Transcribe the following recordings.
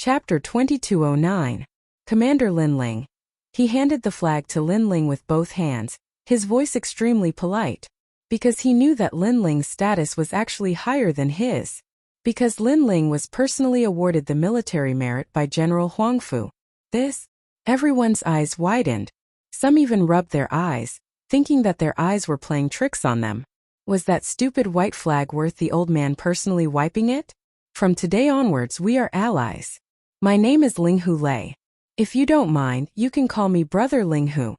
Chapter 2209. Commander Linling. He handed the flag to Linling with both hands, his voice extremely polite. Because he knew that Linling's status was actually higher than his. Because Linling was personally awarded the military merit by General Huangfu. Everyone's eyes widened. Some even rubbed their eyes, thinking that their eyes were playing tricks on them. Was that stupid white flag worth the old man personally wiping it? From today onwards we are allies. My name is Linghu Lei. If you don't mind, you can call me Brother Linghu.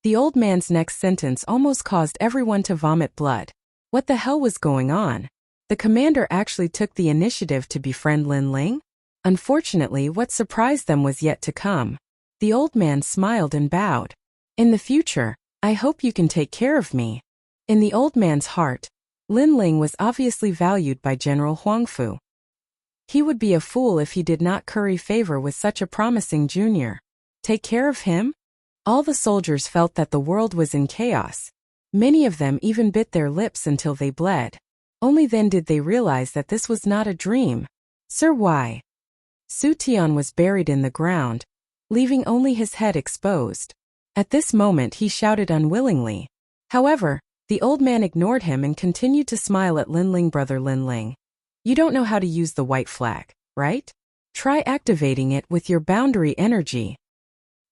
The old man's next sentence almost caused everyone to vomit blood. What the hell was going on? The commander actually took the initiative to befriend Linling? Unfortunately, what surprised them was yet to come. The old man smiled and bowed. In the future, I hope you can take care of me. In the old man's heart, Linling was obviously valued by General Huangfu. He would be a fool if he did not curry favor with such a promising junior. Take care of him? All the soldiers felt that the world was in chaos. Many of them even bit their lips until they bled. Only then did they realize that this was not a dream. Sir, why? Su Tian was buried in the ground, leaving only his head exposed. At this moment he shouted unwillingly. However, the old man ignored him and continued to smile at Linling. Brother Linling. You don't know how to use the white flag, right? Try activating it with your boundary energy.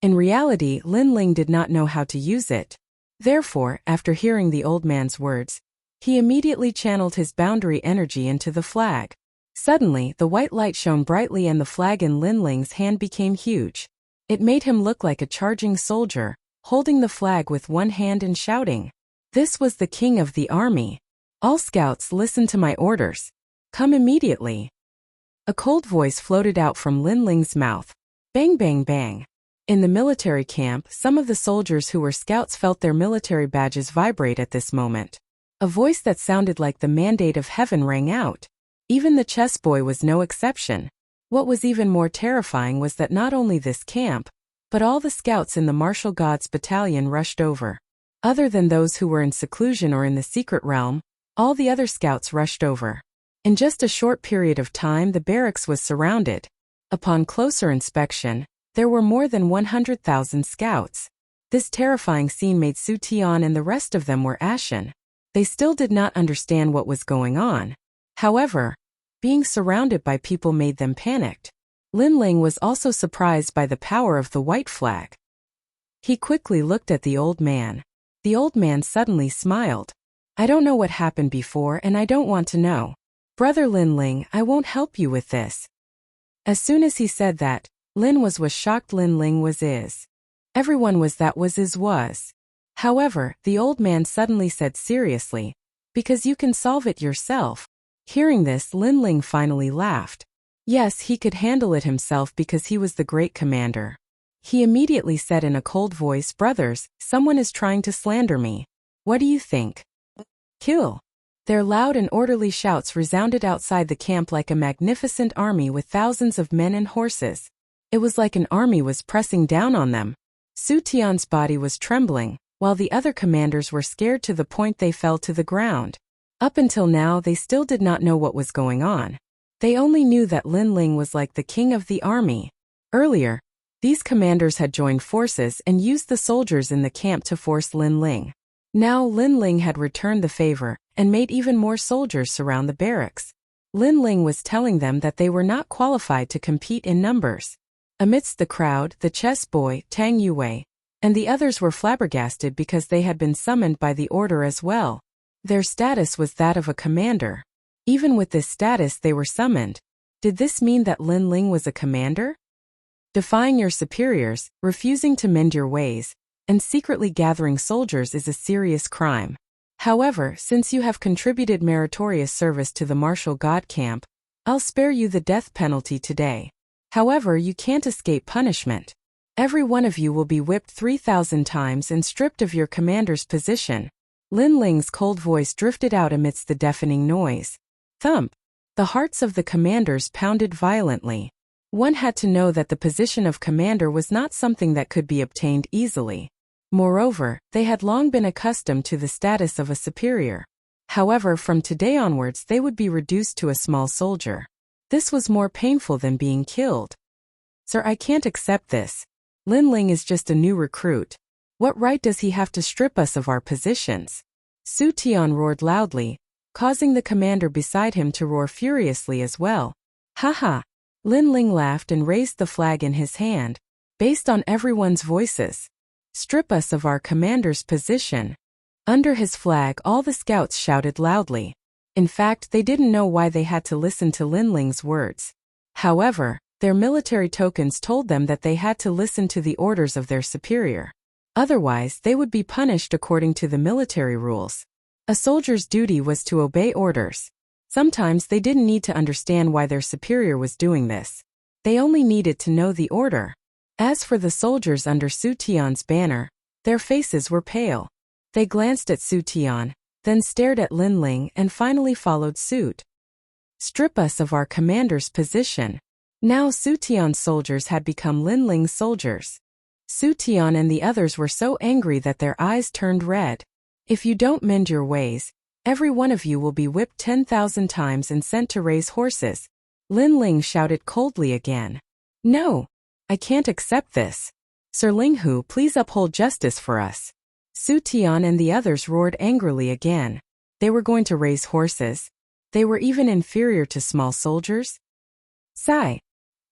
In reality, Linling did not know how to use it. Therefore, after hearing the old man's words, he immediately channeled his boundary energy into the flag. Suddenly, the white light shone brightly and the flag in Linling's hand became huge. It made him look like a charging soldier, holding the flag with one hand and shouting. This was the king of the army. All scouts, listen to my orders. Come immediately. A cold voice floated out from Linling's mouth. Bang bang bang. In the military camp, some of the soldiers who were scouts felt their military badges vibrate at this moment. A voice that sounded like the mandate of heaven rang out. Even the chess boy was no exception. What was even more terrifying was that not only this camp, but all the scouts in the martial gods battalion rushed over. Other than those who were in seclusion or in the secret realm, all the other scouts rushed over. In just a short period of time the barracks was surrounded. Upon closer inspection, there were more than 100,000 scouts. This terrifying scene made Su Tian and the rest of them were ashen. They still did not understand what was going on. However, being surrounded by people made them panicked. Linling was also surprised by the power of the white flag. He quickly looked at the old man. The old man suddenly smiled. I don't know what happened before and I don't want to know. Brother Linling, I won't help you with this. As soon as he said that, Lin was shocked. Linling was. Everyone was. However, the old man suddenly said seriously, because you can solve it yourself. Hearing this, Linling finally laughed. Yes, he could handle it himself because he was the great commander. He immediately said in a cold voice, brothers, someone is trying to slander me. What do you think? Kill. Their loud and orderly shouts resounded outside the camp like a magnificent army with thousands of men and horses. It was like an army was pressing down on them. Su Tian's body was trembling, while the other commanders were scared to the point they fell to the ground. Up until now they still did not know what was going on. They only knew that Linling was like the king of the army. Earlier, these commanders had joined forces and used the soldiers in the camp to force Linling. Now Linling had returned the favor and made even more soldiers surround the barracks. Linling was telling them that they were not qualified to compete in numbers. Amidst the crowd, the chess boy, Tang Yue, and the others were flabbergasted because they had been summoned by the order as well. Their status was that of a commander. Even with this status they were summoned. Did this mean that Linling was a commander? Defying your superiors, refusing to mend your ways, and secretly gathering soldiers is a serious crime. However, since you have contributed meritorious service to the martial god camp, I'll spare you the death penalty today. However, you can't escape punishment. Every one of you will be whipped 3,000 times and stripped of your commander's position. Linling's cold voice drifted out amidst the deafening noise. Thump! The hearts of the commanders pounded violently. One had to know that the position of commander was not something that could be obtained easily. Moreover, they had long been accustomed to the status of a superior. However, from today onwards they would be reduced to a small soldier. This was more painful than being killed. Sir, I can't accept this. Lin Ling is just a new recruit. What right does he have to strip us of our positions? Su Tian roared loudly, causing the commander beside him to roar furiously as well. Haha. Lin Ling laughed and raised the flag in his hand, based on everyone's voices. Strip us of our commander's position. Under his flag, all the scouts shouted loudly. In fact, they didn't know why they had to listen to Lin Ling's words. However, their military tokens told them that they had to listen to the orders of their superior. Otherwise, they would be punished according to the military rules. A soldier's duty was to obey orders. Sometimes they didn't need to understand why their superior was doing this. They only needed to know the order. As for the soldiers under Su Tian's banner, their faces were pale. They glanced at Su Tian, then stared at Lin Ling and finally followed suit. Strip us of our commander's position. Now Su Tian's soldiers had become Lin Ling's soldiers. Su Tian and the others were so angry that their eyes turned red. If you don't mend your ways, every one of you will be whipped 10,000 times and sent to raise horses. Lin Ling shouted coldly again. No, I can't accept this. Sir Linghu, please uphold justice for us. Su Tian and the others roared angrily again. They were going to raise horses. They were even inferior to small soldiers. Sigh.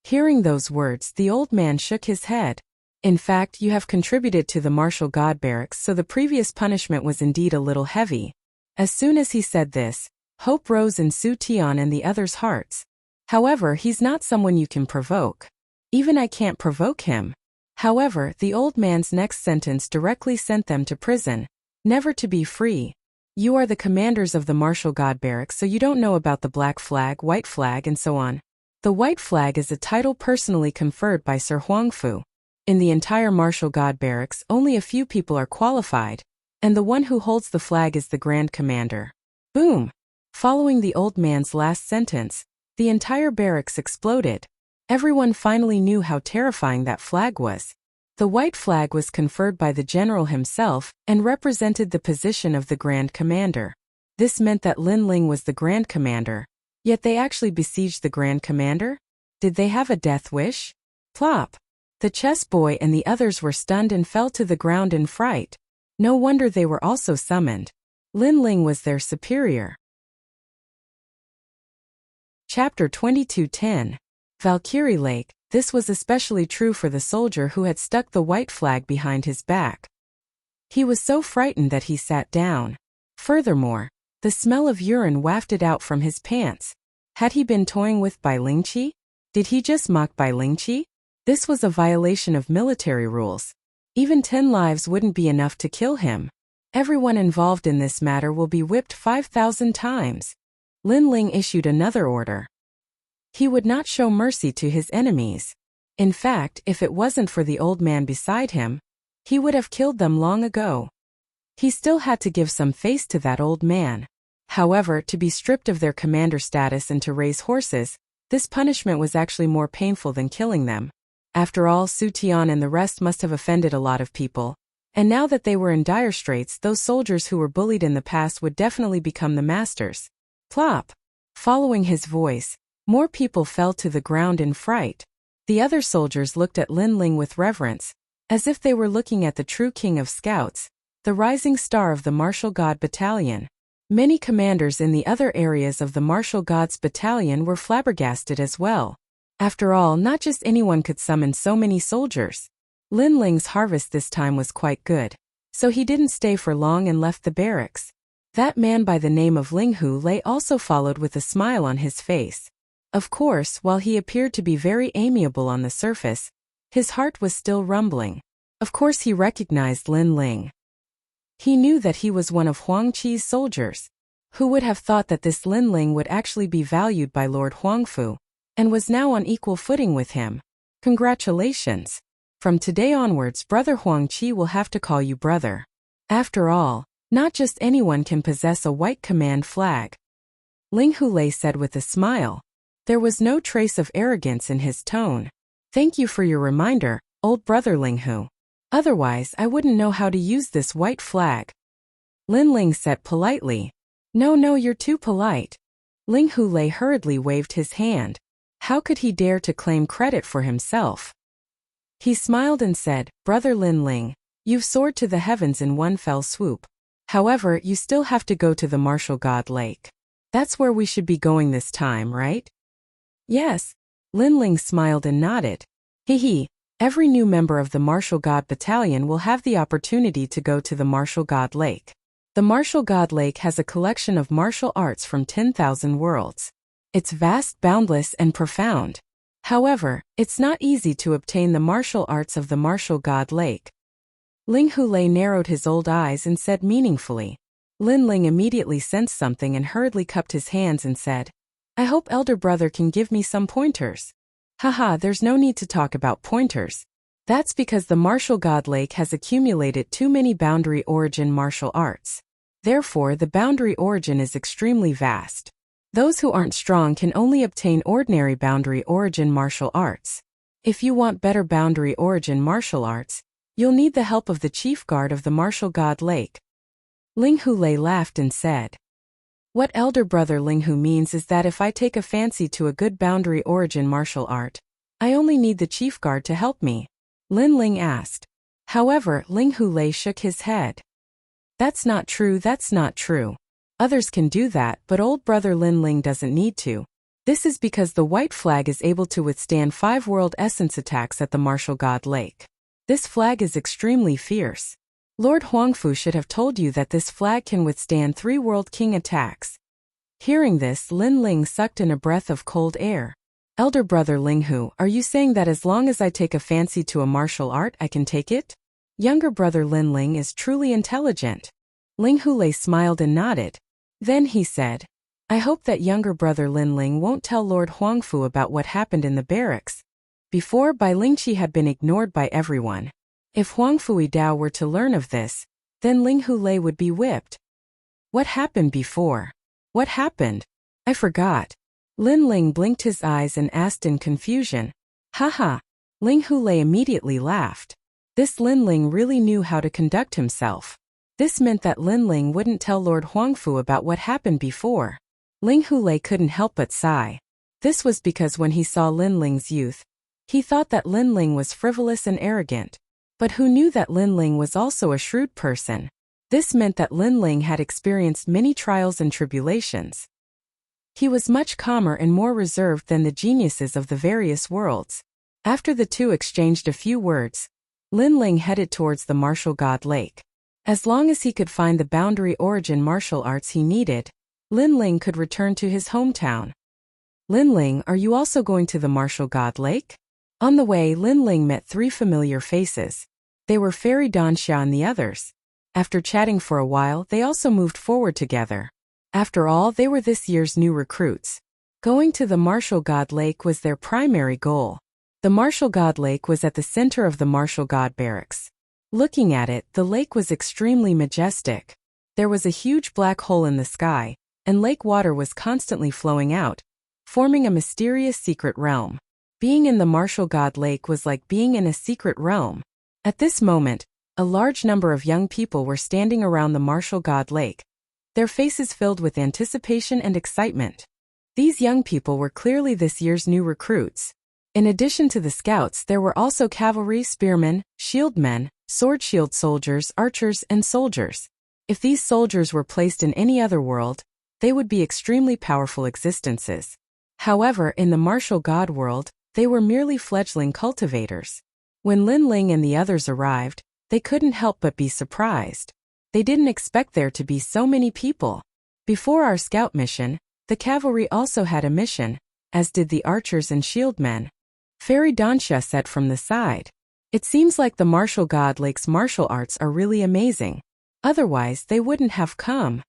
Hearing those words, the old man shook his head. In fact, you have contributed to the martial god barracks, so the previous punishment was indeed a little heavy. As soon as he said this, hope rose in Su Tian and the others' hearts. However, he's not someone you can provoke. Even I can't provoke him. However, the old man's next sentence directly sent them to prison, never to be free. You are the commanders of the martial god barracks, so you don't know about the black flag, white flag, and so on. The white flag is a title personally conferred by Sir Huangfu. In the entire martial god barracks, only a few people are qualified, and the one who holds the flag is the Grand Commander. Boom! Following the old man's last sentence, the entire barracks exploded. Everyone finally knew how terrifying that flag was. The white flag was conferred by the general himself and represented the position of the Grand Commander. This meant that Lin Ling was the Grand Commander. Yet they actually besieged the Grand Commander? Did they have a death wish? Plop! The chess boy and the others were stunned and fell to the ground in fright. No wonder they were also summoned. Lin Ling was their superior. Chapter 22:10. Valkyrie Lake. This was especially true for the soldier who had stuck the white flag behind his back. He was so frightened that he sat down. Furthermore, the smell of urine wafted out from his pants. Had he been toying with Bai Lingqi? Did he just mock Bai Lingqi? This was a violation of military rules. Even 10 lives wouldn't be enough to kill him. Everyone involved in this matter will be whipped 5,000 times. Lin Ling issued another order. He would not show mercy to his enemies. In fact, if it wasn't for the old man beside him, he would have killed them long ago. He still had to give some face to that old man. However, to be stripped of their commander status and to raise horses, this punishment was actually more painful than killing them. After all, Su Tian and the rest must have offended a lot of people. And now that they were in dire straits, those soldiers who were bullied in the past would definitely become the masters. Plop! Following his voice, more people fell to the ground in fright. The other soldiers looked at Lin Ling with reverence, as if they were looking at the true king of scouts, the rising star of the martial god battalion. Many commanders in the other areas of the martial gods battalion were flabbergasted as well. After all, not just anyone could summon so many soldiers. Lin Ling's harvest this time was quite good, so he didn't stay for long and left the barracks. That man by the name of Linghu Lei also followed with a smile on his face. Of course, while he appeared to be very amiable on the surface, his heart was still rumbling. Of course he recognized Lin Ling. He knew that he was one of Huang Qi's soldiers. Who would have thought that this Lin Ling would actually be valued by Lord Huangfu, and was now on equal footing with him? Congratulations. From today onwards, Brother Huang Qi will have to call you brother. After all, not just anyone can possess a white command flag. Linghu Lei said with a smile. There was no trace of arrogance in his tone. Thank you for your reminder, old brother Linghu. Otherwise, I wouldn't know how to use this white flag. Lin Ling said politely. No, you're too polite. Linghu Lei hurriedly waved his hand. How could he dare to claim credit for himself? He smiled and said, "Brother Lin Ling, you've soared to the heavens in one fell swoop. However, you still have to go to the Martial God Lake. That's where we should be going this time, right?" "Yes." Lin Ling smiled and nodded. "Hee. Every new member of the Martial God Battalion will have the opportunity to go to the Martial God Lake. The Martial God Lake has a collection of martial arts from 10,000 worlds. It's vast, boundless, and profound. However, it's not easy to obtain the martial arts of the Martial God Lake." Ling Hulei narrowed his old eyes and said meaningfully. Lin Ling immediately sensed something and hurriedly cupped his hands and said, "I hope elder brother can give me some pointers." "Haha, there's no need to talk about pointers. That's because the Martial God Lake has accumulated too many boundary origin martial arts. Therefore, the boundary origin is extremely vast. Those who aren't strong can only obtain ordinary boundary origin martial arts. If you want better boundary origin martial arts, you'll need the help of the chief guard of the Martial God Lake." Ling Hulei laughed and said, "What elder brother Ling Hu means is that if I take a fancy to a good boundary origin martial art, I only need the chief guard to help me?" Lin Ling asked. However, Ling Hulei shook his head. That's not true. Others can do that, but old brother Lin Ling doesn't need to. This is because the white flag is able to withstand 5 world essence attacks at the Martial God Lake. This flag is extremely fierce. Lord Huangfu should have told you that this flag can withstand 3 World King attacks. Hearing this, Lin Ling sucked in a breath of cold air. "Elder brother Ling Hu, are you saying that as long as I take a fancy to a martial art, I can take it?" Younger brother Lin Ling is truly intelligent. Ling Hulei smiled and nodded. Then he said, "I hope that younger brother Lin Ling won't tell Lord Huangfu about what happened in the barracks. Before, Bai Lingqi had been ignored by everyone. If Huangfu Dao were to learn of this, then Ling Hulei would be whipped." "What happened before? What happened? I forgot." Lin Ling blinked his eyes and asked in confusion. "Haha." Ling Hulei immediately laughed. This Lin Ling really knew how to conduct himself. This meant that Lin Ling wouldn't tell Lord Huangfu about what happened before. Ling Hulei couldn't help but sigh. This was because when he saw Lin Ling's youth, he thought that Lin Ling was frivolous and arrogant. But who knew that Lin Ling was also a shrewd person? This meant that Lin Ling had experienced many trials and tribulations. He was much calmer and more reserved than the geniuses of the various worlds. After the two exchanged a few words, Lin Ling headed towards the Martial God Lake. As long as he could find the boundary origin martial arts he needed, Lin Ling could return to his hometown. "Lin Ling, are you also going to the Martial God Lake?" On the way, Lin Ling met 3 familiar faces. They were Fairy Danxia and the others. After chatting for a while, they also moved forward together. After all, they were this year's new recruits. Going to the Martial God Lake was their primary goal. The Martial God Lake was at the center of the Martial God Barracks. Looking at it, the lake was extremely majestic. There was a huge black hole in the sky, and lake water was constantly flowing out, forming a mysterious secret realm. Being in the Martial God Lake was like being in a secret realm. At this moment, a large number of young people were standing around the Martial God Lake, their faces filled with anticipation and excitement. These young people were clearly this year's new recruits. In addition to the scouts, there were also cavalry, spearmen, shieldmen, sword shield soldiers, archers, and soldiers. If these soldiers were placed in any other world, they would be extremely powerful existences. However, in the Martial God world, they were merely fledgling cultivators. When Lin Ling and the others arrived, they couldn't help but be surprised. They didn't expect there to be so many people. Before our scout mission, the cavalry also had a mission, as did the archers and shieldmen. Fairy Danxia said from the side. "It seems like the Martial God Lake's martial arts are really amazing. Otherwise, they wouldn't have come."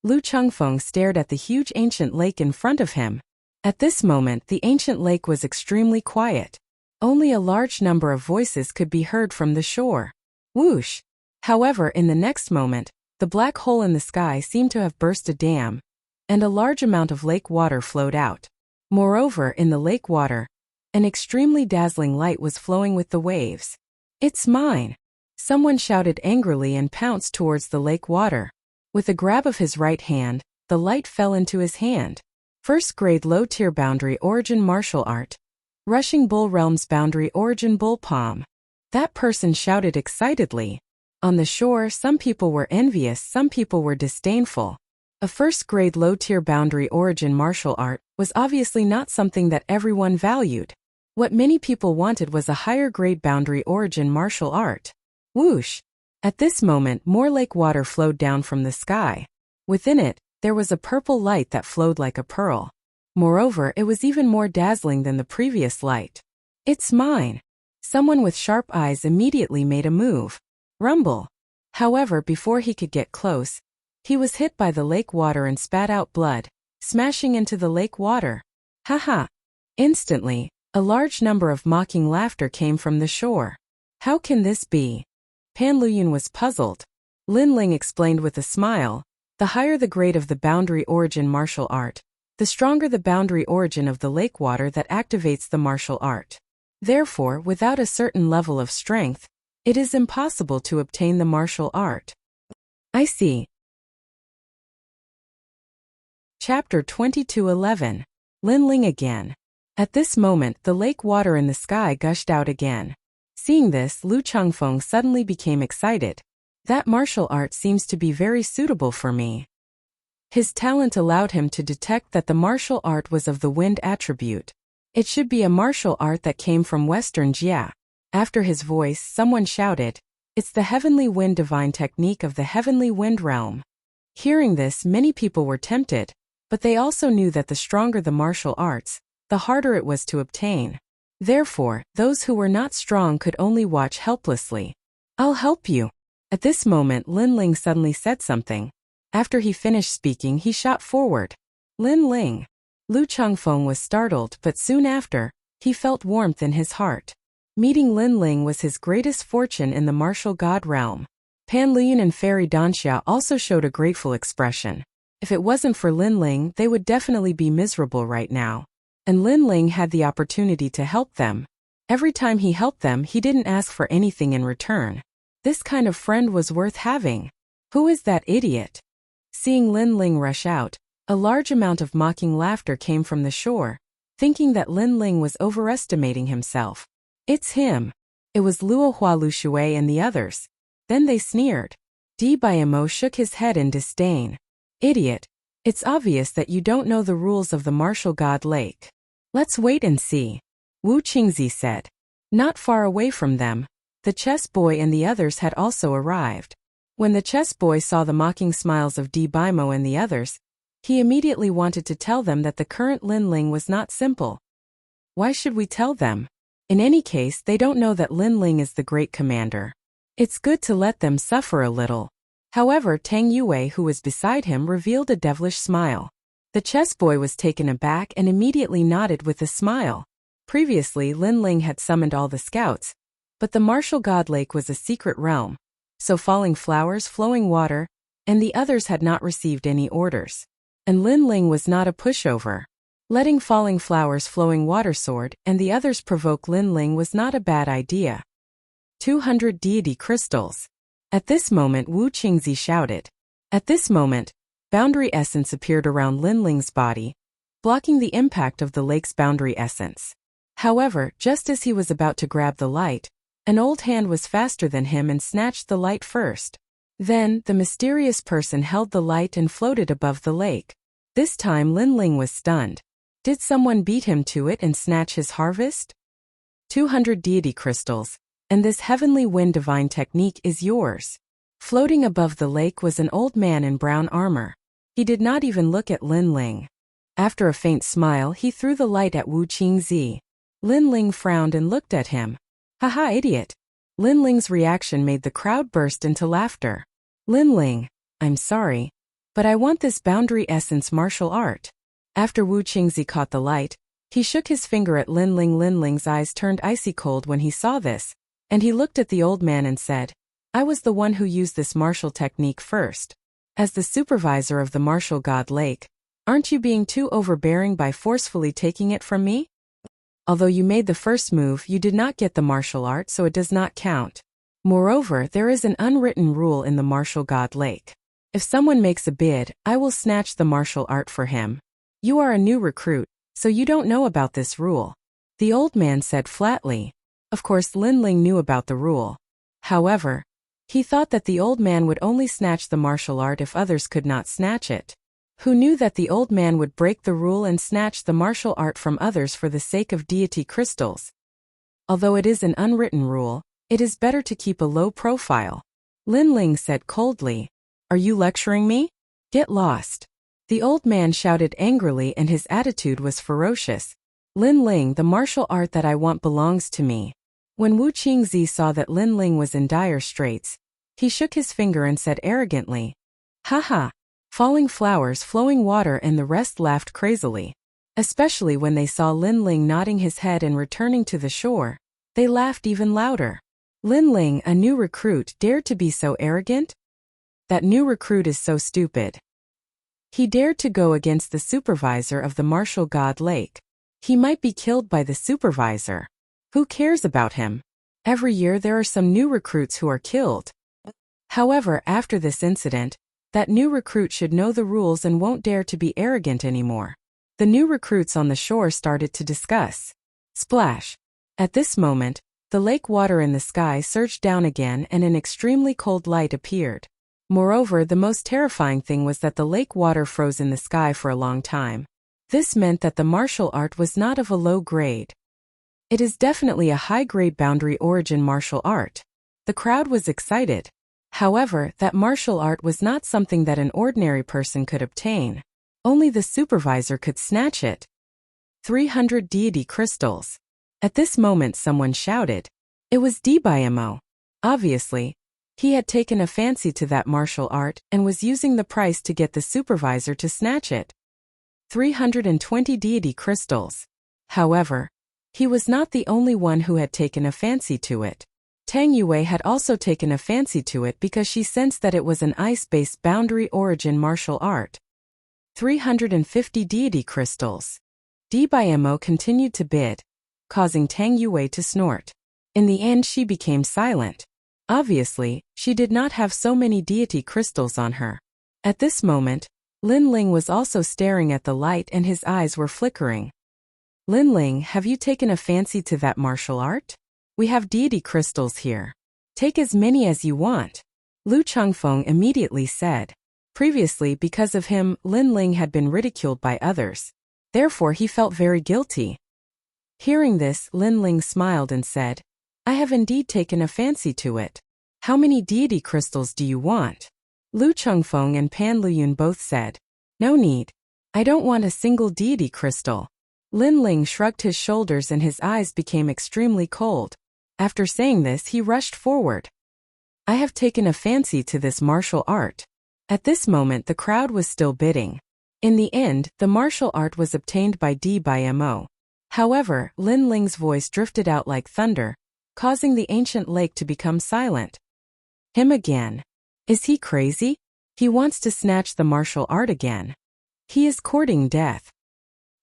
Lu Chengfeng stared at the huge ancient lake in front of him. At this moment, the ancient lake was extremely quiet. Only a large number of voices could be heard from the shore. Whoosh! However, in the next moment, the black hole in the sky seemed to have burst a dam, and a large amount of lake water flowed out. Moreover, in the lake water, an extremely dazzling light was flowing with the waves. "It's mine!" Someone shouted angrily and pounced towards the lake water. With a grab of his right hand, the light fell into his hand. First grade low-tier boundary origin martial art. Rushing Bull Realms boundary origin bull palm. That person shouted excitedly. On the shore, some people were envious, some people were disdainful. A first-grade low-tier boundary origin martial art was obviously not something that everyone valued. What many people wanted was a higher-grade boundary origin martial art. Whoosh! At this moment, more lake water flowed down from the sky. Within it, there was a purple light that flowed like a pearl. Moreover, it was even more dazzling than the previous light. It's mine! Someone with sharp eyes immediately made a move. Rumble! However, before he could get close, he was hit by the lake water and spat out blood, smashing into the lake water. Haha! Instantly, a large number of mocking laughter came from the shore. How can this be? Pan Luyun was puzzled. Lin Ling explained with a smile, the higher the grade of the boundary origin martial art, the stronger the boundary origin of the lake water that activates the martial art. Therefore, without a certain level of strength, it is impossible to obtain the martial art. I see. Chapter 22:11. Lin Ling again. At this moment, the lake water in the sky gushed out again. Seeing this, Lu Changfeng suddenly became excited. That martial art seems to be very suitable for me. His talent allowed him to detect that the martial art was of the wind attribute. It should be a martial art that came from Western Jia. After his voice, someone shouted, "It's the heavenly wind divine technique of the heavenly wind realm." Hearing this, many people were tempted, but they also knew that the stronger the martial arts, the harder it was to obtain. Therefore, those who were not strong could only watch helplessly. "I'll help you." At this moment, Lin Ling suddenly said something. After he finished speaking, he shot forward. Lin Ling. Lu Changfeng was startled, but soon after, he felt warmth in his heart. Meeting Lin Ling was his greatest fortune in the martial god realm. Pan Luyun and Fairy Danxia also showed a grateful expression. If it wasn't for Lin Ling, they would definitely be miserable right now. And Lin Ling had the opportunity to help them. Every time he helped them, he didn't ask for anything in return. This kind of friend was worth having. Who is that idiot? Seeing Lin Ling rush out, a large amount of mocking laughter came from the shore, thinking that Lin Ling was overestimating himself. It's him. It was Luo Hua Lu Shui and the others. Then they sneered. Di Biamo shook his head in disdain. Idiot. It's obvious that you don't know the rules of the martial god lake. Let's wait and see. Wu Qingzi said. Not far away from them, the chess boy and the others had also arrived. When the chess boy saw the mocking smiles of Di Biamo and the others, he immediately wanted to tell them that the current Lin Ling was not simple. Why should we tell them? In any case, they don't know that Lin Ling is the great commander. It's good to let them suffer a little. However, Tang Yue, who was beside him, revealed a devilish smile. The chess boy was taken aback and immediately nodded with a smile. Previously, Lin Ling had summoned all the scouts, but the martial god lake was a secret realm, so falling flowers, flowing water, and the others had not received any orders. And Lin Ling was not a pushover. Letting falling flowers, flowing water sword, and the others provoke Lin Ling was not a bad idea. 200 deity crystals. At this moment, Wu Qingzi shouted. At this moment, boundary essence appeared around Lin Ling's body, blocking the impact of the lake's boundary essence. However, just as he was about to grab the light, an old hand was faster than him and snatched the light first. Then, the mysterious person held the light and floated above the lake. This time Lin Ling was stunned. Did someone beat him to it and snatch his harvest? 200 deity crystals, and this heavenly wind divine technique is yours. Floating above the lake was an old man in brown armor. He did not even look at Lin Ling. After a faint smile, he threw the light at Wu Qingzi. Lin Ling frowned and looked at him. Haha, idiot. Lin Ling's reaction made the crowd burst into laughter. Lin Ling, I'm sorry, but I want this boundary essence martial art. After Wu Qingzi caught the light, he shook his finger at Lin Ling. Lin Ling's eyes turned icy cold when he saw this, and he looked at the old man and said, I was the one who used this martial technique first. As the supervisor of the martial god lake, aren't you being too overbearing by forcefully taking it from me? Although you made the first move, you did not get the martial art, so it does not count. Moreover, there is an unwritten rule in the martial god lake. If someone makes a bid, I will snatch the martial art for him. You are a new recruit, so you don't know about this rule. The old man said flatly. Of course Linling knew about the rule. However, he thought that the old man would only snatch the martial art if others could not snatch it. Who knew that the old man would break the rule and snatch the martial art from others for the sake of deity crystals? Although it is an unwritten rule, it is better to keep a low profile. Linling said coldly. Are you lecturing me? Get lost. The old man shouted angrily and his attitude was ferocious. Linling, the martial art that I want belongs to me. When Wu Qingzi saw that Linling was in dire straits, he shook his finger and said arrogantly, "Haha." Falling flowers, flowing water and the rest laughed crazily. Especially when they saw Linling nodding his head and returning to the shore, they laughed even louder. Linling, a new recruit, dared to be so arrogant? That new recruit is so stupid. He dared to go against the supervisor of the martial god lake. He might be killed by the supervisor. Who cares about him? Every year there are some new recruits who are killed. However, after this incident, that new recruit should know the rules and won't dare to be arrogant anymore. The new recruits on the shore started to discuss. Splash! At this moment, the lake water in the sky surged down again and an extremely cold light appeared. Moreover, the most terrifying thing was that the lake water froze in the sky for a long time. This meant that the martial art was not of a low grade. It is definitely a high-grade boundary origin martial art. The crowd was excited. However, that martial art was not something that an ordinary person could obtain. Only the supervisor could snatch it. 300 deity crystals. At this moment someone shouted. It was Dbymo. Obviously, he had taken a fancy to that martial art and was using the price to get the supervisor to snatch it. 320 deity crystals. However, he was not the only one who had taken a fancy to it. Tang Yue had also taken a fancy to it because she sensed that it was an ice-based boundary origin martial art. 350 deity crystals. Dbymo continued to bid, causing Tang Yue to snort. In the end she became silent. Obviously, she did not have so many deity crystals on her. At this moment, Linling was also staring at the light and his eyes were flickering. Linling, have you taken a fancy to that martial art? We have deity crystals here. Take as many as you want. Lu Chengfeng immediately said. Previously, because of him, Linling had been ridiculed by others. Therefore he felt very guilty. Hearing this, Linling smiled and said, I have indeed taken a fancy to it. How many deity crystals do you want? Lu Chengfeng and Pan Luyun both said, No need. I don't want a single deity crystal. Linling shrugged his shoulders and his eyes became extremely cold. After saying this, he rushed forward. I have taken a fancy to this martial art. At this moment the crowd was still bidding. In the end, the martial art was obtained by Dbymo. However, Linling's voice drifted out like thunder, causing the ancient lake to become silent. Him again. Is he crazy? He wants to snatch the martial art again. He is courting death.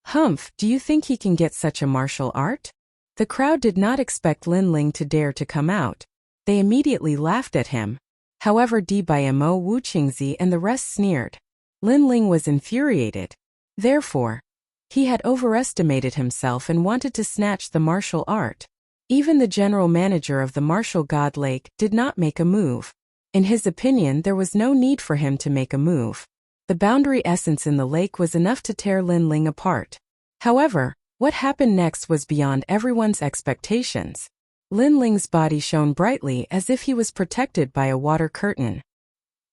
Humph, do you think he can get such a martial art? The crowd did not expect Linling to dare to come out. They immediately laughed at him. However, Dbymo, Wu Qingzi and the rest sneered. Linling was infuriated. Therefore, he had overestimated himself and wanted to snatch the martial art. Even the general manager of the martial god lake did not make a move. In his opinion, there was no need for him to make a move. The boundary essence in the lake was enough to tear Linling apart. However, what happened next was beyond everyone's expectations. Linling's body shone brightly as if he was protected by a water curtain.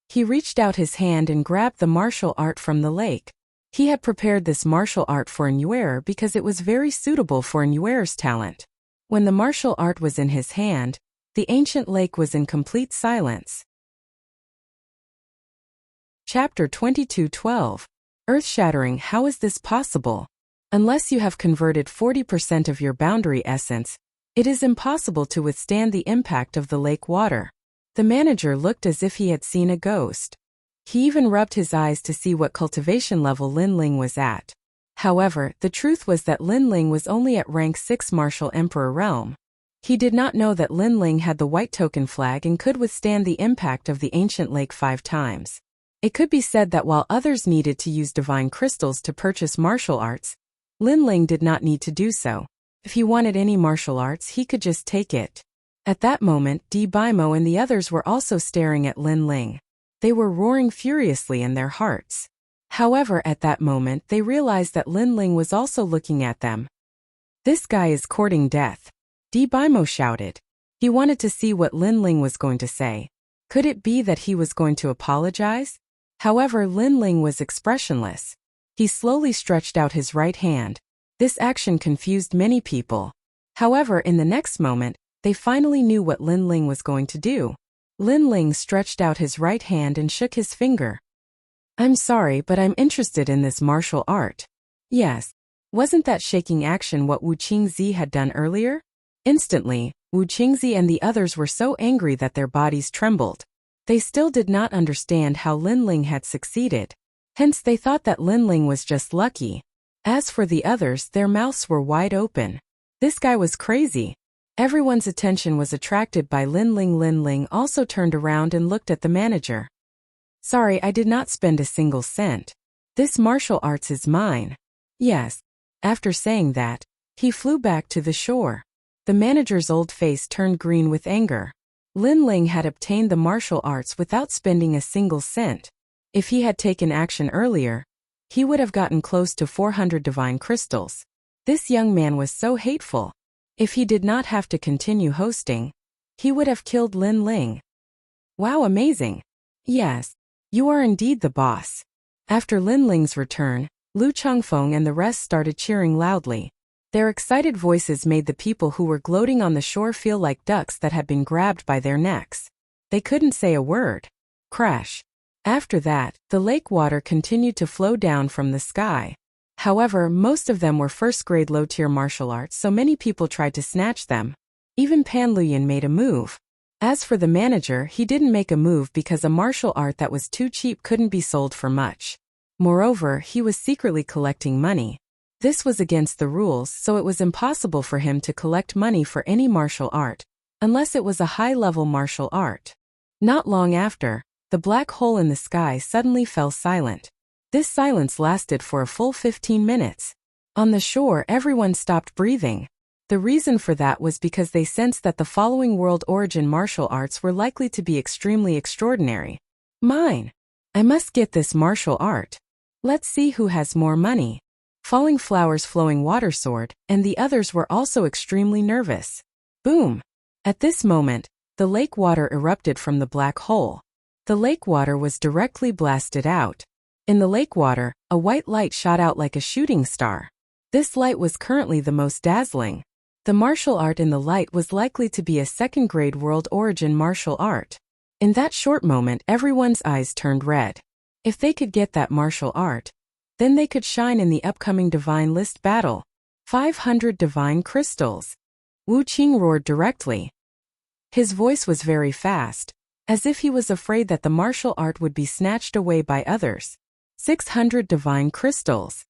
He reached out his hand and grabbed the martial art from the lake. He had prepared this martial art for Nuer because it was very suitable for Nuer's talent. When the martial art was in his hand, the ancient lake was in complete silence. Chapter 22:12. Earth-shattering. How is this possible? Unless you have converted 40% of your boundary essence, it is impossible to withstand the impact of the lake water. The manager looked as if he had seen a ghost. He even rubbed his eyes to see what cultivation level Linling was at. However, the truth was that Linling was only at rank 6 Martial Emperor realm. He did not know that Linling had the white token flag and could withstand the impact of the ancient lake 5 times. It could be said that while others needed to use divine crystals to purchase martial arts, Lin Ling did not need to do so. If he wanted any martial arts, he could just take it. At that moment, Di Bimo and the others were also staring at Lin Ling. They were roaring furiously in their hearts. However, at that moment, they realized that Lin Ling was also looking at them. "This guy is courting death," Di Bimo shouted. He wanted to see what Lin Ling was going to say. Could it be that he was going to apologize? However, Lin Ling was expressionless. He slowly stretched out his right hand. This action confused many people. However, in the next moment, they finally knew what Lin Ling was going to do. Lin Ling stretched out his right hand and shook his finger. "I'm sorry, but I'm interested in this martial art." Yes. Wasn't that shaking action what Wu Qingzi had done earlier? Instantly, Wu Qingzi and the others were so angry that their bodies trembled. They still did not understand how Lin Ling had succeeded. Hence they thought that Lin Ling was just lucky. As for the others, their mouths were wide open. This guy was crazy. Everyone's attention was attracted by Lin Ling. Lin Ling also turned around and looked at the manager. "Sorry, I did not spend a single cent. This martial arts is mine." Yes. After saying that, he flew back to the shore. The manager's old face turned green with anger. Lin Ling had obtained the martial arts without spending a single cent. If he had taken action earlier, he would have gotten close to 400 divine crystals. This young man was so hateful. If he did not have to continue hosting, he would have killed Lin Ling. "Wow, amazing. Yes, you are indeed the boss." After Lin Ling's return, Lu Chengfeng and the rest started cheering loudly. Their excited voices made the people who were gloating on the shore feel like ducks that had been grabbed by their necks. They couldn't say a word. Crash. After that, the lake water continued to flow down from the sky. However, most of them were first-grade low-tier martial arts, so many people tried to snatch them. Even Pan Luyan made a move. As for the manager, he didn't make a move because a martial art that was too cheap couldn't be sold for much. Moreover, he was secretly collecting money. This was against the rules, so it was impossible for him to collect money for any martial art, unless it was a high-level martial art. Not long after, the black hole in the sky suddenly fell silent. This silence lasted for a full 15 minutes. On the shore, everyone stopped breathing. The reason for that was because they sensed that the following world origin martial arts were likely to be extremely extraordinary. "Mine! I must get this martial art. Let's see who has more money." Falling Flowers' flowing water sword, and the others were also extremely nervous. Boom! At this moment, the lake water erupted from the black hole. The lake water was directly blasted out. In the lake water, a white light shot out like a shooting star. This light was currently the most dazzling. The martial art in the light was likely to be a second-grade world origin martial art. In that short moment, everyone's eyes turned red. If they could get that martial art, then they could shine in the upcoming Divine List battle. 500 divine crystals. Wu Qing roared directly. His voice was very fast, as if he was afraid that the martial art would be snatched away by others. 600 divine crystals.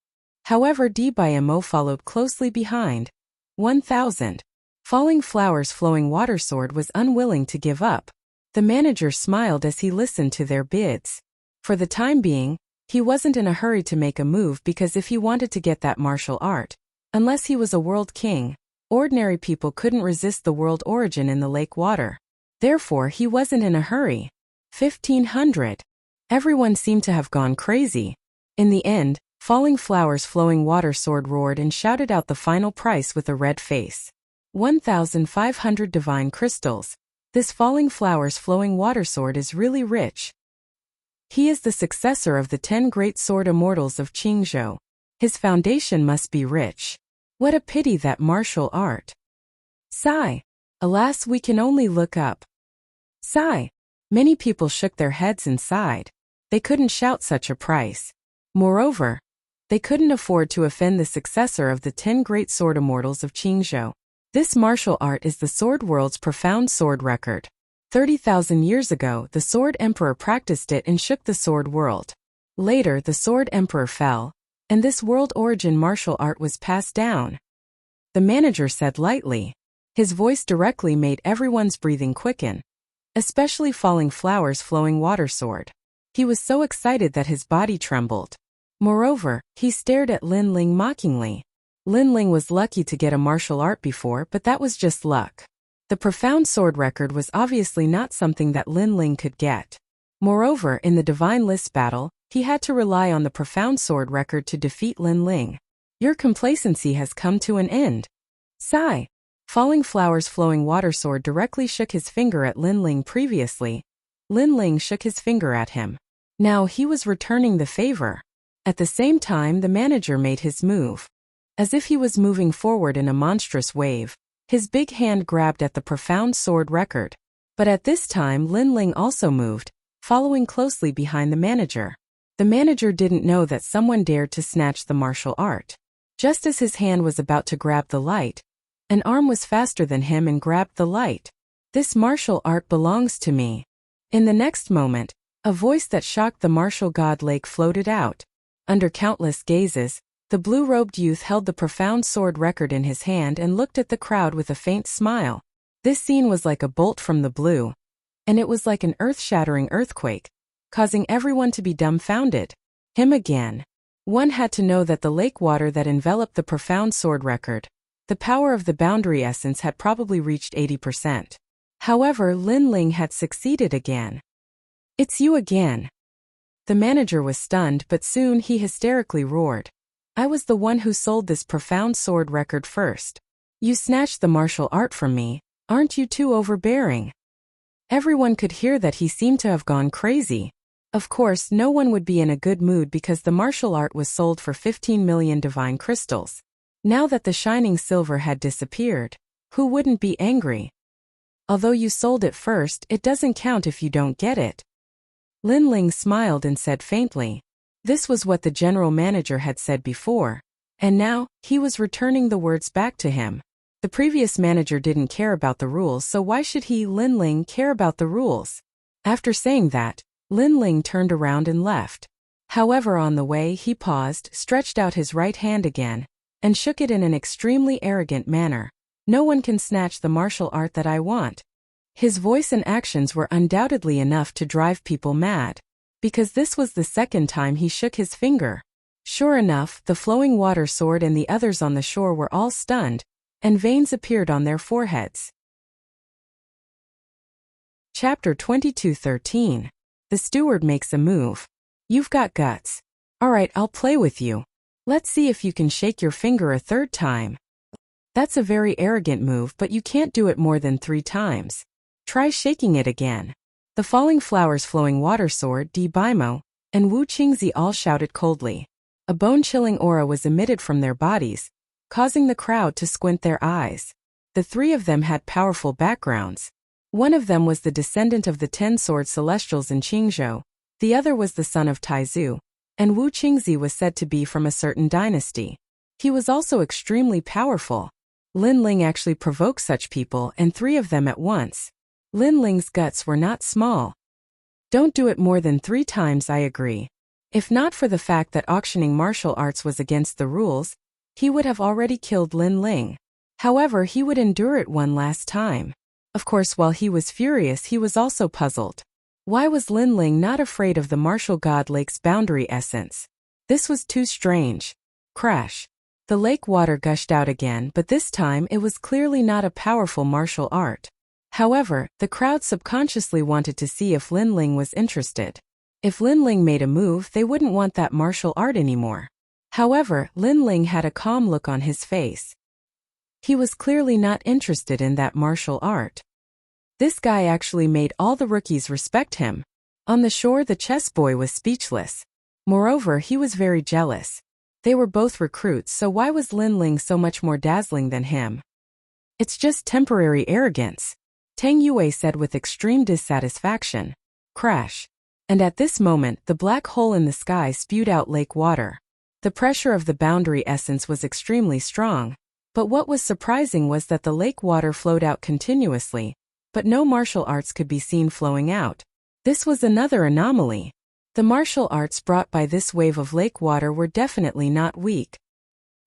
However, Di Bimo followed closely behind. 1,000. Falling Flowers' flowing water sword was unwilling to give up. The manager smiled as he listened to their bids. For the time being, he wasn't in a hurry to make a move because if he wanted to get that martial art, unless he was a world king, ordinary people couldn't resist the world origin in the lake water. Therefore, he wasn't in a hurry. 1,500. Everyone seemed to have gone crazy. In the end, Falling Flowers' flowing water sword roared and shouted out the final price with a red face. 1,500 divine crystals. This Falling Flowers' flowing water sword is really rich. He is the successor of the 10 great sword immortals of Qingzhou. His foundation must be rich. What a pity that martial art. Sigh. Alas, we can only look up. Sigh. Many people shook their heads and sighed. They couldn't shout such a price. Moreover, they couldn't afford to offend the successor of the 10 great sword immortals of Qingzhou. This martial art is the sword world's profound sword record. 30,000 years ago, the Sword Emperor practiced it and shook the sword world. Later, the Sword Emperor fell, and this world origin martial art was passed down. The manager said lightly. His voice directly made everyone's breathing quicken. Especially Falling Flowers' flowing water sword. He was so excited that his body trembled. Moreover, he stared at Lin Ling mockingly. Lin Ling was lucky to get a martial art before, but that was just luck. The profound sword record was obviously not something that Lin Ling could get. Moreover, in the Divine List battle, he had to rely on the profound sword record to defeat Lin Ling. Your complacency has come to an end. Sigh. Falling Flowers' flowing water sword directly shook his finger at Lin Ling previously. Lin Ling shook his finger at him. Now he was returning the favor. At the same time, the manager made his move. As if he was moving forward in a monstrous wave, his big hand grabbed at the profound sword record. But at this time Lin Ling also moved, following closely behind the manager. The manager didn't know that someone dared to snatch the martial art. Just as his hand was about to grab the light, an arm was faster than him and grabbed the light. This martial art belongs to me. In the next moment, a voice that shocked the martial god Lake floated out. Under countless gazes, the blue-robed youth held the profound sword record in his hand and looked at the crowd with a faint smile. This scene was like a bolt from the blue, and it was like an earth-shattering earthquake, causing everyone to be dumbfounded. Him again. One had to know that the lake water that enveloped the profound sword record, the power of the boundary essence had probably reached 80%. However, Lin Ling had succeeded again. It's you again. The manager was stunned, but soon he hysterically roared. I was the one who sold this profound sword record first. You snatched the martial art from me, aren't you too overbearing? Everyone could hear that he seemed to have gone crazy. Of course, no one would be in a good mood because the martial art was sold for 15 million divine crystals. Now that the shining silver had disappeared, who wouldn't be angry? Although you sold it first, it doesn't count if you don't get it. Lin Ling smiled and said faintly. This was what the general manager had said before, and now, he was returning the words back to him. The previous manager didn't care about the rules, so why should he, Lin Ling, care about the rules? After saying that, Lin Ling turned around and left. However, on the way, he paused, stretched out his right hand again, and shook it in an extremely arrogant manner. No one can snatch the martial art that I want. His voice and actions were undoubtedly enough to drive people mad, because this was the second time he shook his finger. Sure enough, the flowing water sword and the others on the shore were all stunned, and veins appeared on their foreheads. Chapter 22:13. The steward makes a move. You've got guts. Alright, I'll play with you. Let's see if you can shake your finger a third time. That's a very arrogant move, but you can't do it more than 3 times. Try shaking it again. The Falling Flowers flowing water sword, Di Baimo, and Wu Qingzi all shouted coldly. A bone-chilling aura was emitted from their bodies, causing the crowd to squint their eyes. The 3 of them had powerful backgrounds. One of them was the descendant of the 10-sword celestials in Qingzhou, the other was the son of Taizu, and Wu Qingzi was said to be from a certain dynasty. He was also extremely powerful. Lin Ling actually provoked such people, and 3 of them at once. Lin Ling's guts were not small. Don't do it more than 3 times, I agree. If not for the fact that auctioning martial arts was against the rules, he would have already killed Lin Ling. However, he would endure it one last time. Of course, while he was furious, he was also puzzled. Why was Lin Ling not afraid of the martial god Lake's boundary essence? This was too strange. Crash. The lake water gushed out again, but this time it was clearly not a powerful martial art. However, the crowd subconsciously wanted to see if Lin Ling was interested. If Lin Ling made a move, they wouldn't want that martial art anymore. However, Lin Ling had a calm look on his face. He was clearly not interested in that martial art. This guy actually made all the rookies respect him. On the shore, the chess boy was speechless. Moreover, he was very jealous. They were both recruits, so why was Lin Ling so much more dazzling than him? It's just temporary arrogance, Tang Yue said with extreme dissatisfaction. Crash. And at this moment, the black hole in the sky spewed out lake water. The pressure of the boundary essence was extremely strong. But what was surprising was that the lake water flowed out continuously, but no martial arts could be seen flowing out. This was another anomaly. The martial arts brought by this wave of lake water were definitely not weak.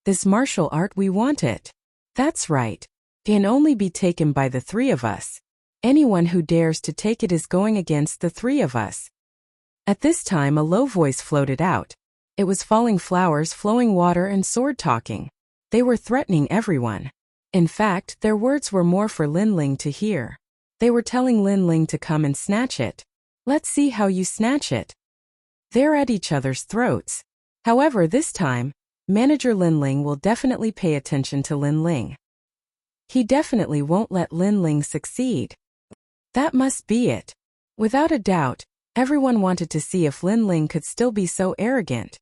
This martial art, we want it. That's right. Can only be taken by the 3 of us. Anyone who dares to take it is going against the 3 of us. At this time a low voice floated out. It was falling flowers, flowing water, and sword talking. They were threatening everyone. In fact, their words were more for Linling to hear. They were telling Linling to come and snatch it. Let's see how you snatch it. They're at each other's throats. However, this time, Manager Linling will definitely pay attention to Linling. He definitely won't let Linling succeed. That must be it. Without a doubt, everyone wanted to see if Linling could still be so arrogant.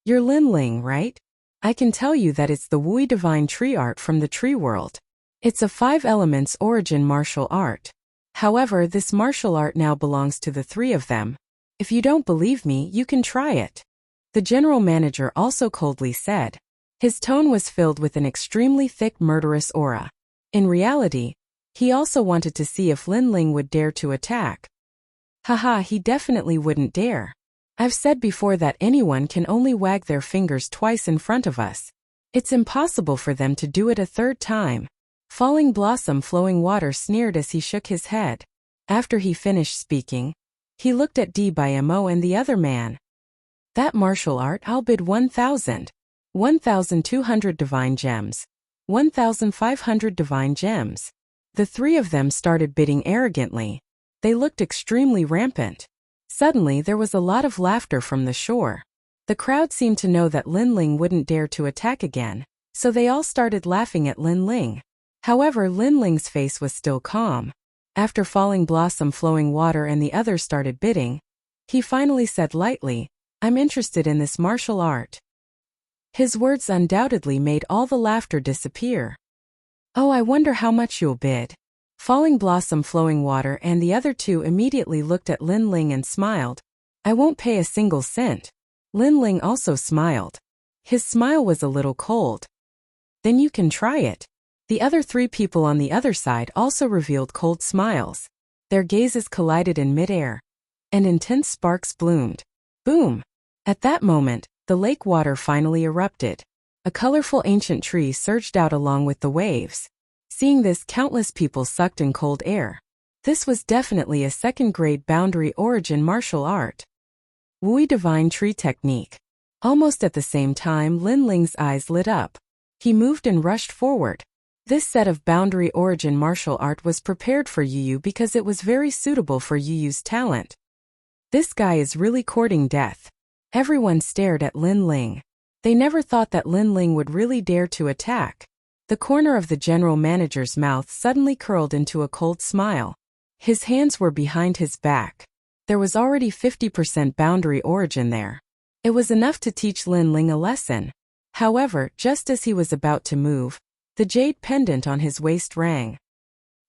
You're Linling, right? I can tell you that it's the Wui Divine Tree Art from the Tree World. It's a 5 elements origin martial art. However, this martial art now belongs to the 3 of them. If you don't believe me, you can try it. The general manager also coldly said. His tone was filled with an extremely thick murderous aura. In reality, he also wanted to see if Linling would dare to attack. Haha, he definitely wouldn't dare. I've said before that anyone can only wag their fingers twice in front of us. It's impossible for them to do it a 3rd time. Falling Blossom Flowing Water sneered as he shook his head. After he finished speaking, he looked at DBMO and the other man. That martial art, I'll bid 1,000. 1,200 divine gems. 1,500 divine gems. The 3 of them started bidding arrogantly. They looked extremely rampant. Suddenly there was a lot of laughter from the shore. The crowd seemed to know that Linling wouldn't dare to attack again, so they all started laughing at Linling. However, Linling's face was still calm. After Falling Blossom Flowing Water and the others started bidding, he finally said lightly, I'm interested in this martial art. His words undoubtedly made all the laughter disappear. Oh, I wonder how much you'll bid. Falling Blossom Flowing Water and the other 2 immediately looked at Linling and smiled. I won't pay a single cent. Linling also smiled. His smile was a little cold. Then you can try it. The other 3 people on the other side also revealed cold smiles. Their gazes collided in midair, and intense sparks bloomed. Boom! At that moment, the lake water finally erupted. A colorful ancient tree surged out along with the waves. Seeing this, countless people sucked in cold air. This was definitely a 2nd-grade boundary origin martial art. Wui Divine Tree Technique. Almost at the same time, Linling's eyes lit up. He moved and rushed forward. This set of boundary origin martial art was prepared for Yu because it was very suitable for Yu's talent. This guy is really courting death. Everyone stared at Linling. They never thought that Linling would really dare to attack. The corner of the general manager's mouth suddenly curled into a cold smile. His hands were behind his back. There was already 50% boundary origin there. It was enough to teach Linling a lesson. However, just as he was about to move, the jade pendant on his waist rang.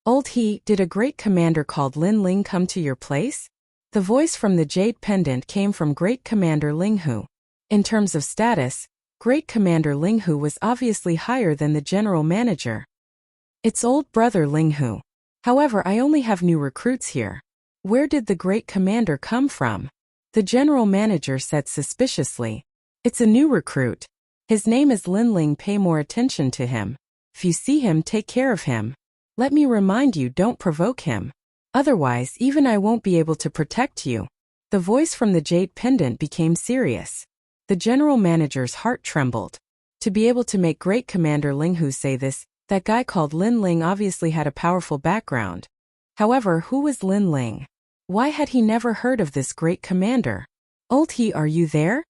Old he, did a great commander called Linling come to your place? The voice from the jade pendant came from Great Commander Linghu. In terms of status, Great Commander Linghu was obviously higher than the general manager. It's old brother Linghu. However, I only have new recruits here. Where did the Great Commander come from? The general manager said suspiciously. It's a new recruit. His name is Linling. Pay more attention to him. If you see him, take care of him. Let me remind you, don't provoke him. Otherwise, even I won't be able to protect you. The voice from the jade pendant became serious. The general manager's heart trembled. To be able to make Great Commander Linghu say this, that guy called Linling obviously had a powerful background. However, who was Linling? Why had he never heard of this great commander? Old he, are you there?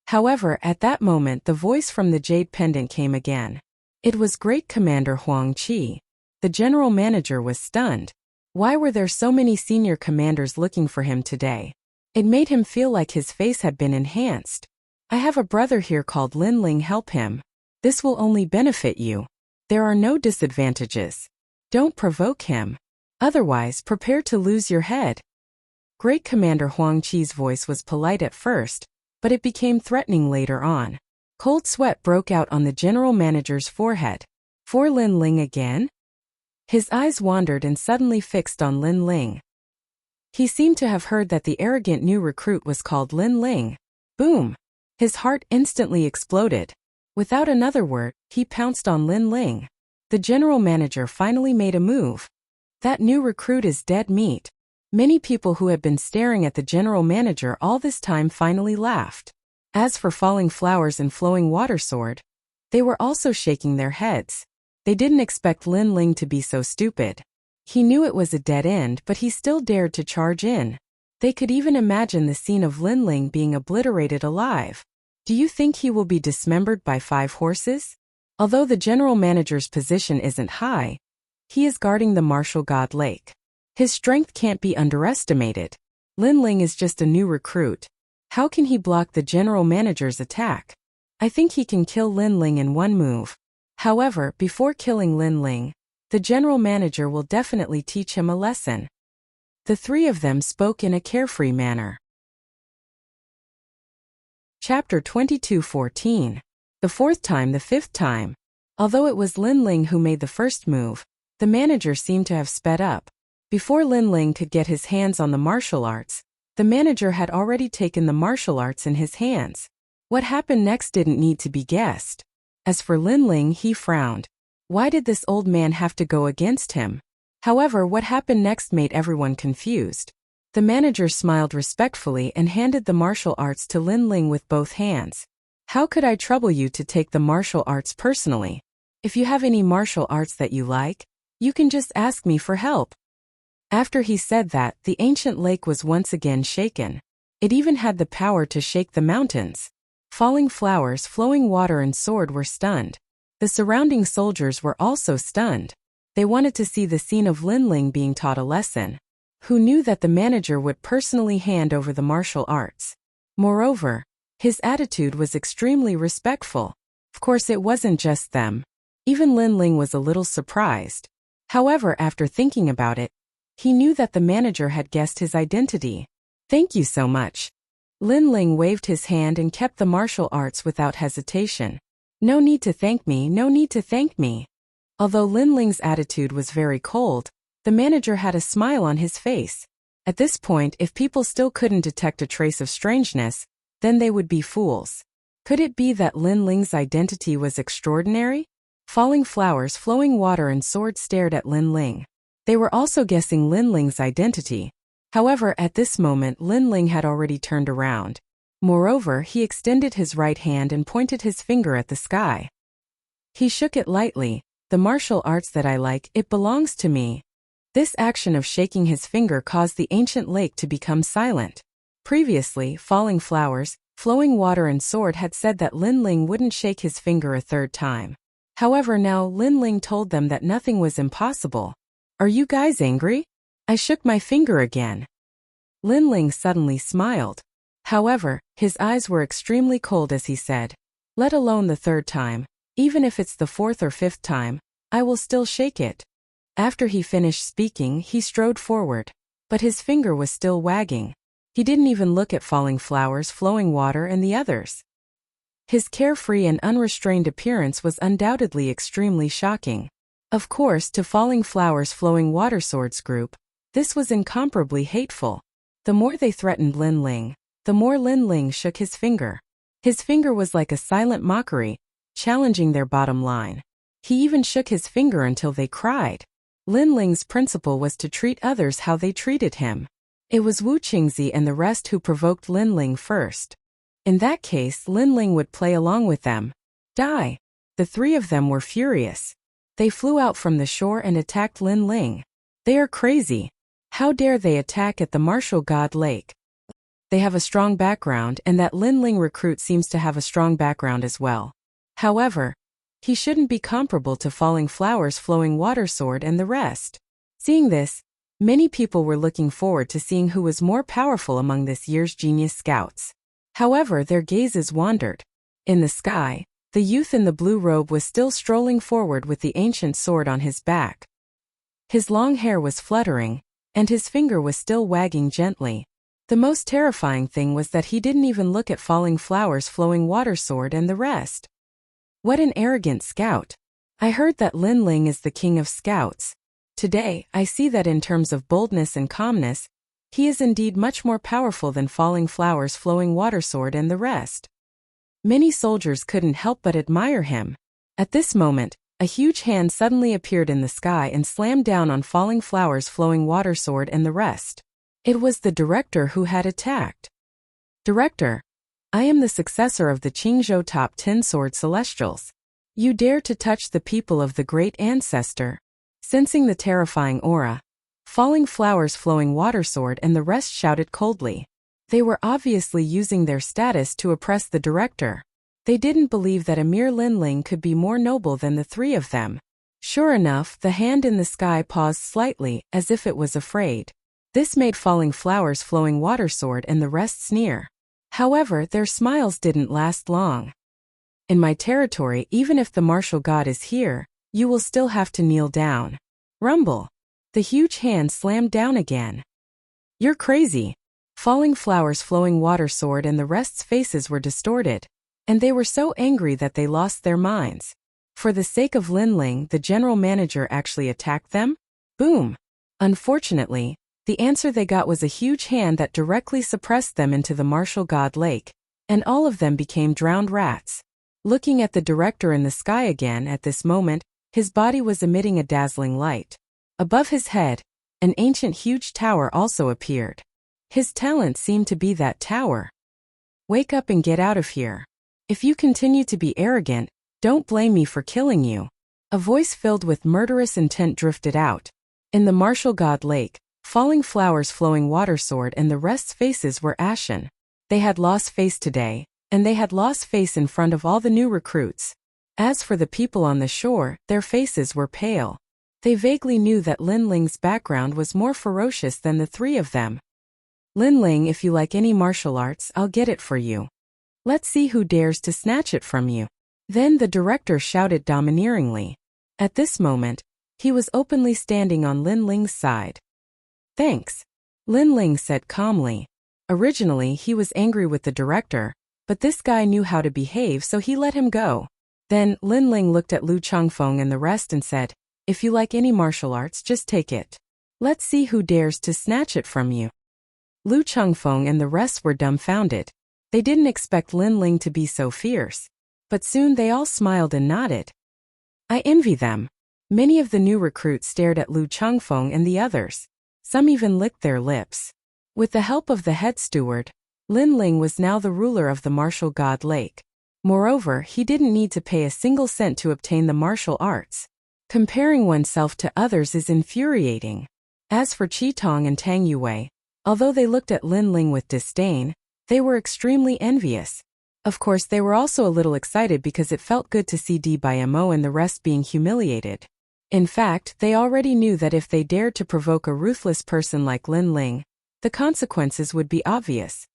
However, at that moment the voice from the jade pendant came again. It was Great Commander Huang Qi. The general manager was stunned. Why were there so many senior commanders looking for him today? It made him feel like his face had been enhanced. I have a brother here called Linling, help him. This will only benefit you. There are no disadvantages. Don't provoke him. Otherwise, prepare to lose your head. Great Commander Huang Qi's voice was polite at first, but it became threatening later on. Cold sweat broke out on the general manager's forehead. For Linling again? His eyes wandered and suddenly fixed on Linling. He seemed to have heard that the arrogant new recruit was called Linling. Boom! His heart instantly exploded. Without another word, he pounced on Linling. The general manager finally made a move. That new recruit is dead meat. Many people who had been staring at the general manager all this time finally laughed. As for Falling Flowers and Flowing Water Sword, they were also shaking their heads. They didn't expect Lin Ling to be so stupid. He knew it was a dead end, but he still dared to charge in. They could even imagine the scene of Lin Ling being obliterated alive. Do you think he will be dismembered by 5 horses? Although the general manager's position isn't high, he is guarding the martial god lake. His strength can't be underestimated. Lin Ling is just a new recruit. How can he block the general manager's attack? I think he can kill Lin Ling in one move. However, before killing Lin Ling, the general manager will definitely teach him a lesson. The 3 of them spoke in a carefree manner. Chapter 22:14. The 4th time, the 5th time. Although it was Lin Ling who made the first move, the manager seemed to have sped up. Before Lin Ling could get his hands on the martial arts, the manager had already taken the martial arts in his hands. What happened next didn't need to be guessed. As for Lin Ling, he frowned. Why did this old man have to go against him? However, what happened next made everyone confused. The manager smiled respectfully and handed the martial arts to Lin Ling with both hands. How could I trouble you to take the martial arts personally? If you have any martial arts that you like, you can just ask me for help. After he said that, the ancient lake was once again shaken. It even had the power to shake the mountains. Falling Flowers, Flowing Water and Sword were stunned. The surrounding soldiers were also stunned. They wanted to see the scene of Lin Ling being taught a lesson. Who knew that the manager would personally hand over the martial arts? Moreover, his attitude was extremely respectful. Of course, it wasn't just them. Even Lin Ling was a little surprised. However, after thinking about it, he knew that the manager had guessed his identity. Thank you so much. Lin Ling waved his hand and kept the martial arts without hesitation. No need to thank me, no need to thank me. Although Lin Ling's attitude was very cold, the manager had a smile on his face. At this point, if people still couldn't detect a trace of strangeness, then they would be fools. Could it be that Lin Ling's identity was extraordinary? Falling Flowers, Flowing Water and Sword stared at Lin Ling. They were also guessing Lin Ling's identity. However, at this moment Lin Ling had already turned around. Moreover, he extended his right hand and pointed his finger at the sky. He shook it lightly. The martial arts that I like, it belongs to me. This action of shaking his finger caused the ancient lake to become silent. Previously, Falling Flowers, Flowing Water and Sword had said that Lin Ling wouldn't shake his finger a 3rd time. However, now Lin Ling told them that nothing was impossible. Are you guys angry? I shook my finger again. Lin Ling suddenly smiled. However, his eyes were extremely cold as he said, let alone the 3rd time, even if it's the 4th or 5th time, I will still shake it. After he finished speaking, he strode forward. But his finger was still wagging. He didn't even look at Falling Flowers, Flowing Water and the others. His carefree and unrestrained appearance was undoubtedly extremely shocking. Of course, to Falling Flowers, Flowing Water Swords group, this was incomparably hateful. The more they threatened Lin Ling, the more Lin Ling shook his finger. His finger was like a silent mockery, challenging their bottom line. He even shook his finger until they cried. Lin Ling's principle was to treat others how they treated him. It was Wu Qingzi and the rest who provoked Lin Ling first. In that case, Lin Ling would play along with them. Die. The 3 of them were furious. They flew out from the shore and attacked Lin Ling. They are crazy. How dare they attack at the martial god lake? They have a strong background, and that Lin Ling recruit seems to have a strong background as well. However, he shouldn't be comparable to Falling Flowers, Flowing Water Sword and the rest. Seeing this, many people were looking forward to seeing who was more powerful among this year's genius scouts. However, their gazes wandered. In the sky, the youth in the blue robe was still strolling forward with the ancient sword on his back. His long hair was fluttering, and his finger was still wagging gently. The most terrifying thing was that he didn't even look at Falling Flowers, Flowing Water Sword and the rest. What an arrogant scout. I heard that Lin Ling is the king of scouts. Today, I see that in terms of boldness and calmness, he is indeed much more powerful than Falling Flowers, Flowing Water Sword and the rest. Many soldiers couldn't help but admire him. At this moment, a huge hand suddenly appeared in the sky and slammed down on Falling Flowers, Flowing Water Sword and the rest. It was the director who had attacked. Director, I am the successor of the Qingzhou top 10 sword celestials. You dare to touch the people of the great ancestor. Sensing the terrifying aura, Falling Flowers Flowing Water Sword and the rest shouted coldly. They were obviously using their status to oppress the director. They didn't believe that a mere Linling could be more noble than the three of them. Sure enough, the hand in the sky paused slightly, as if it was afraid. This made Falling Flowers Flowing Water Sword and the rest sneer. However, their smiles didn't last long. In my territory, even if the martial god is here, you will still have to kneel down. Rumble. The huge hand slammed down again. You're crazy. Falling Flowers Flowing Water Sword and the rest's faces were distorted, and they were so angry that they lost their minds. For the sake of Linling, the general manager actually attacked them? Boom. Unfortunately, the answer they got was a huge hand that directly suppressed them into the martial god lake, and all of them became drowned rats. Looking at the director in the sky again at this moment, his body was emitting a dazzling light. Above his head, an ancient huge tower also appeared. His talent seemed to be that tower. Wake up and get out of here. If you continue to be arrogant, don't blame me for killing you. A voice filled with murderous intent drifted out. In the martial god lake, Falling Flowers Flowing Water Sword and the rest's faces were ashen. They had lost face today, and they had lost face in front of all the new recruits. As for the people on the shore, their faces were pale. They vaguely knew that Linling's background was more ferocious than the three of them. Linling, if you like any martial arts, I'll get it for you. Let's see who dares to snatch it from you. Then the director shouted domineeringly. At this moment, he was openly standing on Linling's side. Thanks, Linling said calmly. Originally, he was angry with the director, but this guy knew how to behave, so he let him go. Then, Linling looked at Lu Changfeng and the rest and said, if you like any martial arts, just take it. Let's see who dares to snatch it from you. Lu Changfeng and the rest were dumbfounded. They didn't expect Linling to be so fierce. But soon they all smiled and nodded. I envy them. Many of the new recruits stared at Lu Changfeng and the others. Some even licked their lips. With the help of the head steward, Linling was now the ruler of the martial god lake. Moreover, he didn't need to pay a single cent to obtain the martial arts. Comparing oneself to others is infuriating. As for Qitong and Tang Yue, although they looked at Linling with disdain, they were extremely envious. Of course, they were also a little excited because it felt good to see Dimo and the rest being humiliated. In fact, they already knew that if they dared to provoke a ruthless person like Linling, the consequences would be obvious.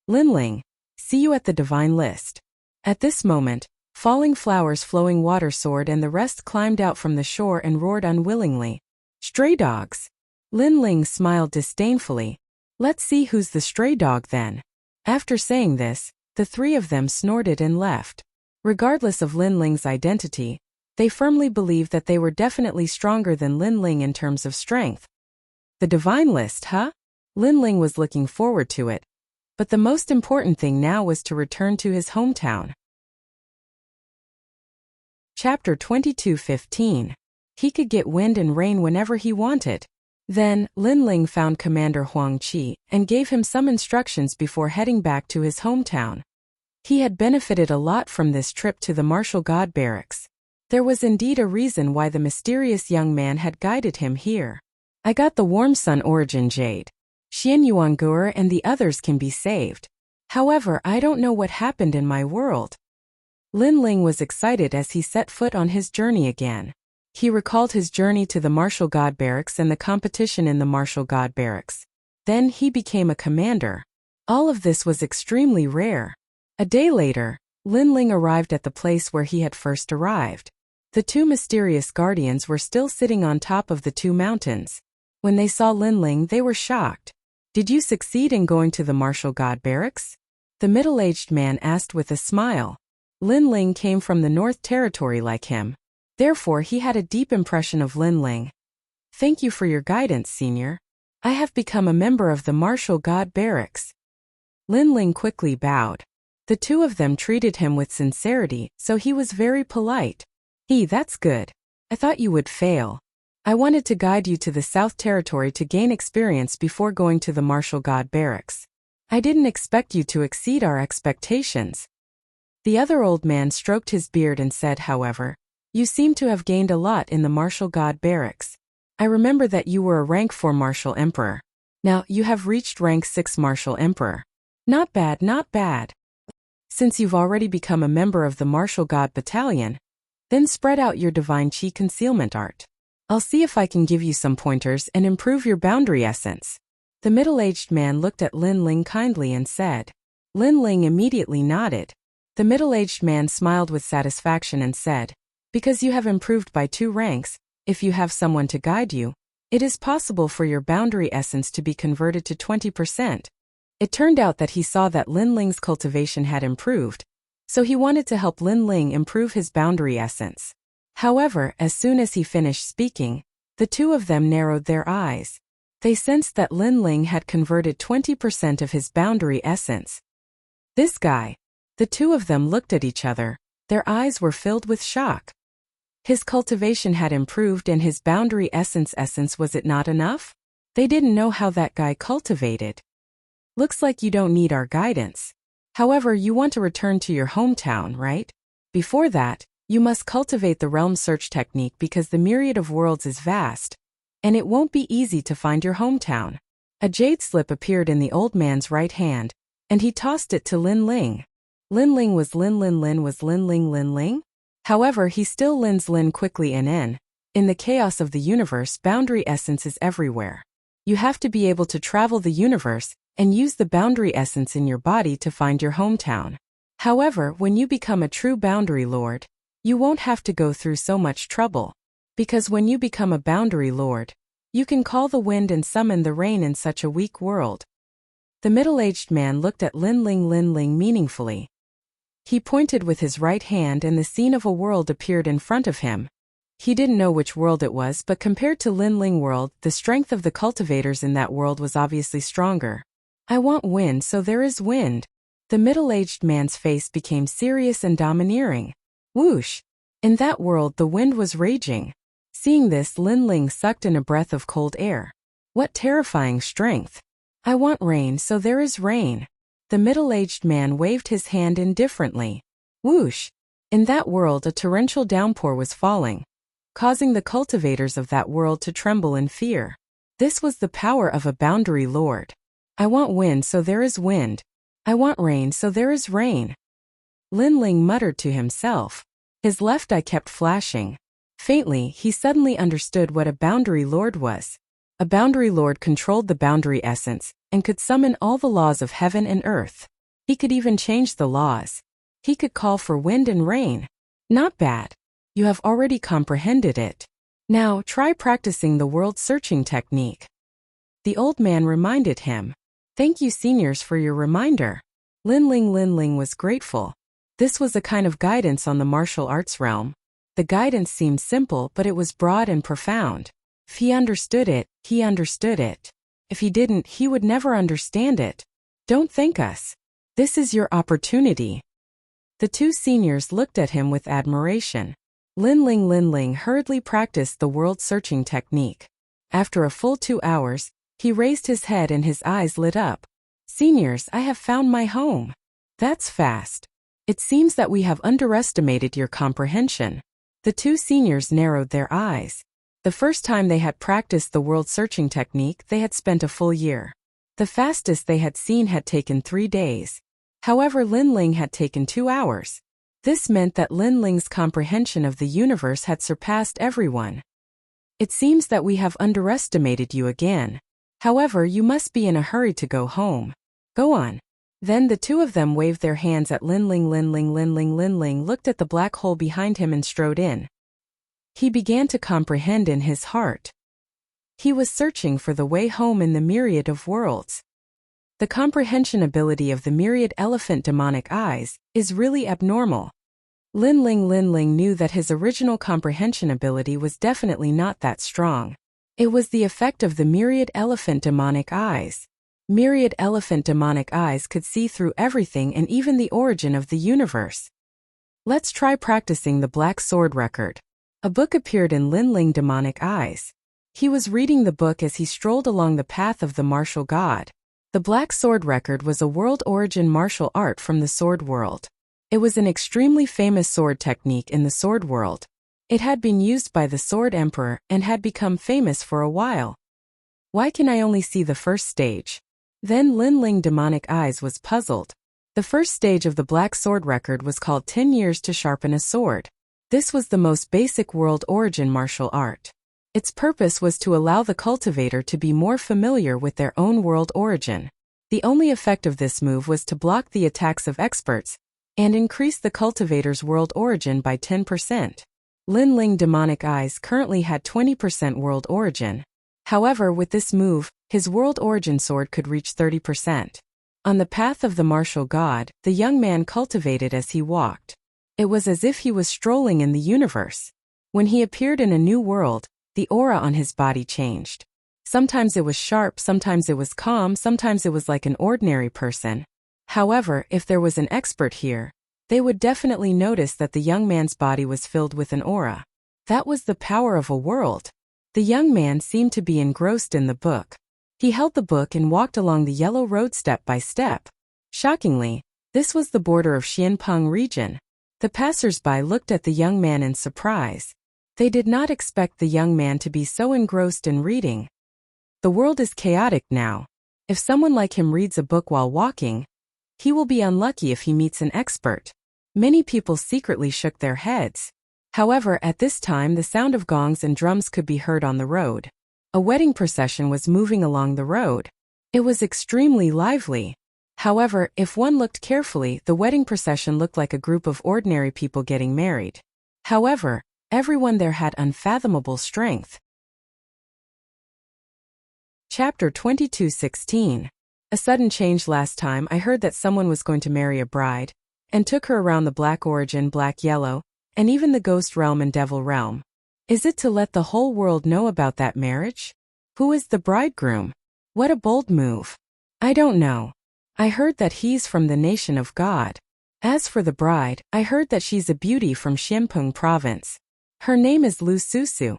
Linling, see you at the divine list. At this moment, Falling Flowers Flowing Water Sword and the rest climbed out from the shore and roared unwillingly. Stray dogs. Linling smiled disdainfully. Let's see who's the stray dog then. After saying this, the three of them snorted and left. Regardless of Linling's identity, they firmly believed that they were definitely stronger than Linling in terms of strength. The divine list, huh? Linling was looking forward to it. But the most important thing now was to return to his hometown. Chapter 22:15. He could get wind and rain whenever he wanted. Then, Linling found Commander Huang Qi and gave him some instructions before heading back to his hometown. He had benefited a lot from this trip to the martial god barracks. There was indeed a reason why the mysterious young man had guided him here. I got the Warm Sun Origin Jade. Xian Yuangur and the others can be saved. However, I don't know what happened in my world. Linling was excited as he set foot on his journey again. He recalled his journey to the martial god barracks and the competition in the martial god barracks. Then he became a commander. All of this was extremely rare. A day later, Linling arrived at the place where he had first arrived. The two mysterious guardians were still sitting on top of the two mountains. When they saw Linling, they were shocked. Did you succeed in going to the martial god barracks? The middle-aged man asked with a smile. Linling came from the North Territory like him. Therefore, he had a deep impression of Linling. Thank you for your guidance, senior. I have become a member of the martial god barracks. Linling quickly bowed. The two of them treated him with sincerity, so he was very polite. That's good. I thought you would fail. I wanted to guide you to the South Territory to gain experience before going to the Martial God Barracks. I didn't expect you to exceed our expectations. The other old man stroked his beard and said, however, you seem to have gained a lot in the Martial God Barracks. I remember that you were a rank 4 Martial Emperor. Now, you have reached rank 6 Martial Emperor. Not bad, not bad. Since you've already become a member of the Martial God Battalion, then spread out your Divine Chi concealment art. I'll see if I can give you some pointers and improve your boundary essence. The middle-aged man looked at Lin Ling kindly and said. Lin Ling immediately nodded. The middle-aged man smiled with satisfaction and said, because you have improved by 2 ranks, if you have someone to guide you, it is possible for your boundary essence to be converted to 20%. It turned out that he saw that Lin Ling's cultivation had improved, so he wanted to help Lin Ling improve his boundary essence. However, as soon as he finished speaking, the two of them narrowed their eyes. They sensed that Lin Ling had converted 20% of his boundary essence. This guy. The two of them looked at each other. Their eyes were filled with shock. His cultivation had improved and his boundary essence was it not enough? They didn't know how that guy cultivated. Looks like you don't need our guidance. However, you want to return to your hometown, right? Before that, you must cultivate the realm search technique because the myriad of worlds is vast, and it won't be easy to find your hometown. A jade slip appeared in the old man's right hand, and he tossed it to Lin Ling. Lin Ling was Lin Ling. However, he still lins Lin quickly in the chaos of the universe, boundary essence is everywhere. You have to be able to travel the universe and use the boundary essence in your body to find your hometown. However, when you become a true boundary lord, you won't have to go through so much trouble. Because when you become a boundary lord, you can call the wind and summon the rain in such a weak world. The middle-aged man looked at Lin Ling meaningfully. He pointed with his right hand and the scene of a world appeared in front of him. He didn't know which world it was, but compared to Lin Ling world, the strength of the cultivators in that world was obviously stronger. I want wind, so there is wind. The middle-aged man's face became serious and domineering. Whoosh! In that world the wind was raging. Seeing this, Lin Ling sucked in a breath of cold air. What terrifying strength! I want rain, so there is rain. The middle-aged man waved his hand indifferently. Whoosh! In that world a torrential downpour was falling, causing the cultivators of that world to tremble in fear. This was the power of a boundary lord. I want wind, so there is wind. I want rain, so there is rain. Lin Ling muttered to himself. His left eye kept flashing. Faintly, he suddenly understood what a boundary lord was. A boundary lord controlled the boundary essence and could summon all the laws of heaven and earth. He could even change the laws. He could call for wind and rain. Not bad. You have already comprehended it. Now, try practicing the world-searching technique. The old man reminded him. Thank you, seniors, for your reminder. Lin Ling was grateful. This was a kind of guidance on the martial arts realm. The guidance seemed simple, but it was broad and profound. If he understood it, he understood it. If he didn't, he would never understand it. Don't thank us. This is your opportunity. The two seniors looked at him with admiration. Lin Ling hurriedly practiced the world-searching technique. After a full 2 hours, he raised his head and his eyes lit up. Seniors, I have found my home. That's fast. It seems that we have underestimated your comprehension. The two seniors narrowed their eyes. The first time they had practiced the world-searching technique, they had spent a full year. The fastest they had seen had taken 3 days. However, Lin Ling had taken 2 hours. This meant that Lin Ling's comprehension of the universe had surpassed everyone. It seems that we have underestimated you again. However, you must be in a hurry to go home. Go on. Then the two of them waved their hands at Lin Ling. Lin Ling looked at the black hole behind him and strode in. He began to comprehend in his heart. He was searching for the way home in the myriad of worlds. The comprehension ability of the myriad elephant demonic eyes is really abnormal. Lin Ling knew that his original comprehension ability was definitely not that strong. It was the effect of the myriad elephant demonic eyes. Myriad elephant demonic eyes could see through everything and even the origin of the universe. Let's try practicing the Black Sword record. A book appeared in Lin Ling demonic eyes. He was reading the book as he strolled along the path of the martial god. The Black Sword Record was a world-origin martial art from the sword world. It was an extremely famous sword technique in the sword world. It had been used by the Sword Emperor and had become famous for a while. Why can I only see the first stage? Then Lin Ling demonic eyes was puzzled. The first stage of the Black Sword Record was called 10 years to sharpen a sword. This was the most basic world origin martial art. Its purpose was to allow the cultivator to be more familiar with their own world origin. The only effect of this move was to block the attacks of experts and increase the cultivator's world origin by 10%. Lin Ling demonic eyes currently had 20% world origin. However, with this move, his world origin sword could reach 30%. On the path of the martial god, the young man cultivated as he walked. It was as if he was strolling in the universe. When he appeared in a new world, the aura on his body changed. Sometimes it was sharp, sometimes it was calm, sometimes it was like an ordinary person. However, if there was an expert here, they would definitely notice that the young man's body was filled with an aura. That was the power of a world. The young man seemed to be engrossed in the book. He held the book and walked along the yellow road step by step. Shockingly, this was the border of Xianpeng region. The passers-by looked at the young man in surprise. They did not expect the young man to be so engrossed in reading. The world is chaotic now. If someone like him reads a book while walking, he will be unlucky if he meets an expert. Many people secretly shook their heads. However, at this time the sound of gongs and drums could be heard on the road. A wedding procession was moving along the road. It was extremely lively. However, if one looked carefully, the wedding procession looked like a group of ordinary people getting married. However, everyone there had unfathomable strength. Chapter 22:16. A sudden change. Last time I heard that someone was going to marry a bride, and took her around the black origin, black yellow, and even the ghost realm and devil realm. Is it to let the whole world know about that marriage? Who is the bridegroom? What a bold move. I don't know. I heard that he's from the nation of God. As for the bride, I heard that she's a beauty from Xianpeng province. Her name is Lu Susu.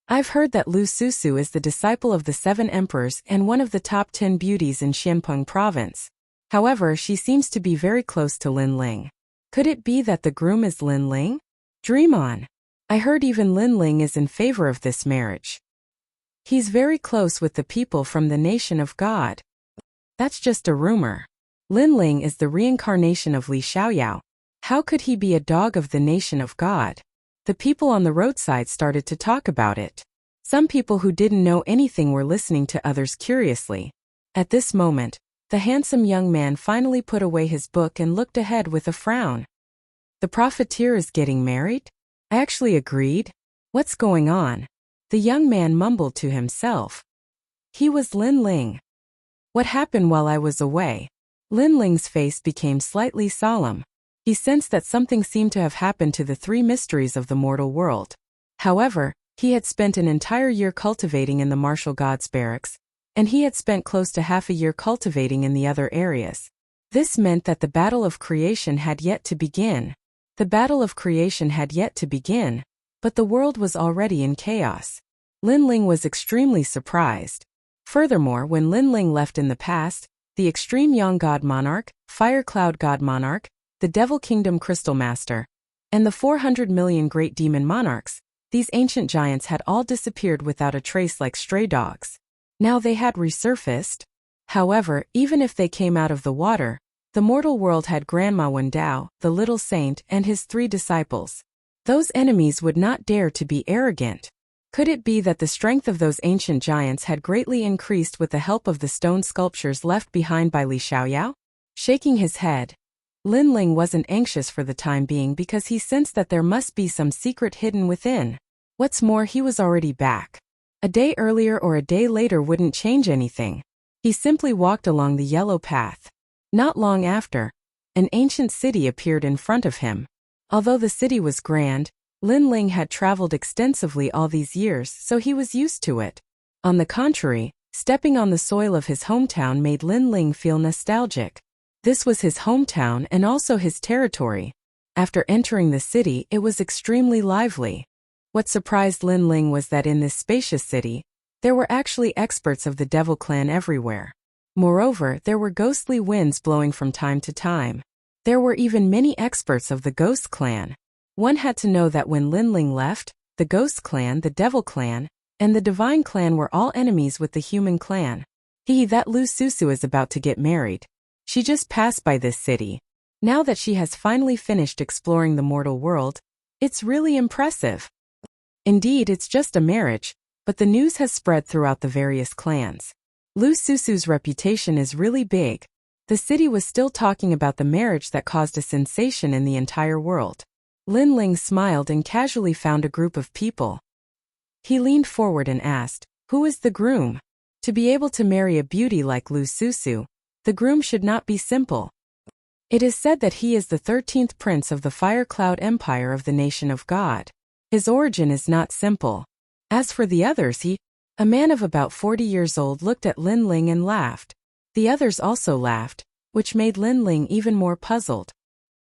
I've heard that Lu Susu is the disciple of the 7 emperors and one of the top 10 beauties in Xianpeng province. However, she seems to be very close to Lin Ling. Could it be that the groom is Lin Ling? Dream on. I heard even Lin Ling is in favor of this marriage. He's very close with the people from the nation of God. That's just a rumor. Lin Ling is the reincarnation of Li Xiaoyao. How could he be a dog of the nation of God? The people on the roadside started to talk about it. Some people who didn't know anything were listening to others curiously. At this moment, the handsome young man finally put away his book and looked ahead with a frown. The profiteer is getting married? I actually agreed. What's going on? The young man mumbled to himself. He was Lin Ling. What happened while I was away? Lin Ling's face became slightly solemn. He sensed that something seemed to have happened to the 3 mysteries of the mortal world. However, he had spent an entire year cultivating in the martial god's barracks, and he had spent close to half a year cultivating in the other areas. This meant that the battle of creation had yet to begin. The battle of creation had yet to begin, but the world was already in chaos. Lin Ling was extremely surprised. Furthermore, when Lin Ling left in the past, the extreme Yang God Monarch, Fire Cloud God Monarch, the Devil Kingdom Crystal Master, and the 400 million Great Demon Monarchs, these ancient giants had all disappeared without a trace like stray dogs. Now they had resurfaced. However, even if they came out of the water, the mortal world had Grandma Wendao, the little saint, and his 3 disciples. Those enemies would not dare to be arrogant. Could it be that the strength of those ancient giants had greatly increased with the help of the stone sculptures left behind by Li Xiaoyao? Shaking his head, Lin Ling wasn't anxious for the time being because he sensed that there must be some secret hidden within. What's more, he was already back. A day earlier or a day later wouldn't change anything. He simply walked along the yellow path. Not long after, an ancient city appeared in front of him. Although the city was grand, Lin Ling had traveled extensively all these years, so he was used to it. On the contrary, stepping on the soil of his hometown made Lin Ling feel nostalgic. This was his hometown and also his territory. After entering the city, it was extremely lively. What surprised Lin Ling was that in this spacious city, there were actually experts of the Devil Clan everywhere. Moreover, there were ghostly winds blowing from time to time. There were even many experts of the Ghost Clan. One had to know that when Lin Ling left, the Ghost Clan, the Devil Clan, and the Divine Clan were all enemies with the Human Clan. That Lu Susu is about to get married. She just passed by this city. Now that she has finally finished exploring the mortal world, it's really impressive. Indeed, it's just a marriage, but the news has spread throughout the various clans. Lu Susu's reputation is really big. The city was still talking about the marriage that caused a sensation in the entire world. Lin Ling smiled and casually found a group of people. He leaned forward and asked, "Who is the groom?" To be able to marry a beauty like Lu Susu, the groom should not be simple. It is said that he is the 13th prince of the Fire Cloud Empire of the Nation of God. His origin is not simple. As for the others, a man of about 40 years old, looked at Lin Ling and laughed. The others also laughed, which made Lin Ling even more puzzled.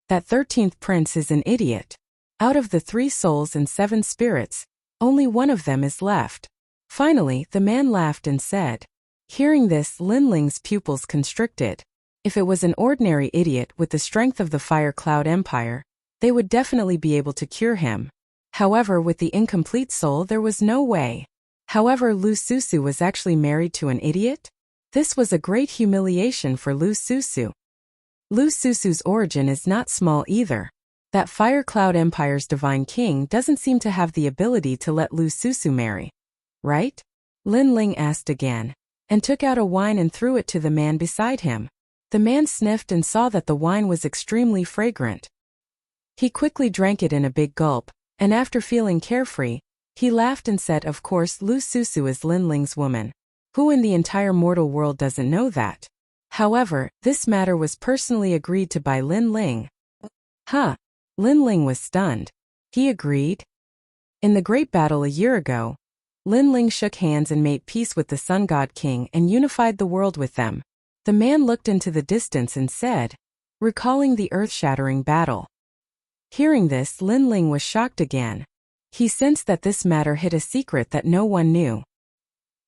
That 13th prince is an idiot. Out of the 3 souls and 7 spirits, only one of them is left. Finally, the man laughed and said. Hearing this, Lin Ling's pupils constricted. If it was an ordinary idiot with the strength of the Fire Cloud Empire, they would definitely be able to cure him. However, with the incomplete soul, there was no way. However, Lu Susu was actually married to an idiot? This was a great humiliation for Lu Susu. Lu Susu's origin is not small either. That Fire Cloud Empire's divine king doesn't seem to have the ability to let Lu Susu marry. Right? Lin Ling asked again, and took out a wine and threw it to the man beside him. The man sniffed and saw that the wine was extremely fragrant. He quickly drank it in a big gulp, and after feeling carefree, he laughed and said, "Of course, Lu Susu is Lin Ling's woman. Who in the entire mortal world doesn't know that?" However, this matter was personally agreed to by Lin Ling. Lin Ling was stunned. He agreed? In the great battle a year ago, Lin Ling shook hands and made peace with the Sun God King and unified the world with them. The man looked into the distance and said, recalling the earth-shattering battle. Hearing this, Lin Ling was shocked again. He sensed that this matter hid a secret that no one knew.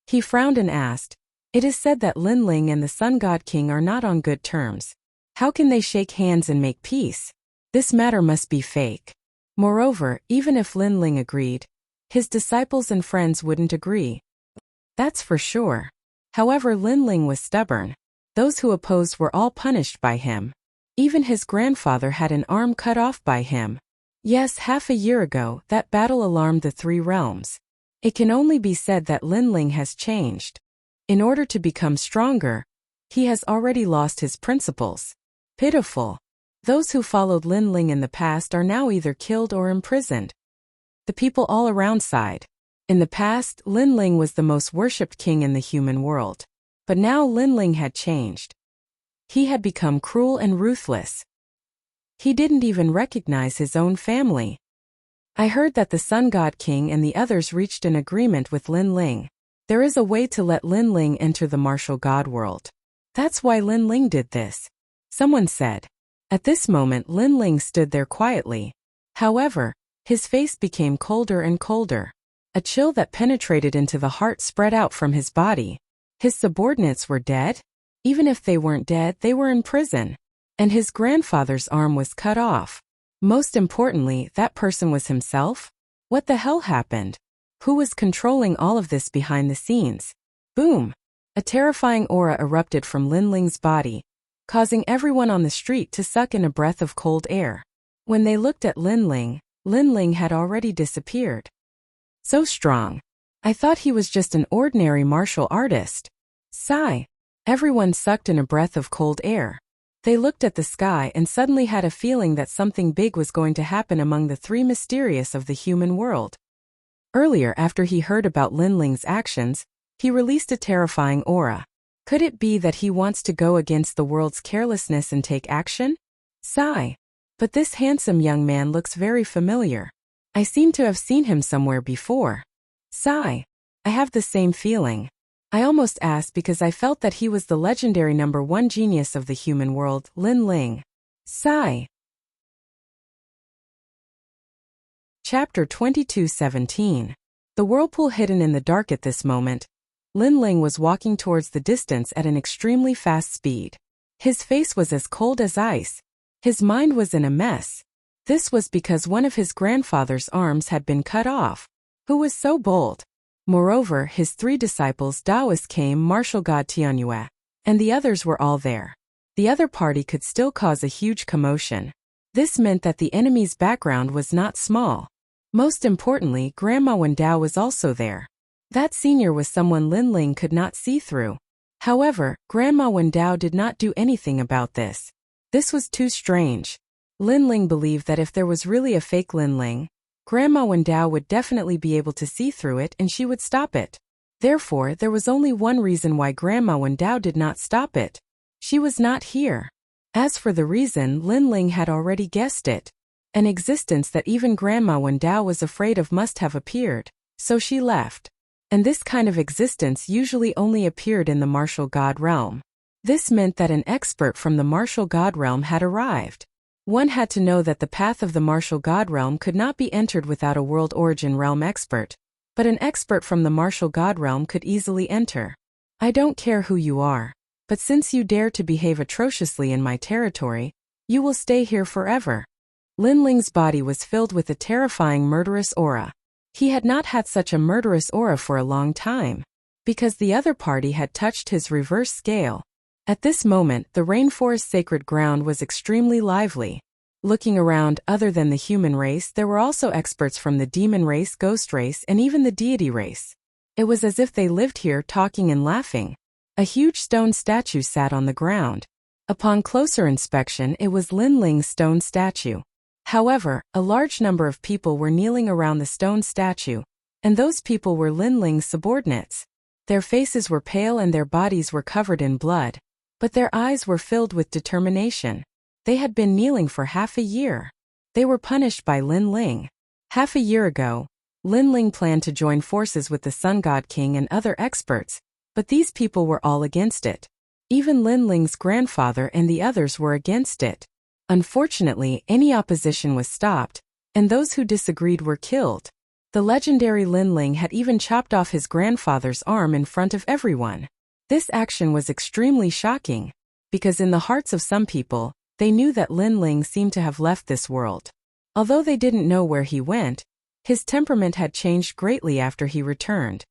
He frowned and asked, "It is said that Lin Ling and the Sun God King are not on good terms. How can they shake hands and make peace? This matter must be fake." Moreover, even if Lin Ling agreed, his disciples and friends wouldn't agree. That's for sure. However, Lin Ling was stubborn. Those who opposed were all punished by him. Even his grandfather had an arm cut off by him. Yes, half a year ago, that battle alarmed the 3 realms. It can only be said that Lin Ling has changed. In order to become stronger, he has already lost his principles. Pitiful. Those who followed Lin Ling in the past are now either killed or imprisoned. The people all around sighed. In the past, Lin Ling was the most worshipped king in the human world. But now Lin Ling had changed. He had become cruel and ruthless. He didn't even recognize his own family. I heard that the Sun God King and the others reached an agreement with Lin Ling. There is a way to let Lin Ling enter the martial god world. That's why Lin Ling did this, someone said. At this moment, Lin Ling stood there quietly. However, his face became colder and colder. A chill that penetrated into the heart spread out from his body. His subordinates were dead? Even if they weren't dead, they were in prison. And his grandfather's arm was cut off. Most importantly, that person was himself? What the hell happened? Who was controlling all of this behind the scenes? Boom! A terrifying aura erupted from Lin Ling's body, causing everyone on the street to suck in a breath of cold air. When they looked at Lin Ling had already disappeared. So strong. I thought he was just an ordinary martial artist. Sigh. Everyone sucked in a breath of cold air. They looked at the sky and suddenly had a feeling that something big was going to happen among the 3 mysterious of the human world. Earlier, after he heard about Lin Ling's actions, he released a terrifying aura. Could it be that he wants to go against the world's carelessness and take action? Sigh. But this handsome young man looks very familiar. I seem to have seen him somewhere before. Sigh. I have the same feeling. I almost asked because I felt that he was the legendary #1 genius of the human world, Lin Ling. Sigh. Chapter 22:17. The whirlpool hidden in the dark. At this moment, Lin Ling was walking towards the distance at an extremely fast speed. His face was as cold as ice. His mind was in a mess. This was because one of his grandfather's arms had been cut off. Who was so bold? Moreover, his 3 disciples Taoists came, martial god Tianyue, and the others were all there. The other party could still cause a huge commotion. This meant that the enemy's background was not small. Most importantly, Grandma Wendao was also there. That senior was someone Lin Ling could not see through. However, Grandma Wendao did not do anything about this. This was too strange. Lin Ling believed that if there was really a fake Lin Ling, Grandma Wendao would definitely be able to see through it and she would stop it. Therefore, there was only one reason why Grandma Wendao did not stop it. She was not here. As for the reason, Lin Ling had already guessed it. An existence that even Grandma Wendao was afraid of must have appeared, so she left. And this kind of existence usually only appeared in the martial god realm. This meant that an expert from the martial god realm had arrived. One had to know that the path of the martial god realm could not be entered without a world origin realm expert, but an expert from the martial god realm could easily enter. I don't care who you are, but since you dare to behave atrociously in my territory, you will stay here forever. Lin Ling's body was filled with a terrifying murderous aura. He had not had such a murderous aura for a long time, because the other party had touched his reverse scale. At this moment, the rainforest sacred ground was extremely lively. Looking around, other than the human race, there were also experts from the demon race, ghost race, and even the deity race. It was as if they lived here talking and laughing. A huge stone statue sat on the ground. Upon closer inspection, it was Lin Ling's stone statue. However, a large number of people were kneeling around the stone statue, and those people were Lin Ling's subordinates. Their faces were pale and their bodies were covered in blood, but their eyes were filled with determination. They had been kneeling for half a year. They were punished by Lin Ling. Half a year ago, Lin Ling planned to join forces with the Sun God King and other experts, but these people were all against it. Even Lin Ling's grandfather and the others were against it. Unfortunately, any opposition was stopped, and those who disagreed were killed. The legendary Lin Ling had even chopped off his grandfather's arm in front of everyone. This action was extremely shocking, because in the hearts of some people, they knew that Lin Ling seemed to have left this world. Although they didn't know where he went, his temperament had changed greatly after he returned.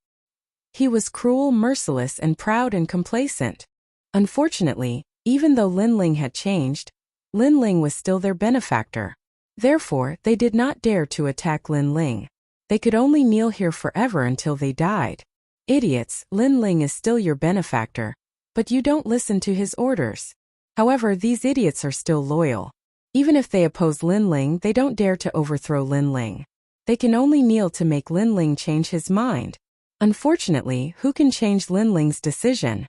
He was cruel, merciless, and proud and complacent. Unfortunately, even though Lin Ling had changed, Lin Ling was still their benefactor. Therefore, they did not dare to attack Lin Ling. They could only kneel here forever until they died. Idiots, Lin Ling is still your benefactor, but you don't listen to his orders. However, these idiots are still loyal. Even if they oppose Lin Ling, they don't dare to overthrow Lin Ling. They can only kneel to make Lin Ling change his mind. Unfortunately, who can change Lin Ling's decision?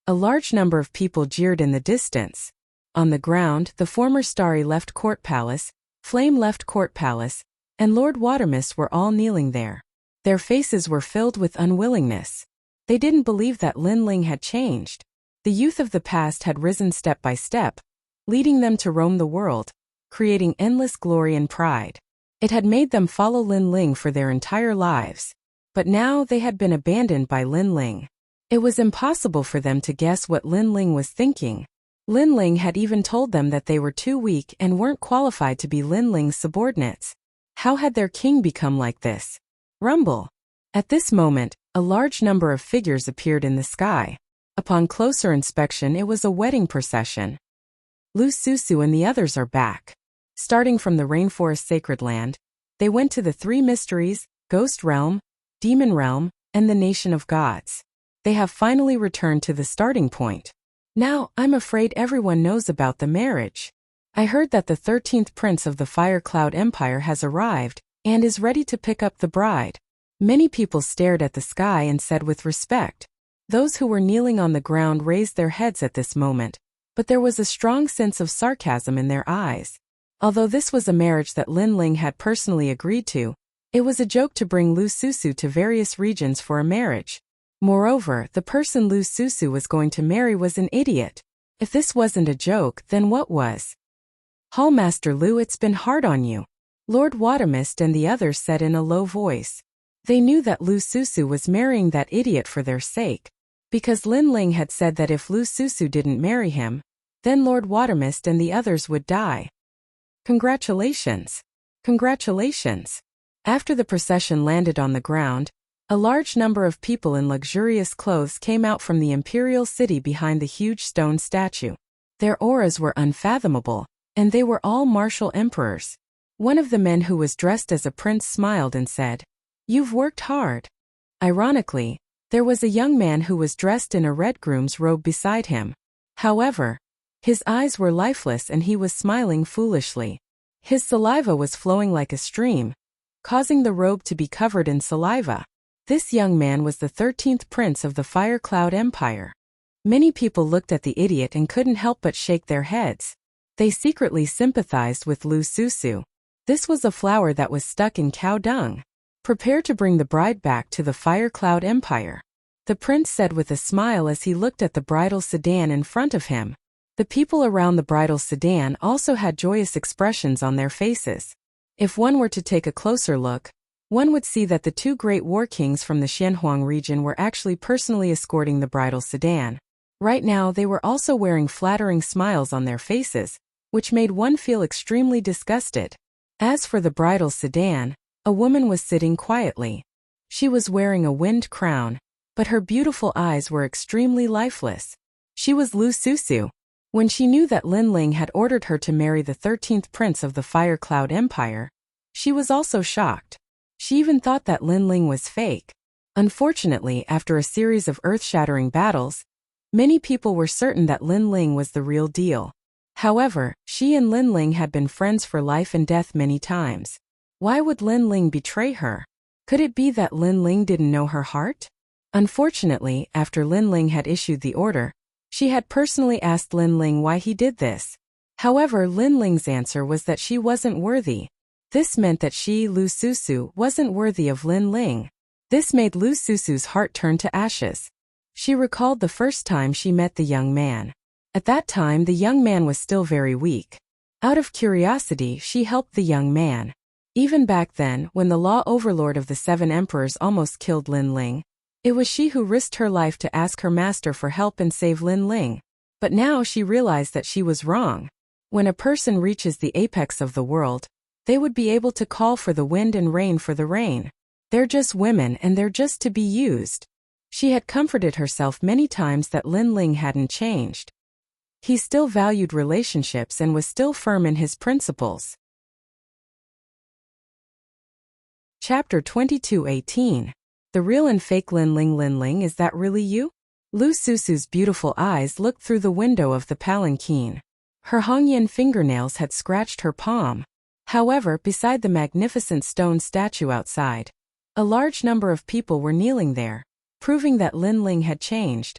A large number of people jeered in the distance. On the ground, the former Starry left court palace, Flame left court palace, and Lord Watermist were all kneeling there. Their faces were filled with unwillingness. They didn't believe that Lin Ling had changed. The youth of the past had risen step by step, leading them to roam the world, creating endless glory and pride. It had made them follow Lin Ling for their entire lives. But now they had been abandoned by Lin Ling. It was impossible for them to guess what Lin Ling was thinking. Lin Ling had even told them that they were too weak and weren't qualified to be Lin Ling's subordinates. How had their king become like this? Rumble. At this moment, a large number of figures appeared in the sky. Upon closer inspection, it was a wedding procession. Lu Susu and the others are back. Starting from the rainforest sacred land, they went to the 3 mysteries, Ghost Realm, Demon Realm, and the Nation of Gods. They have finally returned to the starting point. Now, I'm afraid everyone knows about the marriage. I heard that the 13th prince of the Fire Cloud Empire has arrived, and is ready to pick up the bride. Many people stared at the sky and said with respect. Those who were kneeling on the ground raised their heads at this moment, but there was a strong sense of sarcasm in their eyes. Although this was a marriage that Lin Ling had personally agreed to, it was a joke to bring Lu Susu to various regions for a marriage. Moreover, the person Lu Susu was going to marry was an idiot. If this wasn't a joke, then what was? Hallmaster Lu, it's been hard on you. Lord Watermist and the others said in a low voice. They knew that Lu Susu was marrying that idiot for their sake, because Lin Ling had said that if Lu Susu didn't marry him, then Lord Watermist and the others would die. Congratulations! Congratulations! After the procession landed on the ground, a large number of people in luxurious clothes came out from the imperial city behind the huge stone statue. Their auras were unfathomable, and they were all martial emperors. One of the men who was dressed as a prince smiled and said, "You've worked hard." Ironically, there was a young man who was dressed in a red groom's robe beside him. However, his eyes were lifeless and he was smiling foolishly. His saliva was flowing like a stream, causing the robe to be covered in saliva. This young man was the 13th prince of the Fire Cloud Empire. Many people looked at the idiot and couldn't help but shake their heads. They secretly sympathized with Lu Susu. This was a flower that was stuck in cow dung. Prepare to bring the bride back to the Fire Cloud Empire, the prince said with a smile as he looked at the bridal sedan in front of him. The people around the bridal sedan also had joyous expressions on their faces. If one were to take a closer look, one would see that the two great war kings from the Xianhuang region were actually personally escorting the bridal sedan. Right now they were also wearing flattering smiles on their faces, which made one feel extremely disgusted. As for the bridal sedan, a woman was sitting quietly. She was wearing a wind crown, but her beautiful eyes were extremely lifeless. She was Lu Susu. When she knew that Lin Ling had ordered her to marry the 13th prince of the Fire Cloud Empire, she was also shocked. She even thought that Lin Ling was fake. Unfortunately, after a series of earth-shattering battles, many people were certain that Lin Ling was the real deal. However, she and Lin Ling had been friends for life and death many times. Why would Lin Ling betray her? Could it be that Lin Ling didn't know her heart? Unfortunately, after Lin Ling had issued the order, she had personally asked Lin Ling why he did this. However, Lin Ling's answer was that she wasn't worthy. This meant that she, Lu Susu, wasn't worthy of Lin Ling. This made Lu Susu's heart turn to ashes. She recalled the first time she met the young man. At that time, the young man was still very weak. Out of curiosity, she helped the young man. Even back then, when the law overlord of the 7 emperors almost killed Lin Ling, it was she who risked her life to ask her master for help and save Lin Ling. But now she realized that she was wrong. When a person reaches the apex of the world, they would be able to call for the wind and rain for the rain. They're just women and they're just to be used. She had comforted herself many times that Lin Ling hadn't changed. He still valued relationships and was still firm in his principles. Chapter 22:18. The real and fake Lin Ling. Lin Ling, is that really you? Lu Susu's beautiful eyes looked through the window of the palanquin. Her Hongyan fingernails had scratched her palm. However, beside the magnificent stone statue outside, a large number of people were kneeling there, proving that Lin Ling had changed.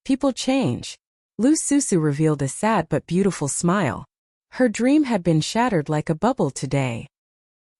People change. Lu Susu revealed a sad but beautiful smile. Her dream had been shattered like a bubble today.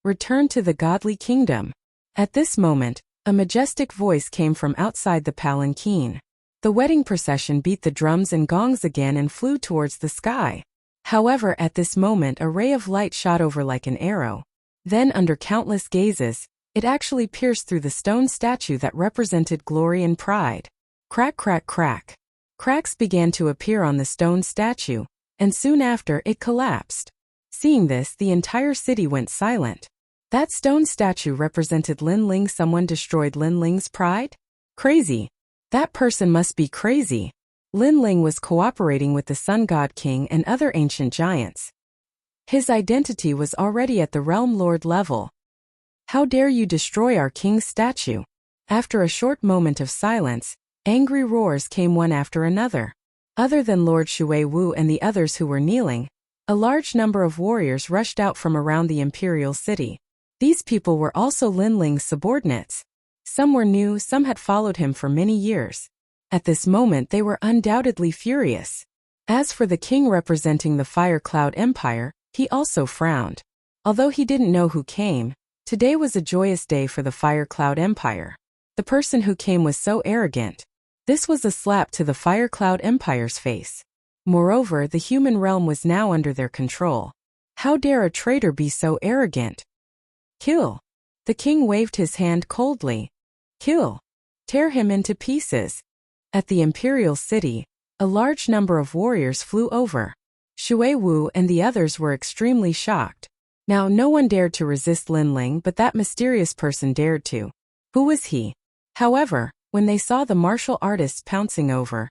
Return to the godly kingdom. At this moment, a majestic voice came from outside the palanquin. The wedding procession beat the drums and gongs again and flew towards the sky. However, at this moment a ray of light shot over like an arrow. Then, under countless gazes, it actually pierced through the stone statue that represented glory and pride. Crack, crack, crack. Cracks began to appear on the stone statue, and soon after it collapsed. Seeing this, the entire city went silent. That stone statue represented Lin Ling. Someone destroyed Lin Ling's pride? Crazy. That person must be crazy. Lin Ling was cooperating with the Sun God King and other ancient giants. His identity was already at the Realm Lord level. How dare you destroy our king's statue? After a short moment of silence, angry roars came one after another. Other than Lord Shui Wu and the others who were kneeling, a large number of warriors rushed out from around the imperial city. These people were also Lin Ling's subordinates. Some were new, some had followed him for many years. At this moment they were undoubtedly furious. As for the king representing the Fire Cloud Empire, he also frowned. Although he didn't know who came, today was a joyous day for the Fire Cloud Empire. The person who came was so arrogant. This was a slap to the Fire Cloud Empire's face. Moreover, the human realm was now under their control. How dare a traitor be so arrogant? Kill. The king waved his hand coldly. Kill. Tear him into pieces. At the imperial city, a large number of warriors flew over. Shui Wu and the others were extremely shocked. Now no one dared to resist Linling, but that mysterious person dared to. Who was he? However, when they saw the martial artists pouncing over,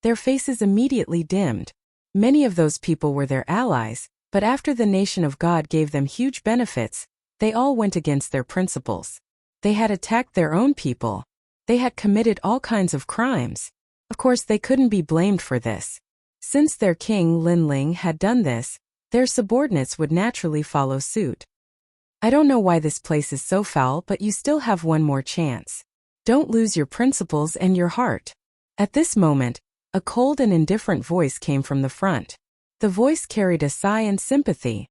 their faces immediately dimmed. Many of those people were their allies, but after the nation of God gave them huge benefits, they all went against their principles. They had attacked their own people. They had committed all kinds of crimes. Of course, they couldn't be blamed for this. Since their king Linling had done this, their subordinates would naturally follow suit. I don't know why this place is so foul, but you still have one more chance. Don't lose your principles and your heart. At this moment, a cold and indifferent voice came from the front. The voice carried a sigh and sympathy.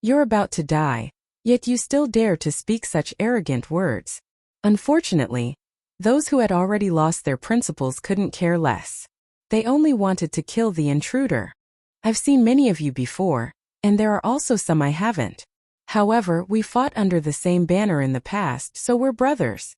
You're about to die, yet you still dare to speak such arrogant words. Unfortunately, those who had already lost their principles couldn't care less. They only wanted to kill the intruder. I've seen many of you before, and there are also some I haven't. However, we fought under the same banner in the past, so we're brothers.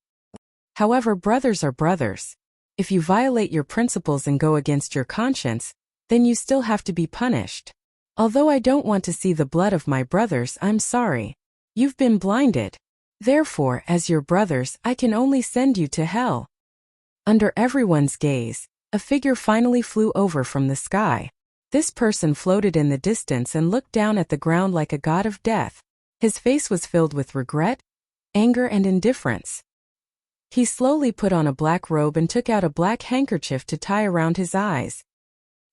However, brothers are brothers. If you violate your principles and go against your conscience, then you still have to be punished. Although I don't want to see the blood of my brothers, I'm sorry. You've been blinded. Therefore, as your brothers, I can only send you to hell. Under everyone's gaze, a figure finally flew over from the sky. This person floated in the distance and looked down at the ground like a god of death. His face was filled with regret, anger, and indifference. He slowly put on a black robe and took out a black handkerchief to tie around his eyes.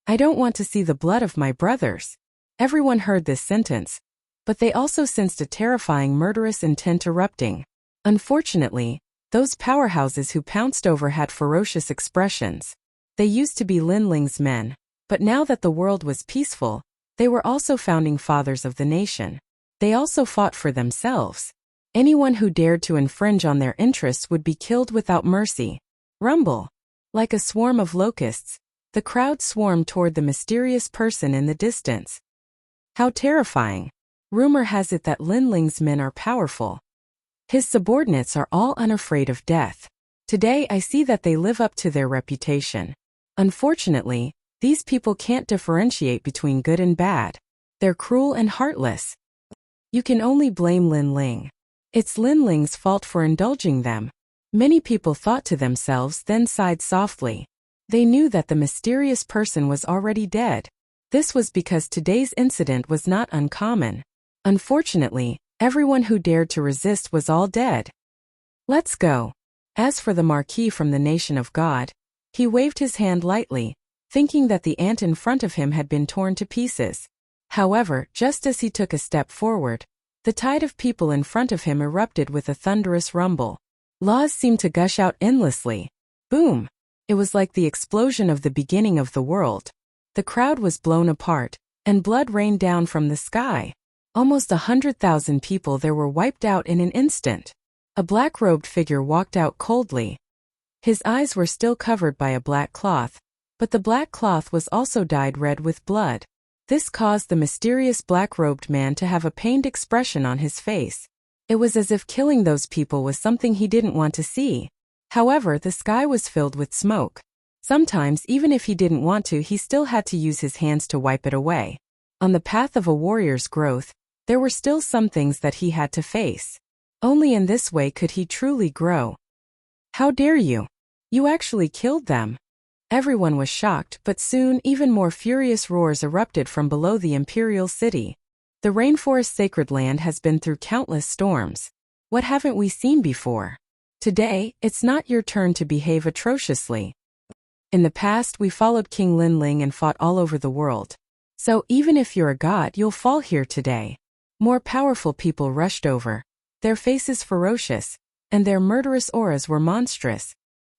I don't want to see the blood of my brothers. Everyone heard this sentence, but they also sensed a terrifying murderous intent erupting. Unfortunately, those powerhouses who pounced over had ferocious expressions. They used to be Linling's men, but now that the world was peaceful, they were also founding fathers of the nation. They also fought for themselves. Anyone who dared to infringe on their interests would be killed without mercy. Rumble. Like a swarm of locusts, the crowd swarmed toward the mysterious person in the distance. How terrifying. Rumor has it that Linling's men are powerful. His subordinates are all unafraid of death. Today I see that they live up to their reputation. Unfortunately, these people can't differentiate between good and bad. They're cruel and heartless. You can only blame Linling. It's Linling's fault for indulging them. Many people thought to themselves, then sighed softly. They knew that the mysterious person was already dead. This was because today's incident was not uncommon. Unfortunately, everyone who dared to resist was all dead. Let's go. As for the Marquis from the nation of God, he waved his hand lightly, thinking that the ant in front of him had been torn to pieces. However, just as he took a step forward, the tide of people in front of him erupted with a thunderous rumble. Laws seemed to gush out endlessly. Boom! It was like the explosion of the beginning of the world. The crowd was blown apart, and blood rained down from the sky. Almost 100,000 people there were wiped out in an instant. A black-robed figure walked out coldly. His eyes were still covered by a black cloth, but the black cloth was also dyed red with blood. This caused the mysterious black-robed man to have a pained expression on his face. It was as if killing those people was something he didn't want to see. However, the sky was filled with smoke. Sometimes, even if he didn't want to, he still had to use his hands to wipe it away. On the path of a warrior's growth, there were still some things that he had to face. Only in this way could he truly grow. How dare you? You actually killed them. Everyone was shocked, but soon even more furious roars erupted from below the imperial city. The rainforest sacred land has been through countless storms. What haven't we seen before? Today, it's not your turn to behave atrociously. In the past, we followed King Linling and fought all over the world. So even if you're a god, you'll fall here today. More powerful people rushed over. Their faces ferocious, and their murderous auras were monstrous.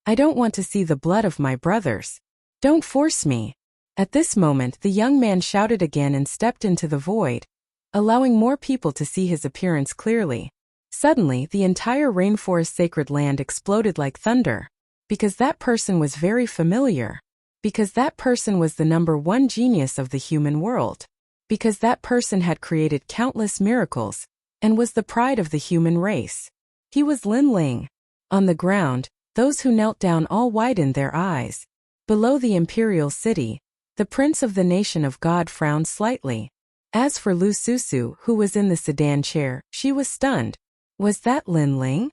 I don't want to see the blood of my brothers. Don't force me. At this moment, the young man shouted again and stepped into the void, allowing more people to see his appearance clearly. Suddenly, the entire rainforest sacred land exploded like thunder. Because that person was very familiar. Because that person was the #1 genius of the human world. because that person had created countless miracles and was the pride of the human race. He was Lin Ling. On the ground, those who knelt down all widened their eyes. Below the imperial city, the prince of the nation of God frowned slightly. As for Lu Susu, who was in the sedan chair, she was stunned. Was that Lin Ling?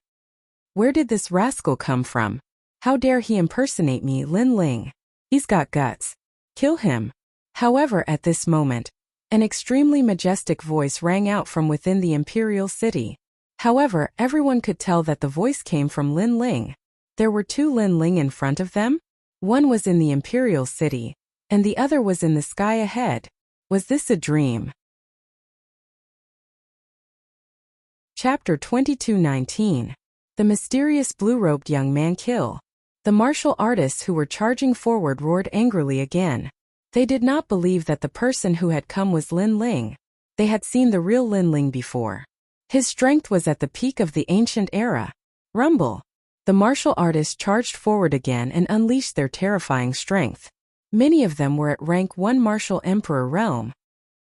Where did this rascal come from? How dare he impersonate me, Lin Ling? He's got guts. Kill him. However, at this moment, an extremely majestic voice rang out from within the imperial city. However, everyone could tell that the voice came from Lin Ling. There were two Lin Ling in front of them. One was in the imperial city, and the other was in the sky ahead. Was this a dream? Chapter 22:19. The mysterious blue-robed young man kill. The martial artists who were charging forward roared angrily again. They did not believe that the person who had come was Lin Ling. They had seen the real Lin Ling before. His strength was at the peak of the ancient era. Rumble. The martial artists charged forward again and unleashed their terrifying strength. Many of them were at rank 1 martial emperor realm.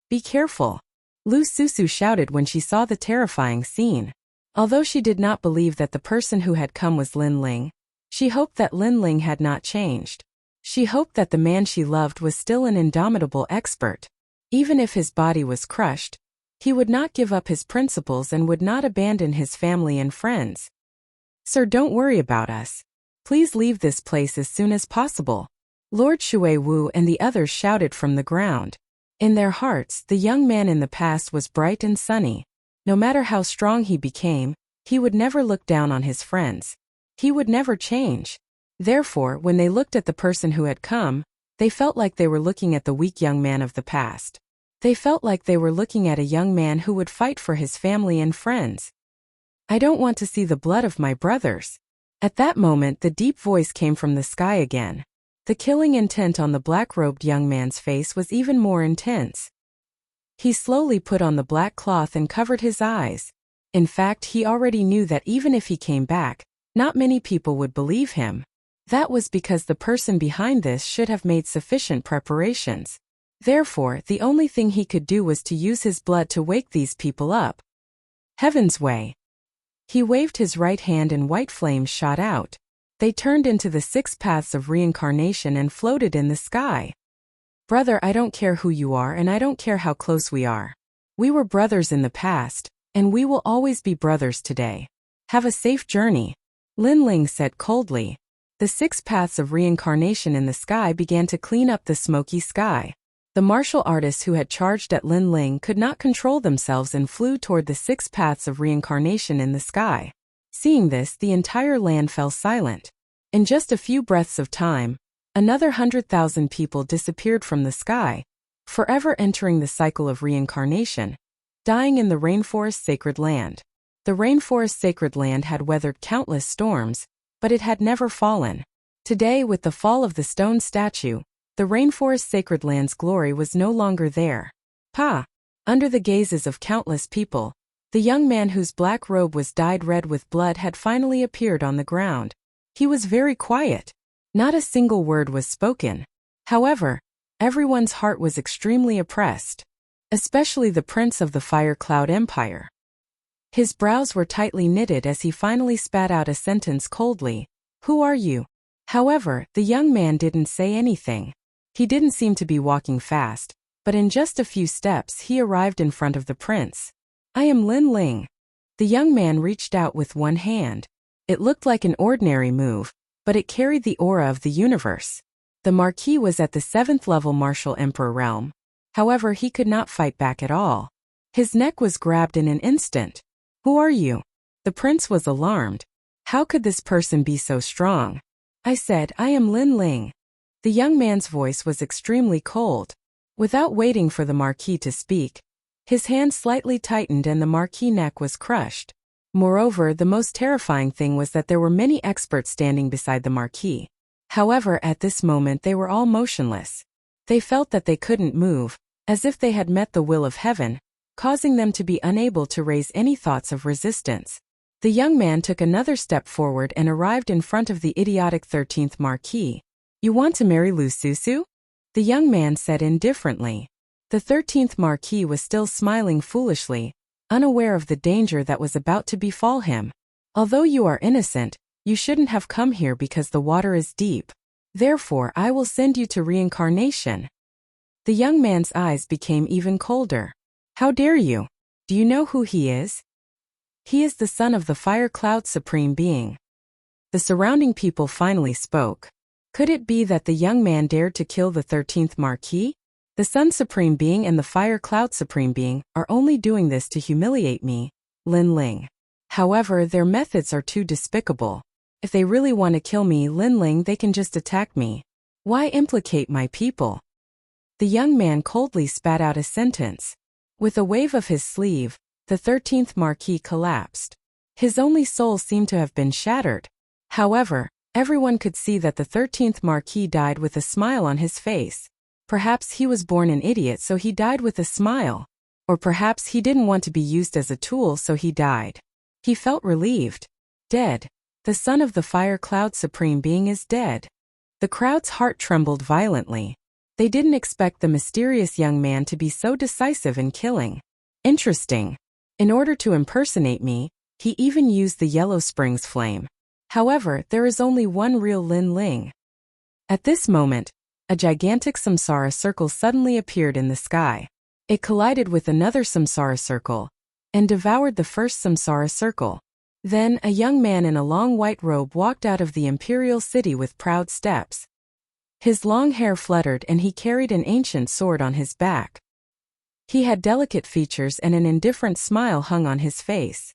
Be careful. Lu Susu shouted when she saw the terrifying scene. Although she did not believe that the person who had come was Lin Ling, she hoped that Lin Ling had not changed. She hoped that the man she loved was still an indomitable expert. Even if his body was crushed, he would not give up his principles and would not abandon his family and friends. Sir, don't worry about us. Please leave this place as soon as possible. Lord Shui Wu and the others shouted from the ground. In their hearts, the young man in the past was bright and sunny. No matter how strong he became, he would never look down on his friends. He would never change. Therefore, when they looked at the person who had come, they felt like they were looking at the weak young man of the past. They felt like they were looking at a young man who would fight for his family and friends. I don't want to see the blood of my brothers. At that moment, the deep voice came from the sky again. The killing intent on the black-robed young man's face was even more intense. He slowly put on the black cloth and covered his eyes. In fact, he already knew that even if he came back, not many people would believe him. That was because the person behind this should have made sufficient preparations. Therefore, the only thing he could do was to use his blood to wake these people up. Heaven's way. He waved his right hand and white flames shot out. They turned into the 6 paths of reincarnation and floated in the sky. Brother, I don't care who you are and I don't care how close we are. We were brothers in the past, and we will always be brothers today. Have a safe journey. Lin Ling said coldly. The 6 paths of reincarnation in the sky began to clean up the smoky sky. The martial artists who had charged at Lin Ling could not control themselves and flew toward the 6 paths of reincarnation in the sky. Seeing this, the entire land fell silent. In just a few breaths of time, another 100,000 people disappeared from the sky, forever entering the cycle of reincarnation, dying in the rainforest sacred land. The rainforest sacred land had weathered countless storms, but it had never fallen. Today, with the fall of the stone statue, the rainforest sacred land's glory was no longer there. Under the gazes of countless people, the young man whose black robe was dyed red with blood had finally appeared on the ground. He was very quiet. Not a single word was spoken. However, everyone's heart was extremely oppressed, especially the prince of the Fire Cloud Empire. His brows were tightly knitted as he finally spat out a sentence coldly. Who are you? However, the young man didn't say anything. He didn't seem to be walking fast, but in just a few steps he arrived in front of the prince. I am Lin Ling. The young man reached out with one hand. It looked like an ordinary move, but it carried the aura of the universe. The Marquis was at the 7th level martial emperor realm. However, he could not fight back at all. His neck was grabbed in an instant. Who are you? The prince was alarmed. How could this person be so strong? I said, I am Lin Ling. The young man's voice was extremely cold. Without waiting for the Marquis to speak, his hand slightly tightened and the Marquis' neck was crushed. Moreover, the most terrifying thing was that there were many experts standing beside the Marquis. However, at this moment they were all motionless. They felt that they couldn't move, as if they had met the will of heaven, causing them to be unable to raise any thoughts of resistance. The young man took another step forward and arrived in front of the idiotic 13th Marquis. You want to marry Lu Susu? The young man said indifferently. The 13th Marquis was still smiling foolishly, unaware of the danger that was about to befall him. Although you are innocent, you shouldn't have come here because the water is deep. Therefore, I will send you to reincarnation. The young man's eyes became even colder. How dare you? Do you know who he is? He is the son of the Fire Cloud Supreme Being. The surrounding people finally spoke. Could it be that the young man dared to kill the 13th Marquis? The Sun Supreme Being and the Fire Cloud Supreme Being are only doing this to humiliate me, Lin Ling. However, their methods are too despicable. If they really want to kill me, Lin Ling, they can just attack me. Why implicate my people? The young man coldly spat out a sentence. With a wave of his sleeve, the 13th Marquis collapsed. His only soul seemed to have been shattered. However, everyone could see that the 13th Marquis died with a smile on his face. Perhaps he was born an idiot, so he died with a smile. Or perhaps he didn't want to be used as a tool, so he died. He felt relieved. Dead. The son of the Fire Cloud Supreme Being is dead. The crowd's heart trembled violently. They didn't expect the mysterious young man to be so decisive in killing. Interesting. In order to impersonate me, he even used the Yellow Springs flame. However, there is only one real Lin Ling. At this moment, a gigantic samsara circle suddenly appeared in the sky. It collided with another samsara circle and devoured the first samsara circle. Then, a young man in a long white robe walked out of the imperial city with proud steps. His long hair fluttered and he carried an ancient sword on his back. He had delicate features and an indifferent smile hung on his face.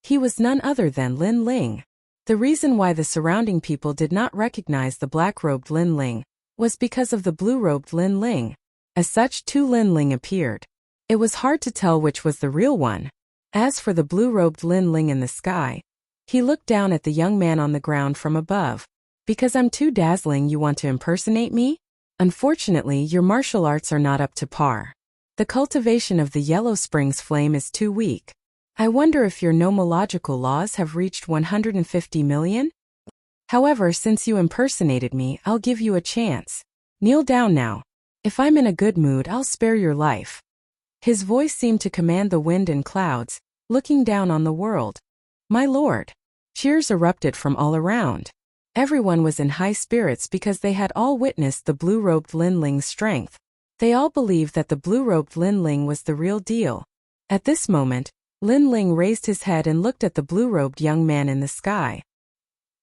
He was none other than Lin Ling. The reason why the surrounding people did not recognize the black-robed Lin Ling was because of the blue-robed Lin Ling. As such, two Lin Ling appeared. It was hard to tell which was the real one. As for the blue-robed Lin Ling in the sky, he looked down at the young man on the ground from above. Because I'm too dazzling, you want to impersonate me? Unfortunately, your martial arts are not up to par. The cultivation of the Yellow Springs flame is too weak. I wonder if your nomological laws have reached 150 million? However, since you impersonated me, I'll give you a chance. Kneel down now. If I'm in a good mood, I'll spare your life. His voice seemed to command the wind and clouds, looking down on the world. My lord. Cheers erupted from all around. Everyone was in high spirits because they had all witnessed the blue-robed Lin Ling's strength. They all believed that the blue-robed Lin Ling was the real deal. At this moment, Lin Ling raised his head and looked at the blue-robed young man in the sky.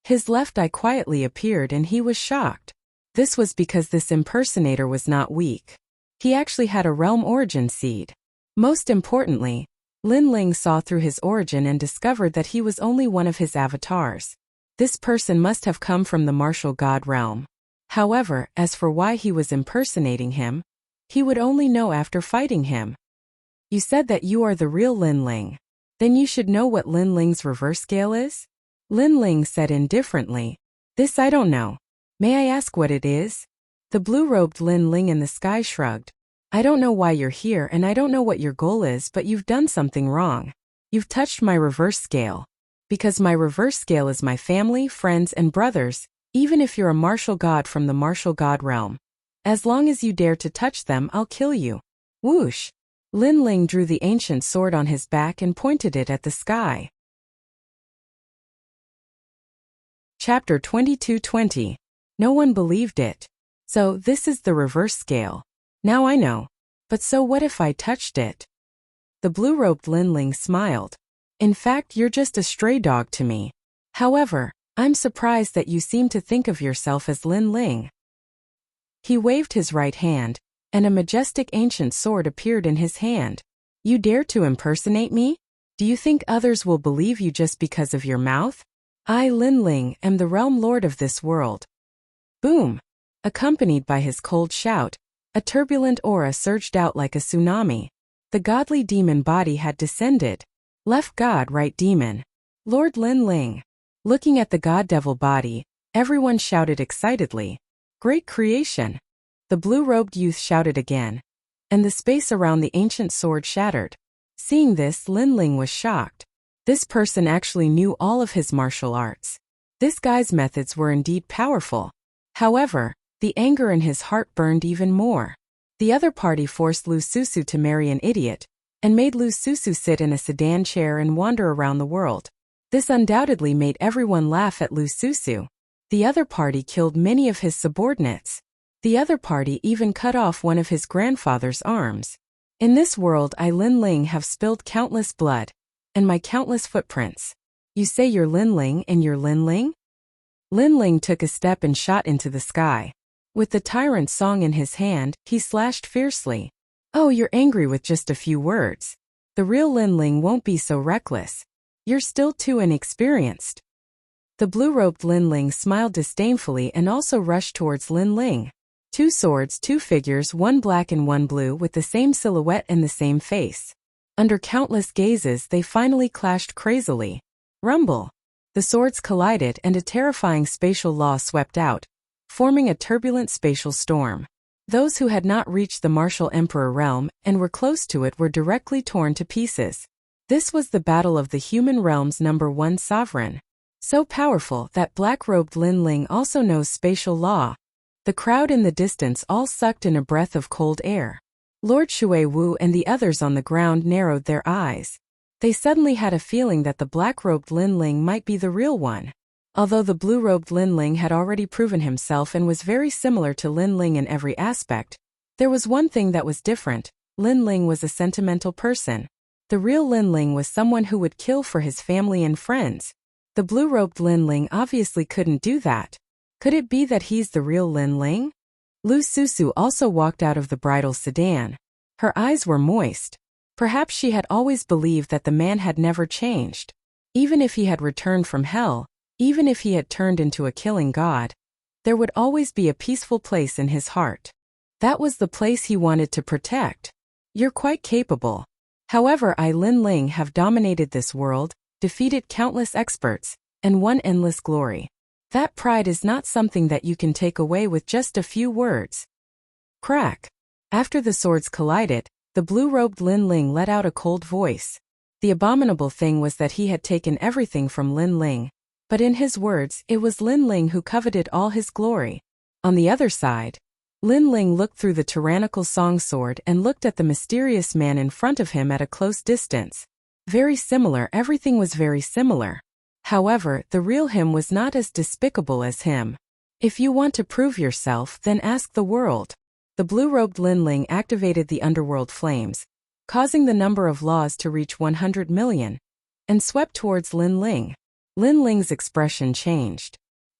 His left eye quietly appeared and he was shocked. This was because this impersonator was not weak. He actually had a realm origin seed. Most importantly, Lin Ling saw through his origin and discovered that he was only one of his avatars. This person must have come from the martial god realm. However, as for why he was impersonating him, he would only know after fighting him. You said that you are the real Lin Ling. Then you should know what Lin Ling's reverse scale is? Lin Ling said indifferently. This I don't know. May I ask what it is? The blue-robed Lin Ling in the sky shrugged. I don't know why you're here and I don't know what your goal is, but you've done something wrong. You've touched my reverse scale. Because my reverse scale is my family, friends, and brothers, even if you're a martial god from the martial god realm. As long as you dare to touch them, I'll kill you. Whoosh! Lin Ling drew the ancient sword on his back and pointed it at the sky. Chapter 2220. No one believed it. So, this is the reverse scale. Now I know. But so what if I touched it? The blue-robed Lin Ling smiled. In fact, you're just a stray dog to me. However, I'm surprised that you seem to think of yourself as Lin Ling. He waved his right hand, and a majestic ancient sword appeared in his hand. You dare to impersonate me? Do you think others will believe you just because of your mouth? I, Lin Ling, am the realm lord of this world. Boom! Accompanied by his cold shout, a turbulent aura surged out like a tsunami. The godly demon body had descended. Left god, right demon. Lord Lin Ling. Looking at the god-devil body, everyone shouted excitedly. Great creation! The blue-robed youth shouted again. And the space around the ancient sword shattered. Seeing this, Lin Ling was shocked. This person actually knew all of his martial arts. This guy's methods were indeed powerful. However, the anger in his heart burned even more. The other party forced Lu Susu to marry an idiot, and made Lu Susu sit in a sedan chair and wander around the world. This undoubtedly made everyone laugh at Lu Susu. The other party killed many of his subordinates. The other party even cut off one of his grandfather's arms. In this world I Lin Ling have spilled countless blood, and my countless footprints. You say you're Lin Ling and you're Lin Ling? Lin Ling took a step and shot into the sky. With the tyrant song in his hand, he slashed fiercely. Oh, you're angry with just a few words. The real Lin Ling won't be so reckless. You're still too inexperienced. The blue-robed Lin Ling smiled disdainfully and also rushed towards Lin Ling. Two swords, two figures, one black and one blue with the same silhouette and the same face. Under countless gazes they finally clashed crazily. Rumble! The swords collided and a terrifying spatial law swept out, forming a turbulent spatial storm. Those who had not reached the martial emperor realm and were close to it were directly torn to pieces. This was the battle of the human realm's #1 sovereign. So powerful that black-robed Lin Ling also knows spatial law. The crowd in the distance all sucked in a breath of cold air. Lord Shui Wu and the others on the ground narrowed their eyes. They suddenly had a feeling that the black-robed Lin Ling might be the real one. Although the blue-robed Lin Ling had already proven himself and was very similar to Lin Ling in every aspect, there was one thing that was different. Lin Ling was a sentimental person. The real Lin Ling was someone who would kill for his family and friends. The blue-robed Lin Ling obviously couldn't do that. Could it be that he's the real Lin Ling? Lu Susu also walked out of the bridal sedan. Her eyes were moist. Perhaps she had always believed that the man had never changed. Even if he had returned from hell, even if he had turned into a killing god, there would always be a peaceful place in his heart. That was the place he wanted to protect. You're quite capable. However, I Lin Ling have dominated this world, defeated countless experts, and won endless glory. That pride is not something that you can take away with just a few words. Crack. After the swords collided, the blue-robed Lin Ling let out a cold voice. The abominable thing was that he had taken everything from Lin Ling. But in his words, it was Lin Ling who coveted all his glory. On the other side, Lin Ling looked through the tyrannical song sword and looked at the mysterious man in front of him at a close distance. Very similar, everything was very similar. However, the real him was not as despicable as him. If you want to prove yourself, then ask the world. The blue-robed Lin Ling activated the underworld flames, causing the number of laws to reach 100 million, and swept towards Lin Ling. Lin Ling's expression changed.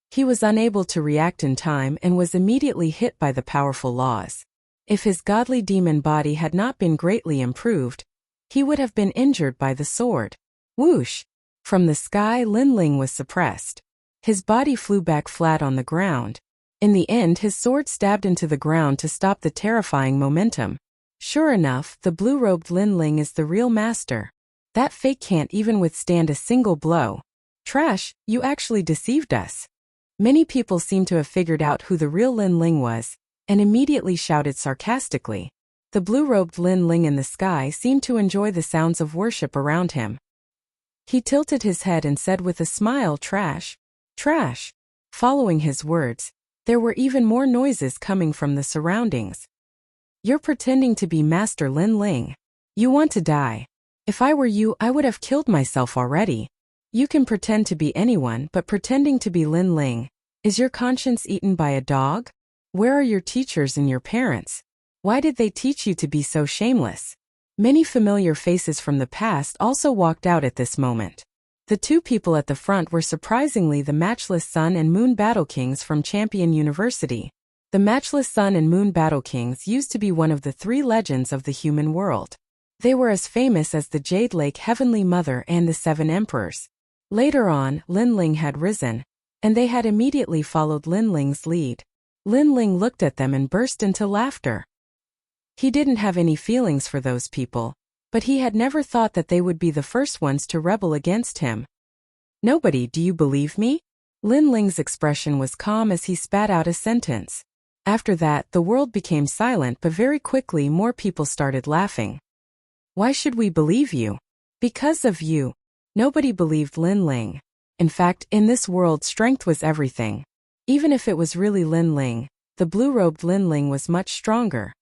He was unable to react in time and was immediately hit by the powerful laws. If his godly demon body had not been greatly improved, he would have been injured by the sword. Whoosh! From the sky, Lin Ling was suppressed. His body flew back flat on the ground. In the end, his sword stabbed into the ground to stop the terrifying momentum. Sure enough, the blue-robed Lin Ling is the real master. That fake can't even withstand a single blow. Trash, you actually deceived us. Many people seem to have figured out who the real Lin Ling was, and immediately shouted sarcastically. The blue-robed Lin Ling in the sky seemed to enjoy the sounds of worship around him. He tilted his head and said with a smile, "Trash. Trash." Following his words, there were even more noises coming from the surroundings. You're pretending to be Master Lin Ling. You want to die. If I were you, I would have killed myself already. You can pretend to be anyone, but pretending to be Lin Ling. Is your conscience eaten by a dog? Where are your teachers and your parents? Why did they teach you to be so shameless? Many familiar faces from the past also walked out at this moment. The two people at the front were surprisingly the matchless Sun and Moon Battle Kings from Champion University. The matchless Sun and Moon Battle Kings used to be one of the 3 legends of the human world. They were as famous as the Jade Lake Heavenly Mother and the 7 Emperors. Later on, Lin Ling had risen, and they had immediately followed Lin Ling's lead. Lin Ling looked at them and burst into laughter. He didn't have any feelings for those people, but he had never thought that they would be the first ones to rebel against him. Nobody, do you believe me? Lin Ling's expression was calm as he spat out a sentence. After that, the world became silent, but very quickly more people started laughing. Why should we believe you? Because of you. Nobody believed Lin Ling. In fact, in this world, strength was everything. Even if it was really Lin Ling, the blue-robed Lin Ling was much stronger.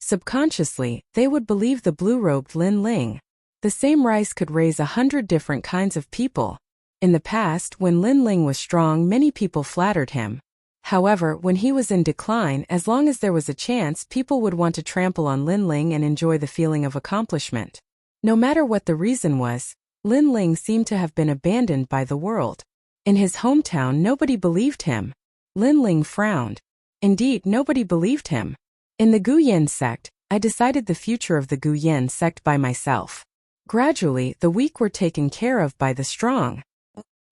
Subconsciously, they would believe the blue-robed Lin Ling. The same rice could raise 100 different kinds of people. In the past, when Lin Ling was strong, many people flattered him. However, when he was in decline, as long as there was a chance, people would want to trample on Lin Ling and enjoy the feeling of accomplishment. No matter what the reason was, Lin Ling seemed to have been abandoned by the world. In his hometown, nobody believed him. Lin Ling frowned. Indeed, nobody believed him. In the Guyan sect, I decided the future of the Guyan sect by myself. Gradually, the weak were taken care of by the strong.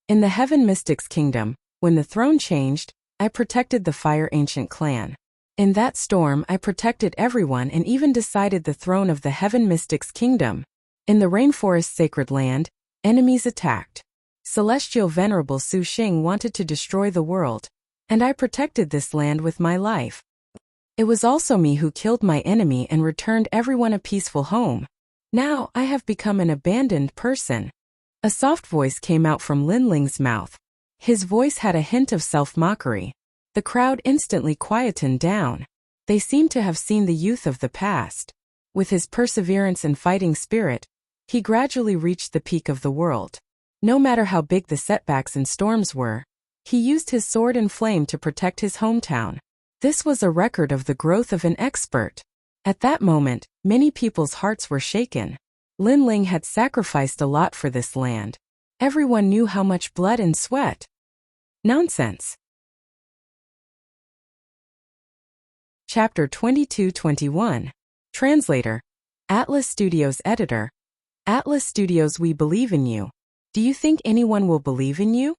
In the Heaven Mystics Kingdom, when the throne changed, I protected the Fire Ancient clan. In that storm, I protected everyone and even decided the throne of the Heaven Mystics Kingdom. In the Rainforest Sacred Land, enemies attacked. Celestial Venerable Su Xing wanted to destroy the world, and I protected this land with my life. It was also me who killed my enemy and returned everyone a peaceful home. Now I have become an abandoned person. A soft voice came out from Lin Ling's mouth. His voice had a hint of self-mockery. The crowd instantly quietened down. They seemed to have seen the youth of the past. With his perseverance and fighting spirit, he gradually reached the peak of the world. No matter how big the setbacks and storms were, he used his sword and flame to protect his hometown. This was a record of the growth of an expert. At that moment, many people's hearts were shaken. Lin Ling had sacrificed a lot for this land. Everyone knew how much blood and sweat. Nonsense. Chapter 22-21. Translator. Atlas Studios Editor. Atlas Studios, we believe in you. Do you think anyone will believe in you?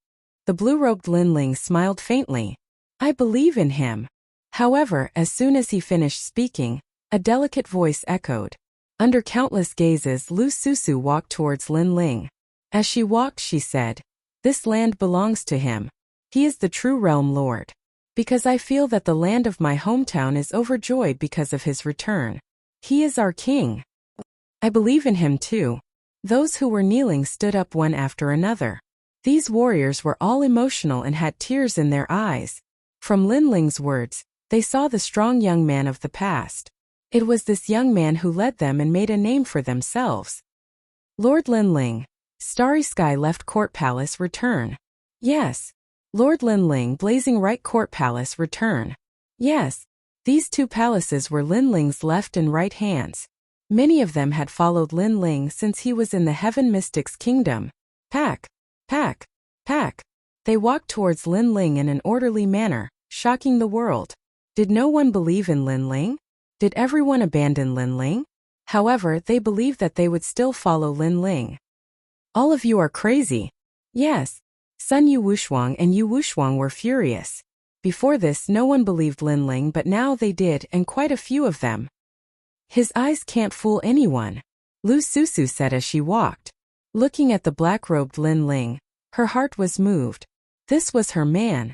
The blue-robed Lin Ling smiled faintly. I believe in him. However, as soon as he finished speaking, a delicate voice echoed. Under countless gazes, Lu Susu walked towards Lin Ling. As she walked, she said, "This land belongs to him. He is the true realm lord. Because I feel that the land of my hometown is overjoyed because of his return. He is our king." I believe in him too. Those who were kneeling stood up one after another. These warriors were all emotional and had tears in their eyes. From Lin Ling's words, they saw the strong young man of the past. It was this young man who led them and made a name for themselves. Lord Lin Ling. Starry Sky Left Court Palace return. Yes. Lord Lin Ling Blazing Right Court Palace return. Yes. These two palaces were Lin Ling's left and right hands. Many of them had followed Lin Ling since he was in the Heaven Mystics Kingdom. Pack, pack, pack. They walked towards Lin Ling in an orderly manner, shocking the world. Did no one believe in Lin Ling? Did everyone abandon Lin Ling? However, they believed that they would still follow Lin Ling. All of you are crazy. Yes. Sun Yu Wushuang and Yu Wushuang were furious. Before this, no one believed Lin Ling, but now they did, and quite a few of them. His eyes can't fool anyone, Lu Susu said as she walked. Looking at the black-robed Lin Ling, her heart was moved. This was her man.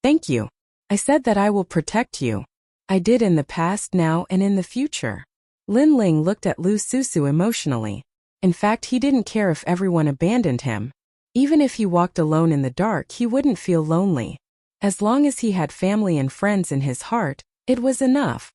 Thank you. I said that I will protect you. I did in the past, now, and in the future. Lin Ling looked at Lu Susu emotionally. In fact, he didn't care if everyone abandoned him. Even if he walked alone in the dark, he wouldn't feel lonely. As long as he had family and friends in his heart, it was enough.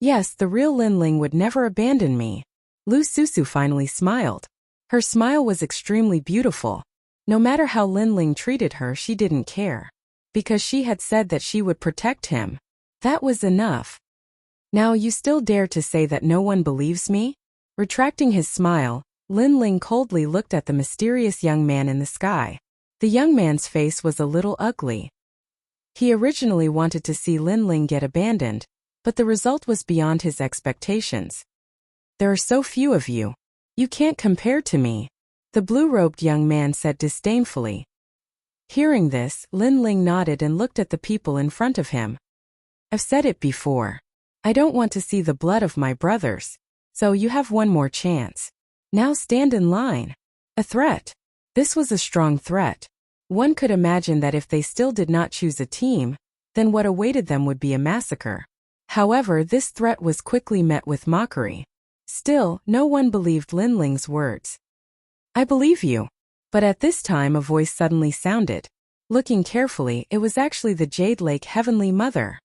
Yes, the real Lin Ling would never abandon me. Lu Susu finally smiled. Her smile was extremely beautiful. No matter how Lin Ling treated her, she didn't care. Because she had said that she would protect him. That was enough. Now you still dare to say that no one believes me? Retracting his smile, Lin Ling coldly looked at the mysterious young man in the sky. The young man's face was a little ugly. He originally wanted to see Lin Ling get abandoned, but the result was beyond his expectations. There are so few of you. You can't compare to me, the blue-robed young man said disdainfully. Hearing this, Lin Ling nodded and looked at the people in front of him. I've said it before. I don't want to see the blood of my brothers. So you have one more chance. Now stand in line. A threat. This was a strong threat. One could imagine that if they still did not choose a team, then what awaited them would be a massacre. However, this threat was quickly met with mockery. Still, no one believed Lin Ling's words. I believe you. But at this time a voice suddenly sounded. Looking carefully, it was actually the Jade Lake Heavenly Mother.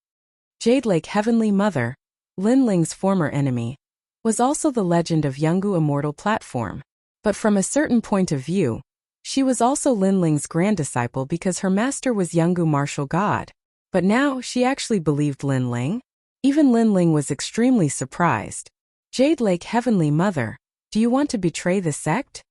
Jade Lake Heavenly Mother. Lin Ling's former enemy, was also the legend of Yungu Immortal Platform. But from a certain point of view, she was also Lin Ling's grand disciple because her master was Yungu Martial God. But now she actually believed Lin Ling? Even Lin Ling was extremely surprised. Jade Lake Heavenly Mother, do you want to betray the sect?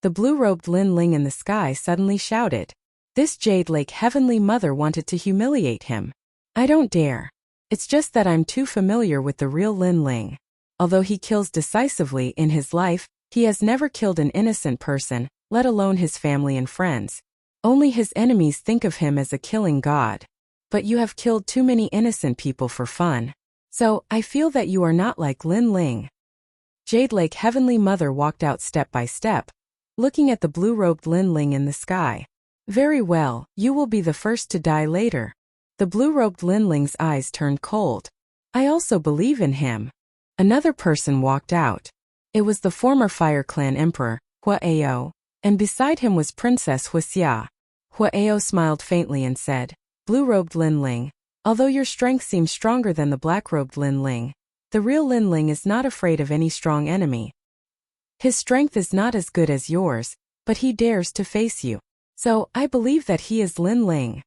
The blue-robed Lin Ling in the sky suddenly shouted. This Jade Lake Heavenly Mother wanted to humiliate him. I don't dare. It's just that I'm too familiar with the real Lin Ling. Although he kills decisively in his life, he has never killed an innocent person, let alone his family and friends. Only his enemies think of him as a killing god. But you have killed too many innocent people for fun. So, I feel that you are not like Lin Ling. Jade Lake Heavenly Mother walked out step by step, looking at the blue-robed Lin Ling in the sky. Very well, you will be the first to die later. The blue-robed Lin Ling's eyes turned cold. I also believe in him. Another person walked out. It was the former Fire Clan Emperor, Huaeo, and beside him was Princess Huxia. Huaeo smiled faintly and said, Blue-robed Lin Ling, although your strength seems stronger than the black-robed Lin Ling, the real Lin Ling is not afraid of any strong enemy. His strength is not as good as yours, but he dares to face you. So, I believe that he is Lin Ling.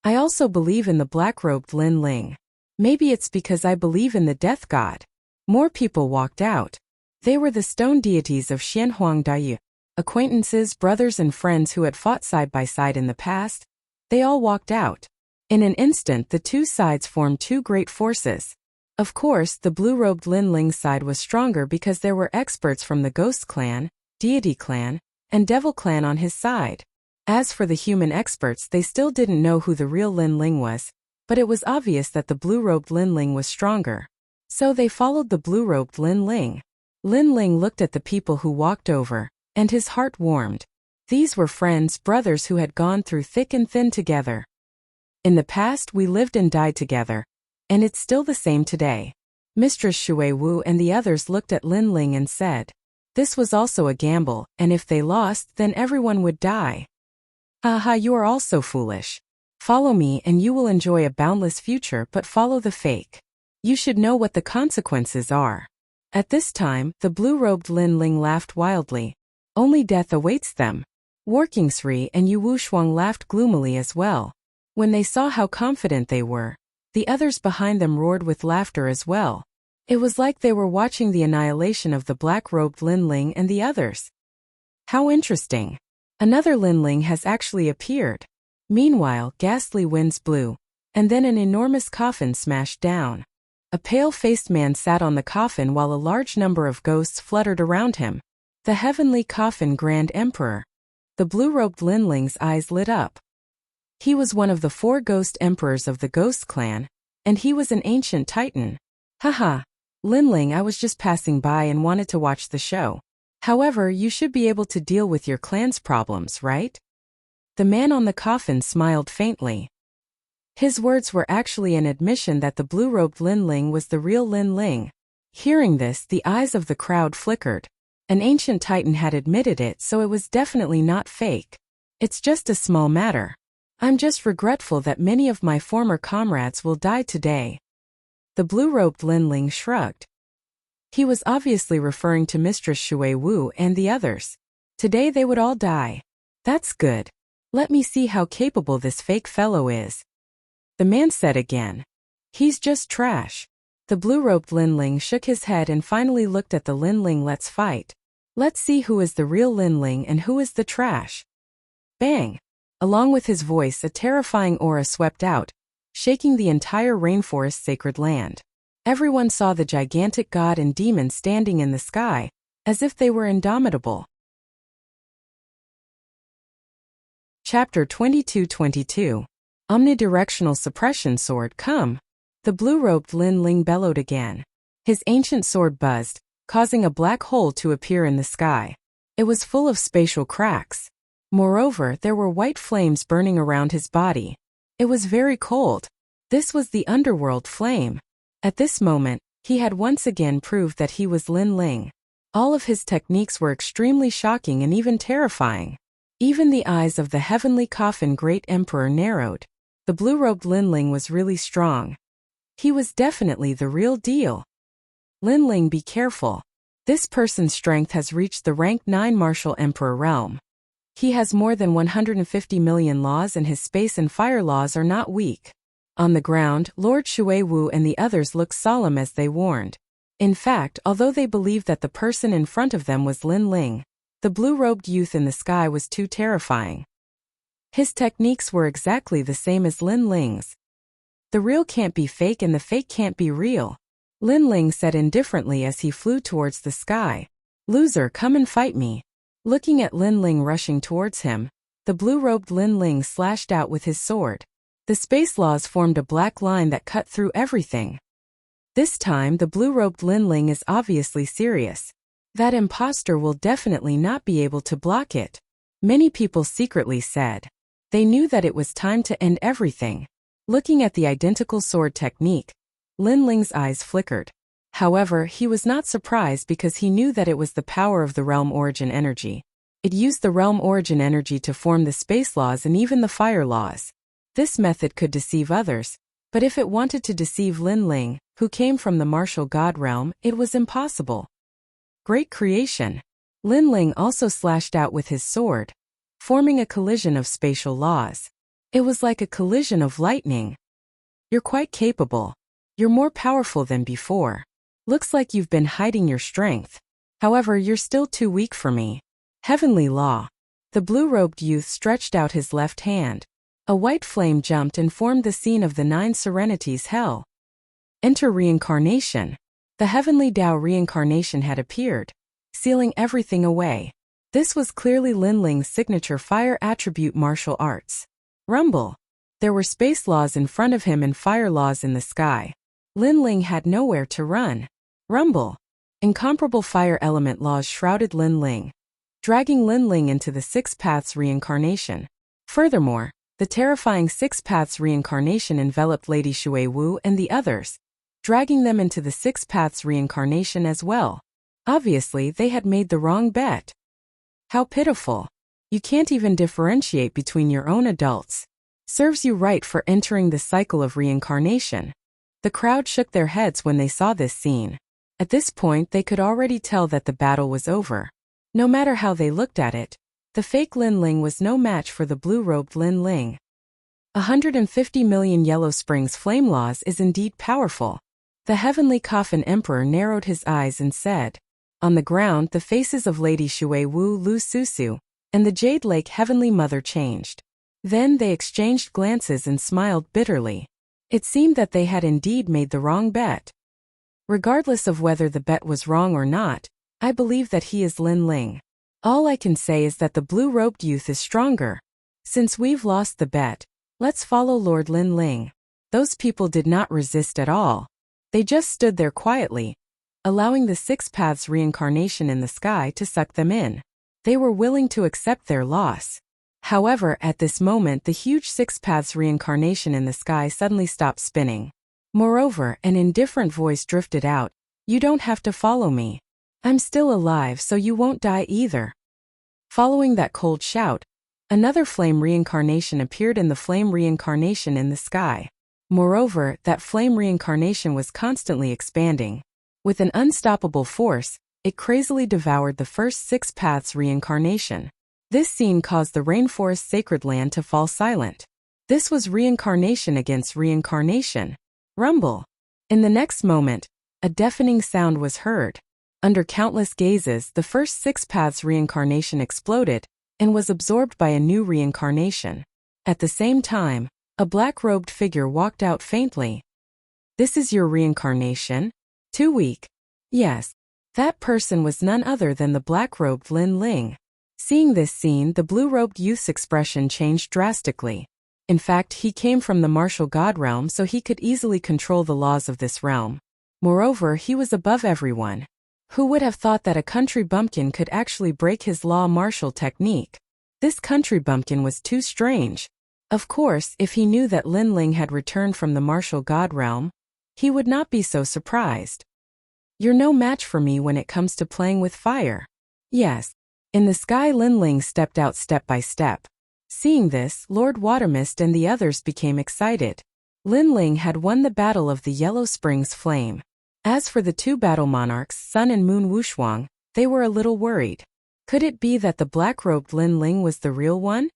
I also believe in the black-robed Lin Ling. Maybe it's because I believe in the death god. More people walked out. They were the stone deities of Xianhuang Daiyu. Acquaintances, brothers and friends who had fought side by side in the past. They all walked out. In an instant the two sides formed two great forces. Of course, the blue-robed Lin Ling side was stronger because there were experts from the Ghost Clan, Deity Clan, and Devil Clan on his side. As for the human experts, they still didn't know who the real Lin Ling was, but it was obvious that the blue-robed Lin Ling was stronger. So they followed the blue-robed Lin Ling. Lin Ling looked at the people who walked over, and his heart warmed. These were friends, brothers who had gone through thick and thin together. In the past we lived and died together, and it's still the same today. Mistress Shui Wu and the others looked at Lin Ling and said, this was also a gamble, and if they lost, then everyone would die. Haha, you are all so foolish. Follow me and you will enjoy a boundless future, but follow the fake. You should know what the consequences are. At this time, the blue-robed Lin Ling laughed wildly. Only death awaits them. Warkingsri and Yu Wushuang laughed gloomily as well. When they saw how confident they were, the others behind them roared with laughter as well. It was like they were watching the annihilation of the black-robed Lin Ling and the others. How interesting. Another Lin Ling has actually appeared. Meanwhile, ghastly winds blew, and then an enormous coffin smashed down. A pale-faced man sat on the coffin while a large number of ghosts fluttered around him. The heavenly coffin Grand Emperor. The blue-robed Lin Ling's eyes lit up. He was one of the 4 ghost emperors of the Ghost Clan, and he was an ancient titan. Haha. Lin Ling, I was just passing by and wanted to watch the show. However, you should be able to deal with your clan's problems, right? The man on the coffin smiled faintly. His words were actually an admission that the blue-robed Lin Ling was the real Lin Ling. Hearing this, the eyes of the crowd flickered. An ancient titan had admitted it, so it was definitely not fake. It's just a small matter. I'm just regretful that many of my former comrades will die today. The blue-robed Lin Ling shrugged. He was obviously referring to Mistress Shui Wu and the others. Today they would all die. That's good. Let me see how capable this fake fellow is. The man said again. He's just trash. The blue-robed Lin Ling shook his head and finally looked at the Lin Ling. Let's fight. Let's see who is the real Lin Ling and who is the trash. Bang! Along with his voice, a terrifying aura swept out, shaking the entire rainforest sacred land. Everyone saw the gigantic god and demon standing in the sky, as if they were indomitable. Chapter 22-22. Omnidirectional Suppression Sword, come! The blue-robed Lin Ling bellowed again. His ancient sword buzzed, causing a black hole to appear in the sky. It was full of spatial cracks. Moreover, there were white flames burning around his body. It was very cold. This was the underworld flame. At this moment, he had once again proved that he was Lin Ling. All of his techniques were extremely shocking and even terrifying. Even the eyes of the heavenly coffin Great Emperor narrowed. The blue-robed Lin Ling was really strong. He was definitely the real deal. Lin Ling, be careful. This person's strength has reached the rank 9 Martial Emperor realm. He has more than 150 million laws and his space and fire laws are not weak. On the ground, Lord Shui Wu and the others looked solemn as they warned. In fact, although they believed that the person in front of them was Lin Ling, the blue-robed youth in the sky was too terrifying. His techniques were exactly the same as Lin Ling's. The real can't be fake and the fake can't be real, Lin Ling said indifferently as he flew towards the sky. Loser, come and fight me. Looking at Lin Ling rushing towards him, the blue-robed Lin Ling slashed out with his sword. The space laws formed a black line that cut through everything. This time the blue-robed Lin Ling is obviously serious. That imposter will definitely not be able to block it, many people secretly said. They knew that it was time to end everything. Looking at the identical sword technique, Lin Ling's eyes flickered. However, he was not surprised because he knew that it was the power of the realm origin energy. It used the realm origin energy to form the space laws and even the fire laws. This method could deceive others, but if it wanted to deceive Lin Ling, who came from the martial god realm, it was impossible. Great creation. Lin Ling also slashed out with his sword, forming a collision of spatial laws. It was like a collision of lightning. You're quite capable. You're more powerful than before. Looks like you've been hiding your strength. However, you're still too weak for me. Heavenly Law. The blue-robed youth stretched out his left hand. A white flame jumped and formed the scene of the 9 Serenities Hell. Enter Reincarnation. The Heavenly Tao Reincarnation had appeared, sealing everything away. This was clearly Lin Ling's signature fire attribute martial arts. Rumble. There were space laws in front of him and fire laws in the sky. Lin Ling had nowhere to run. Rumble. Incomparable fire element laws shrouded Lin Ling, dragging Lin Ling into the 6 Paths Reincarnation. Furthermore, the terrifying 6 Paths Reincarnation enveloped Lady Shui Wu and the others, dragging them into the 6 Paths Reincarnation as well. Obviously, they had made the wrong bet. How pitiful. You can't even differentiate between your own adults. Serves you right for entering the cycle of reincarnation. The crowd shook their heads when they saw this scene. At this point, they could already tell that the battle was over. No matter how they looked at it, the fake Lin Ling was no match for the blue-robed Lin Ling. 150 million Yellow Springs flame laws is indeed powerful. The Heavenly Coffin Emperor narrowed his eyes and said. On the ground, the faces of Lady Shui Wu, Lu Susu, and the Jade Lake Heavenly Mother changed. Then they exchanged glances and smiled bitterly. It seemed that they had indeed made the wrong bet. Regardless of whether the bet was wrong or not, I believe that he is Lin Ling. All I can say is that the blue-robed youth is stronger. Since we've lost the bet, let's follow Lord Lin Ling. Those people did not resist at all. They just stood there quietly, allowing the 6 Paths Reincarnation in the sky to suck them in. They were willing to accept their loss. However, at this moment the huge 6 Paths Reincarnation in the sky suddenly stopped spinning. Moreover, an indifferent voice drifted out. You don't have to follow me. I'm still alive, so you won't die either. Following that cold shout, another flame reincarnation appeared in the flame reincarnation in the sky. Moreover, that flame reincarnation was constantly expanding. With an unstoppable force, it crazily devoured the first 6 Paths Reincarnation. This scene caused the rainforest sacred land to fall silent. This was reincarnation against reincarnation. Rumble. In the next moment, a deafening sound was heard. Under countless gazes, the first 6 Paths Reincarnation exploded and was absorbed by a new reincarnation. At the same time, a black-robed figure walked out faintly. This is your reincarnation? Too weak. Yes. That person was none other than the black-robed Lin Ling. Seeing this scene, the blue-robed youth's expression changed drastically. In fact, he came from the martial god realm, so he could easily control the laws of this realm. Moreover, he was above everyone. Who would have thought that a country bumpkin could actually break his law martial technique? This country bumpkin was too strange. Of course, if he knew that Lin Ling had returned from the martial god realm, he would not be so surprised. You're no match for me when it comes to playing with fire. Yes. In the sky, Lin Ling stepped out step by step. Seeing this, Lord Watermist and the others became excited. Lin Ling had won the battle of the Yellow Springs Flame. As for the two battle monarchs, Sun and Moon Wushuang, they were a little worried. Could it be that the black-robed Lin Ling was the real one?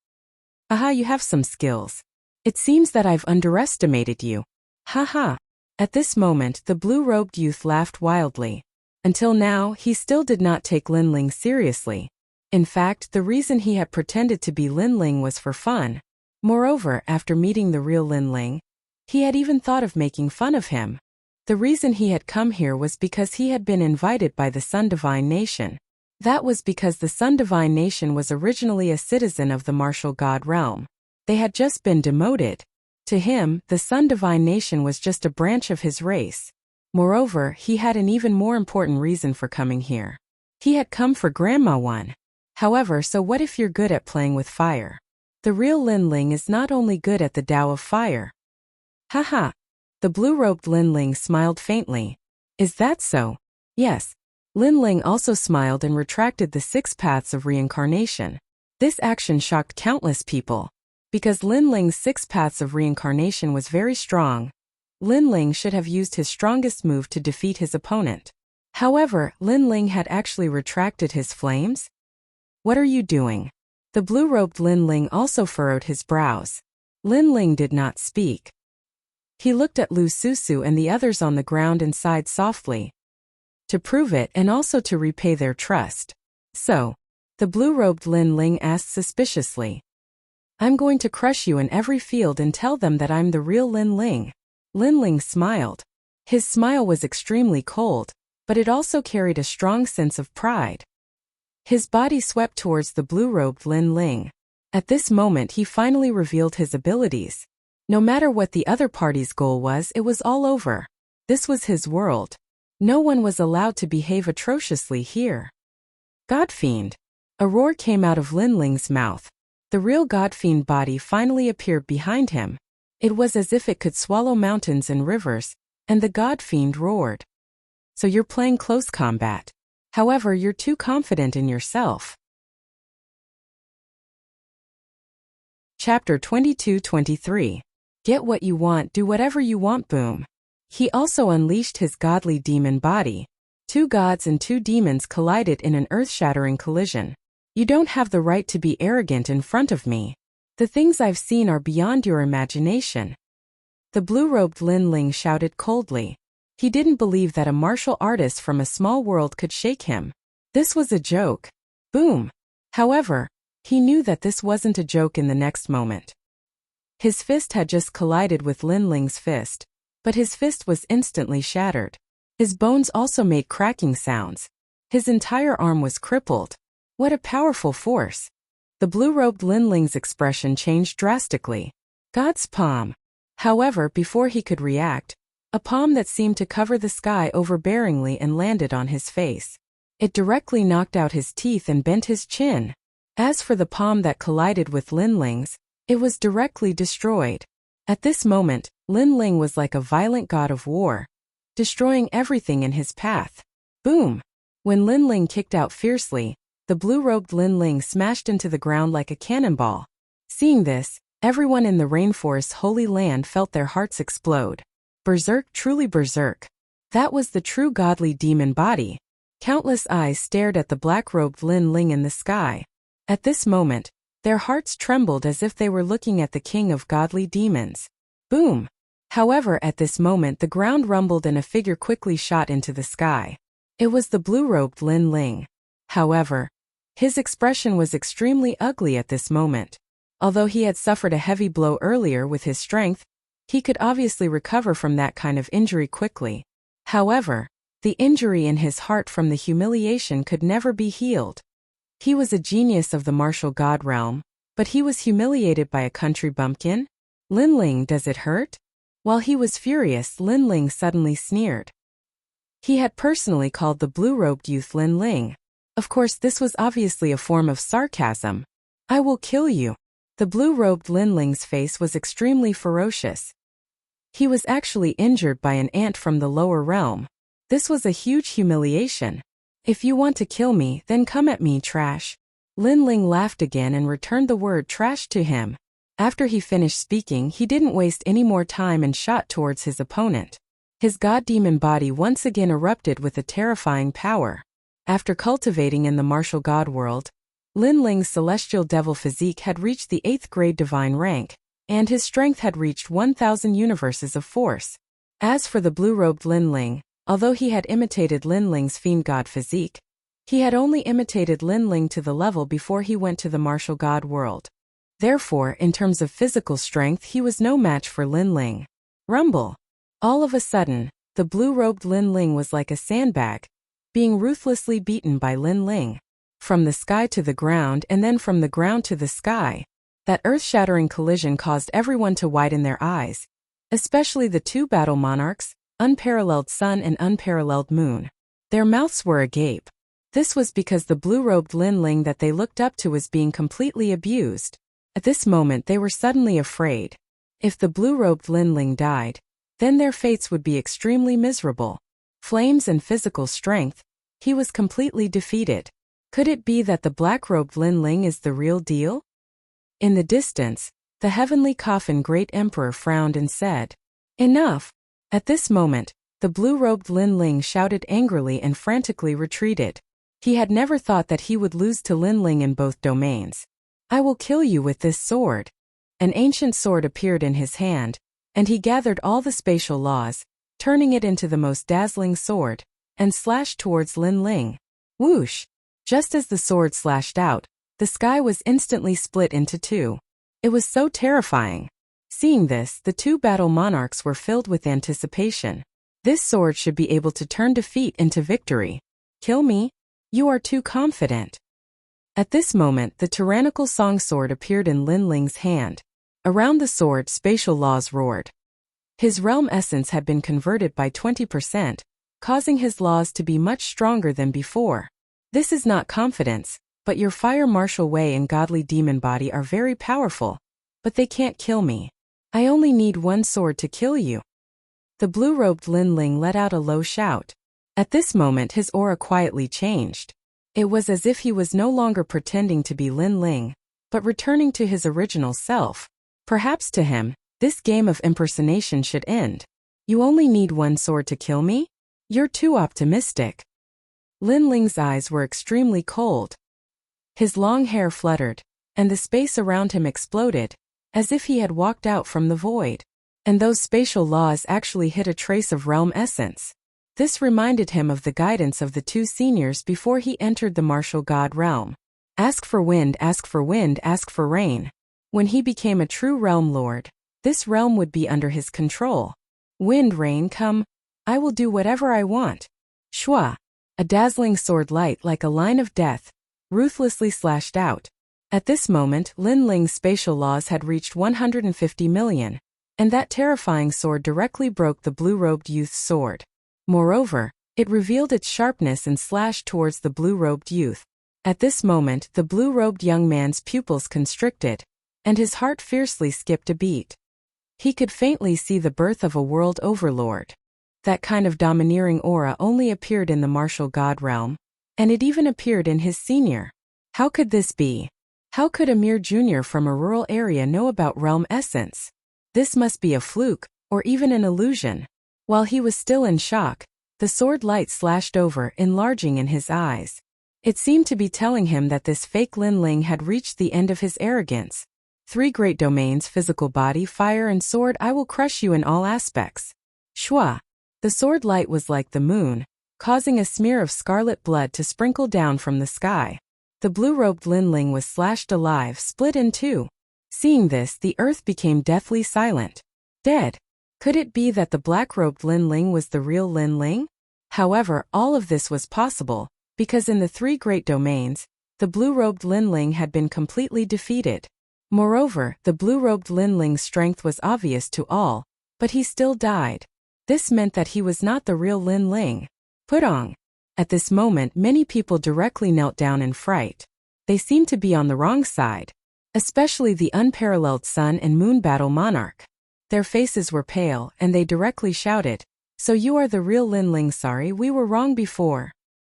Aha, you have some skills. It seems that I've underestimated you. Haha. At this moment, the blue-robed youth laughed wildly. Until now, he still did not take Lin Ling seriously. In fact, the reason he had pretended to be Lin Ling was for fun. Moreover, after meeting the real Lin Ling, he had even thought of making fun of him. The reason he had come here was because he had been invited by the Sun Divine Nation. That was because the Sun Divine Nation was originally a citizen of the martial god realm. They had just been demoted. To him, the Sun Divine Nation was just a branch of his race. Moreover, he had an even more important reason for coming here. He had come for Grandma One. However, so what if you're good at playing with fire? The real Lin Ling is not only good at the Tao of fire. Haha. The blue-robed Lin Ling smiled faintly. Is that so? Yes. Lin Ling also smiled and retracted the 6 paths of reincarnation. This action shocked countless people. Because Lin Ling's 6 paths of reincarnation was very strong, Lin Ling should have used his strongest move to defeat his opponent. However, Lin Ling had actually retracted his flames? What are you doing? The blue-robed Lin Ling also furrowed his brows. Lin Ling did not speak. He looked at Lu Susu and the others on the ground and sighed softly. To prove it and also to repay their trust. So, the blue-robed Lin Ling asked suspiciously. I'm going to crush you in every field and tell them that I'm the real Lin Ling. Lin Ling smiled. His smile was extremely cold, but it also carried a strong sense of pride. His body swept towards the blue-robed Lin Ling. At this moment he finally revealed his abilities. No matter what the other party's goal was, it was all over. This was his world. No one was allowed to behave atrociously here. Godfiend. A roar came out of Lin Ling's mouth. The real Godfiend body finally appeared behind him. It was as if it could swallow mountains and rivers, and the Godfiend roared. So you're playing close combat. However, you're too confident in yourself. Chapter 22-23. Get what you want, do whatever you want, boom. He also unleashed his godly demon body. 2 gods and 2 demons collided in an earth-shattering collision. You don't have the right to be arrogant in front of me. The things I've seen are beyond your imagination. The blue-robed Lin Ling shouted coldly. He didn't believe that a martial artist from a small world could shake him. This was a joke. Boom. However, he knew that this wasn't a joke in the next moment. His fist had just collided with Lin Ling's fist, but his fist was instantly shattered. His bones also made cracking sounds. His entire arm was crippled. What a powerful force. The blue-robed Lin Ling's expression changed drastically. God's palm. However, before he could react, a palm that seemed to cover the sky overbearingly and landed on his face. It directly knocked out his teeth and bent his chin. As for the palm that collided with Lin Ling's, it was directly destroyed. At this moment, Lin Ling was like a violent god of war, destroying everything in his path. Boom! When Lin Ling kicked out fiercely, the blue-robed Lin Ling smashed into the ground like a cannonball. Seeing this, everyone in the rainforest's holy land felt their hearts explode. Berserk, truly berserk. That was the true godly demon body. Countless eyes stared at the black-robed Lin Ling in the sky. At this moment, their hearts trembled as if they were looking at the king of godly demons. Boom! However, at this moment the ground rumbled and a figure quickly shot into the sky. It was the blue-robed Lin Ling. However, his expression was extremely ugly at this moment. Although he had suffered a heavy blow earlier with his strength, he could obviously recover from that kind of injury quickly. However, the injury in his heart from the humiliation could never be healed. He was a genius of the martial god realm, but he was humiliated by a country bumpkin? Lin Ling, does it hurt? While he was furious, Lin Ling suddenly sneered. He had personally called the blue-robed youth Lin Ling. Of course, this was obviously a form of sarcasm. I will kill you. The blue-robed Lin Ling's face was extremely ferocious. He was actually injured by an ant from the lower realm. This was a huge humiliation. If you want to kill me, then come at me, trash. Lin Ling laughed again and returned the word trash to him. After he finished speaking, he didn't waste any more time and shot towards his opponent. His god-demon body once again erupted with a terrifying power. After cultivating in the martial god world, Lin Ling's celestial devil physique had reached the 8th grade divine rank, and his strength had reached 1,000 universes of force. As for the blue-robed Lin Ling, although he had imitated Lin Ling's fiend god physique, he had only imitated Lin Ling to the level before he went to the martial god world. Therefore, in terms of physical strength, he was no match for Lin Ling. Rumble! All of a sudden, the blue-robed Lin Ling was like a sandbag, being ruthlessly beaten by Lin Ling. From the sky to the ground and then from the ground to the sky, that earth-shattering collision caused everyone to widen their eyes, especially the two battle monarchs, unparalleled sun and unparalleled moon. Their mouths were agape. This was because the blue-robed Lin Ling that they looked up to was being completely abused. At this moment they were suddenly afraid. If the blue-robed Lin Ling died, then their fates would be extremely miserable. Flames and physical strength, he was completely defeated. Could it be that the black-robed Lin Ling is the real deal? In the distance, the heavenly coffin great emperor frowned and said, "Enough!" At this moment, the blue-robed Lin Ling shouted angrily and frantically retreated. He had never thought that he would lose to Lin Ling in both domains. "I will kill you with this sword." An ancient sword appeared in his hand, and he gathered all the spatial laws, turning it into the most dazzling sword, and slashed towards Lin Ling. Whoosh! Just as the sword slashed out, the sky was instantly split into two. It was so terrifying. Seeing this, the two battle monarchs were filled with anticipation. This sword should be able to turn defeat into victory. "Kill me? You are too confident." At this moment, the tyrannical song sword appeared in Lin Ling's hand. Around the sword, spatial laws roared. His realm essence had been converted by 20%, causing his laws to be much stronger than before. This is not confidence, but your fire martial way and godly demon body are very powerful. But they can't kill me. I only need one sword to kill you. The blue-robed Lin Ling let out a low shout. At this moment his aura quietly changed. It was as if he was no longer pretending to be Lin Ling, but returning to his original self. Perhaps to him, this game of impersonation should end. "You only need one sword to kill me? You're too optimistic." Lin Ling's eyes were extremely cold. His long hair fluttered, and the space around him exploded, as if he had walked out from the void. And those spatial laws actually hid a trace of realm essence. This reminded him of the guidance of the two seniors before he entered the martial god realm. Ask for wind, ask for wind, ask for rain. When he became a true realm lord, this realm would be under his control. Wind, rain, come. I will do whatever I want. Shua! A dazzling sword light like a line of death, ruthlessly slashed out. At this moment, Lin Ling's spatial laws had reached 150 million, and that terrifying sword directly broke the blue-robed youth's sword. Moreover, it revealed its sharpness and slashed towards the blue-robed youth. At this moment, the blue-robed young man's pupils constricted, and his heart fiercely skipped a beat. He could faintly see the birth of a world overlord. That kind of domineering aura only appeared in the martial god realm, and it even appeared in his senior. How could this be? How could a mere junior from a rural area know about realm essence? This must be a fluke, or even an illusion. While he was still in shock, the sword light slashed over, enlarging in his eyes. It seemed to be telling him that this fake Lin Ling had reached the end of his arrogance. 3 great domains: physical body, fire and sword. I will crush you in all aspects. Shua! The sword light was like the moon, causing a smear of scarlet blood to sprinkle down from the sky. The blue-robed Lin Ling was slashed alive, split in two. Seeing this, the earth became deathly silent. Dead. Could it be that the black-robed Lin Ling was the real Lin Ling? However, all of this was possible, because in the 3 great domains, the blue-robed Lin Ling had been completely defeated. Moreover, the blue-robed Lin Ling's strength was obvious to all, but he still died. This meant that he was not the real Lin Ling. Putong! At this moment, many people directly knelt down in fright. They seemed to be on the wrong side, especially the unparalleled sun and moon battle monarch. Their faces were pale, and they directly shouted, "So you are the real Lin Ling? Sorry, we were wrong before."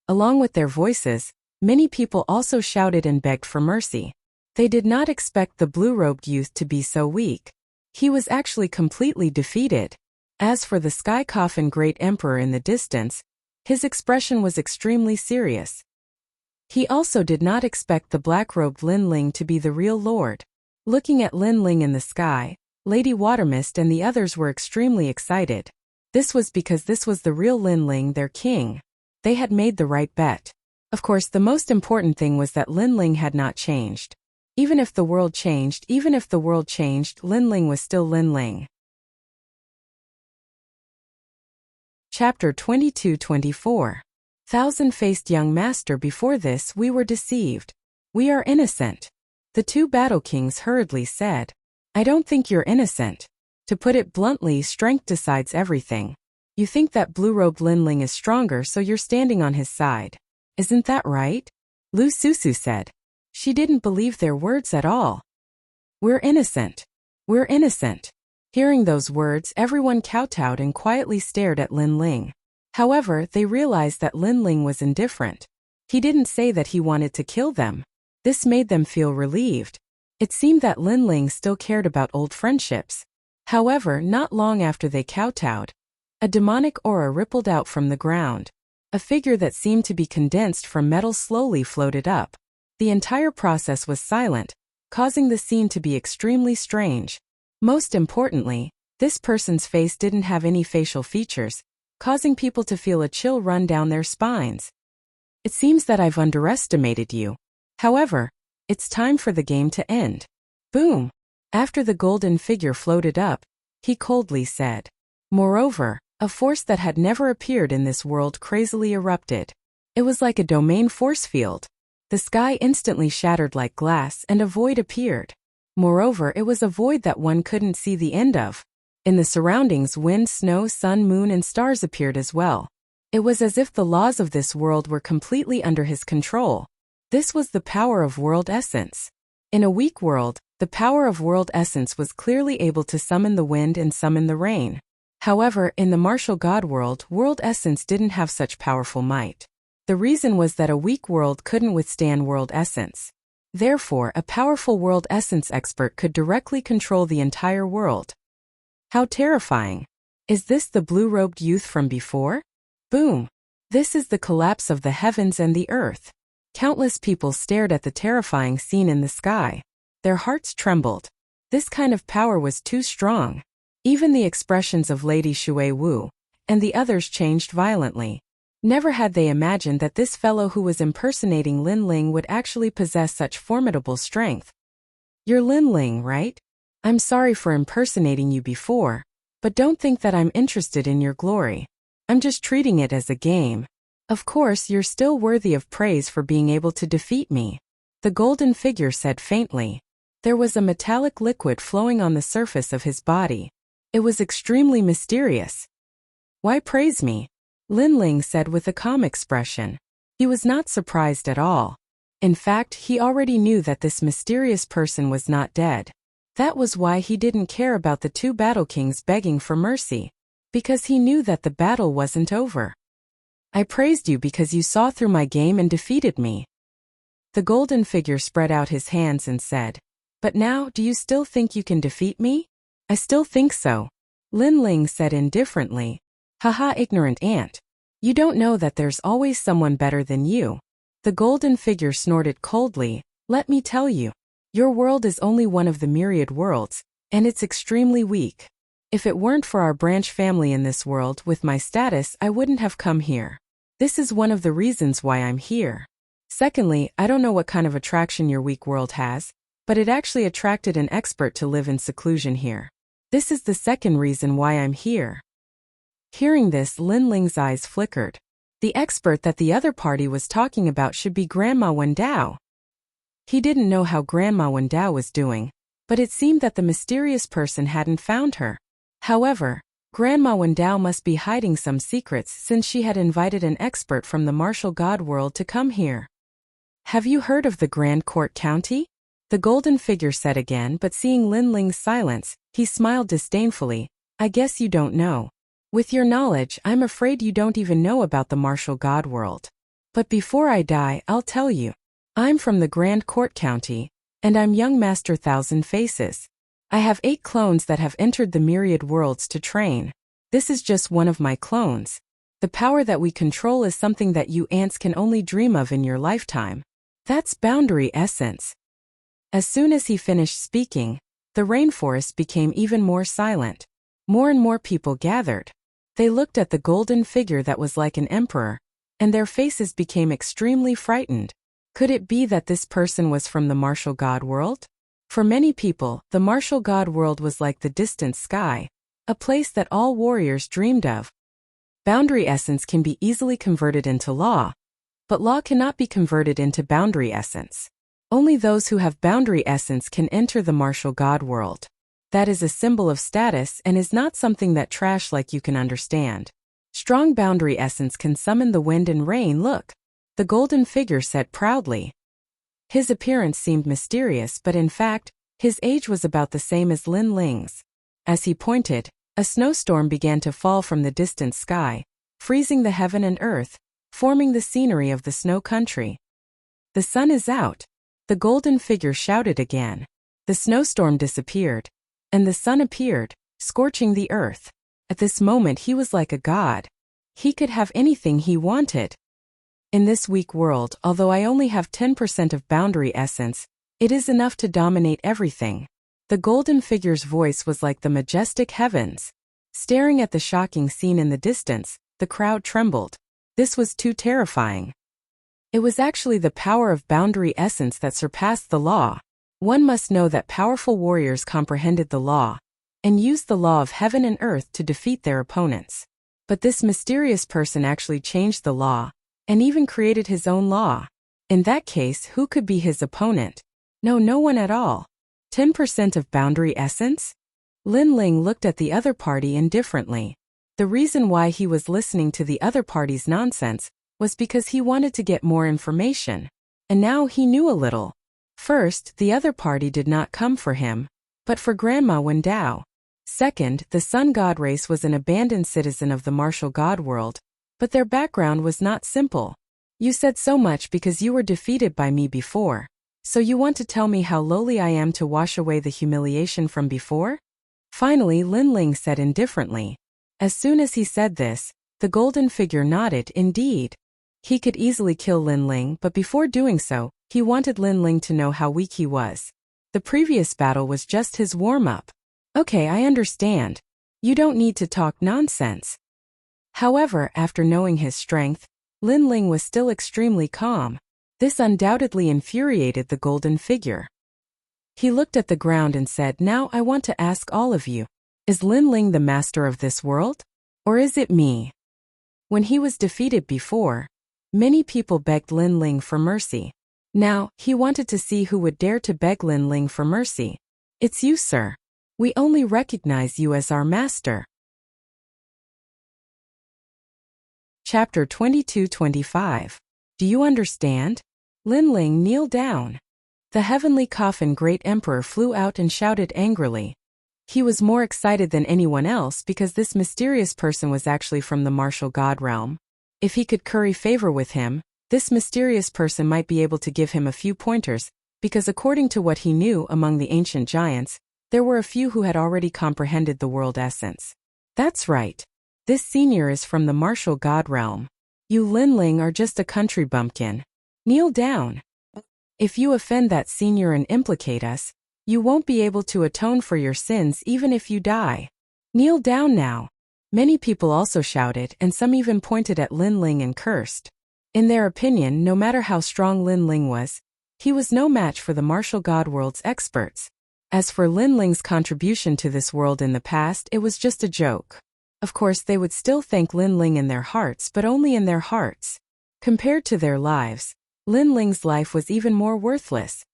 Along with their voices, many people also shouted and begged for mercy. They did not expect the blue-robed youth to be so weak. He was actually completely defeated. As for the Sky Coffin Great Emperor in the distance, his expression was extremely serious. He also did not expect the black-robed Lin Ling to be the real lord. Looking at Lin Ling in the sky, Lady Watermist and the others were extremely excited. This was because this was the real Lin Ling, their king. They had made the right bet. Of course, the most important thing was that Lin Ling had not changed. Even if the world changed, Lin Ling was still Lin Ling. Chapter 22-24. Thousand-faced young master, before this we were deceived. We are innocent. The two battle kings hurriedly said. I don't think you're innocent. To put it bluntly, strength decides everything. You think that blue-robed Lin Ling is stronger, so you're standing on his side. Isn't that right? Lu Susu said. She didn't believe their words at all. We're innocent. We're innocent. Hearing those words, everyone kowtowed and quietly stared at Lin Ling. However, they realized that Lin Ling was indifferent. He didn't say that he wanted to kill them. This made them feel relieved. It seemed that Lin Ling still cared about old friendships. However, not long after they kowtowed, a demonic aura rippled out from the ground. A figure that seemed to be condensed from metal slowly floated up. The entire process was silent, causing the scene to be extremely strange. Most importantly, this person's face didn't have any facial features, causing people to feel a chill run down their spines. It seems that I've underestimated you. However, it's time for the game to end. Boom! After the golden figure floated up, he coldly said. Moreover, a force that had never appeared in this world crazily erupted. It was like a domain force field. The sky instantly shattered like glass and a void appeared. Moreover, it was a void that one couldn't see the end of. In the surroundings, wind, snow, sun, moon, and stars appeared as well. It was as if the laws of this world were completely under his control. This was the power of world essence. In a weak world, the power of world essence was clearly able to summon the wind and summon the rain. However, in the martial god world, world essence didn't have such powerful might. The reason was that a weak world couldn't withstand world essence. Therefore, a powerful world essence expert could directly control the entire world. How terrifying! Is this the blue-robed youth from before? Boom! This is the collapse of the heavens and the earth. Countless people stared at the terrifying scene in the sky. Their hearts trembled. This kind of power was too strong. Even the expressions of Lady Shui Wu and the others changed violently. Never had they imagined that this fellow who was impersonating Lin Ling would actually possess such formidable strength. You're Lin Ling, right? I'm sorry for impersonating you before, but don't think that I'm interested in your glory. I'm just treating it as a game. Of course, you're still worthy of praise for being able to defeat me. The golden figure said faintly. There was a metallic liquid flowing on the surface of his body. It was extremely mysterious. Why praise me? Lin Ling said with a calm expression. He was not surprised at all. In fact, he already knew that this mysterious person was not dead. That was why he didn't care about the two battle kings begging for mercy. Because he knew that the battle wasn't over. I praised you because you saw through my game and defeated me. The golden figure spread out his hands and said, But now, do you still think you can defeat me? I still think so. Lin Ling said indifferently. Haha, ignorant ant. You don't know that there's always someone better than you. The golden figure snorted coldly. Let me tell you. Your world is only one of the myriad worlds, and it's extremely weak. If it weren't for our branch family in this world, with my status, I wouldn't have come here. This is one of the reasons why I'm here. Secondly, I don't know what kind of attraction your weak world has, but it actually attracted an expert to live in seclusion here. This is the second reason why I'm here. Hearing this, Lin Ling's eyes flickered. The expert that the other party was talking about should be Grandma Wendao. He didn't know how Grandma Wendao was doing, but it seemed that the mysterious person hadn't found her. However, Grandma Wendao must be hiding some secrets since she had invited an expert from the martial god world to come here. Have you heard of the Grand Court County? The golden figure said again, but seeing Lin Ling's silence, he smiled disdainfully. I guess you don't know. With your knowledge, I'm afraid you don't even know about the martial god world. But before I die, I'll tell you. I'm from the Grand Court County, And I'm young Master Thousand Faces. I have 8 clones that have entered the myriad worlds to train. This is just one of my clones. The power that we control is something that you ants can only dream of in your lifetime. That's boundary essence. As soon as he finished speaking, the rainforest became even more silent. More and more people gathered. They looked at the golden figure that was like an emperor, and their faces became extremely frightened. Could it be that this person was from the martial god world? For many people, the martial god world was like the distant sky, a place that all warriors dreamed of. Boundary essence can be easily converted into law, but law cannot be converted into boundary essence. Only those who have boundary essence can enter the martial god world. That is a symbol of status and is not something that trash like you can understand. Strong boundary essence can summon the wind and rain. Look, the golden figure said proudly. His appearance seemed mysterious, but in fact, his age was about the same as Lin Ling's. As he pointed, a snowstorm began to fall from the distant sky, freezing the heaven and earth, forming the scenery of the snow country. The sun is out, the golden figure shouted again. The snowstorm disappeared, and the sun appeared, scorching the earth. At this moment he was like a god. He could have anything he wanted. In this weak world, although I only have 10% of boundary essence, it is enough to dominate everything. The golden figure's voice was like the majestic heavens. Staring at the shocking scene in the distance, the crowd trembled. This was too terrifying. It was actually the power of boundary essence that surpassed the law. One must know that powerful warriors comprehended the law and used the law of heaven and earth to defeat their opponents. But this mysterious person actually changed the law and even created his own law. In that case, who could be his opponent? No one at all. 10% of boundary essence? Lin Ling looked at the other party indifferently. The reason why he was listening to the other party's nonsense was because he wanted to get more information. And now he knew a little. First, the other party did not come for him, but for Grandma Wendao. Second, the Sun God race was an abandoned citizen of the martial god world, but their background was not simple. You said so much because you were defeated by me before. So you want to tell me how lowly I am to wash away the humiliation from before? Finally, Lin Ling said indifferently. As soon as he said this, the golden figure nodded. Indeed. He could easily kill Lin Ling, but before doing so, he wanted Lin Ling to know how weak he was. The previous battle was just his warm-up. Okay, I understand. You don't need to talk nonsense. However, after knowing his strength, Lin Ling was still extremely calm. This undoubtedly infuriated the golden figure. He looked at the ground and said, "Now I want to ask all of you, is Lin Ling the master of this world? Or is it me?" When he was defeated before, many people begged Lin Ling for mercy. Now, he wanted to see who would dare to beg Lin Ling for mercy. "It's you, sir. We only recognize you as our master." Chapter 22-25. Do you understand? Lin Ling, kneel down. The heavenly coffin great emperor flew out and shouted angrily. He was more excited than anyone else because this mysterious person was actually from the martial god realm. If he could curry favor with him, this mysterious person might be able to give him a few pointers, because according to what he knew among the ancient giants, there were a few who had already comprehended the world essence. That's right. This senior is from the martial god realm. You Lin Ling are just a country bumpkin. Kneel down. If you offend that senior and implicate us, you won't be able to atone for your sins even if you die. Kneel down now. Many people also shouted, and some even pointed at Lin Ling and cursed. In their opinion, no matter how strong Lin Ling was, he was no match for the martial god world's experts. As for Lin Ling's contribution to this world in the past, it was just a joke. Of course, they would still thank Lin Ling in their hearts, but only in their hearts. Compared to their lives, Lin Ling's life was even more worthless.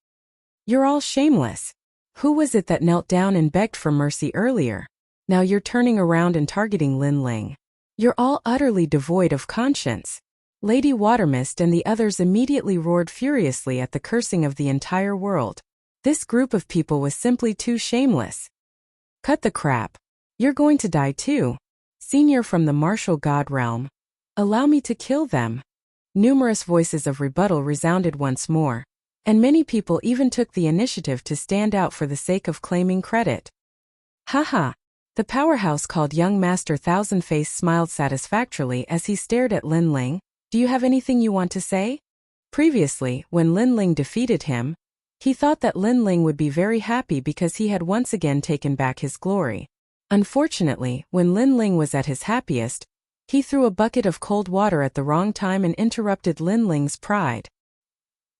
You're all shameless. Who was it that knelt down and begged for mercy earlier? Now you're turning around and targeting Lin Ling. You're all utterly devoid of conscience. Lady Watermist and the others immediately roared furiously at the cursing of the entire world. This group of people was simply too shameless. Cut the crap. You're going to die too. Senior from the martial god realm. Allow me to kill them. Numerous voices of rebuttal resounded once more. And many people even took the initiative to stand out for the sake of claiming credit. Haha. The powerhouse called young Master Thousand Face smiled satisfactorily as he stared at Lin Ling. Do you have anything you want to say? Previously, when Lin Ling defeated him, he thought that Lin Ling would be very happy because he had once again taken back his glory. Unfortunately, when Lin Ling was at his happiest, he threw a bucket of cold water at the wrong time and interrupted Lin Ling's pride.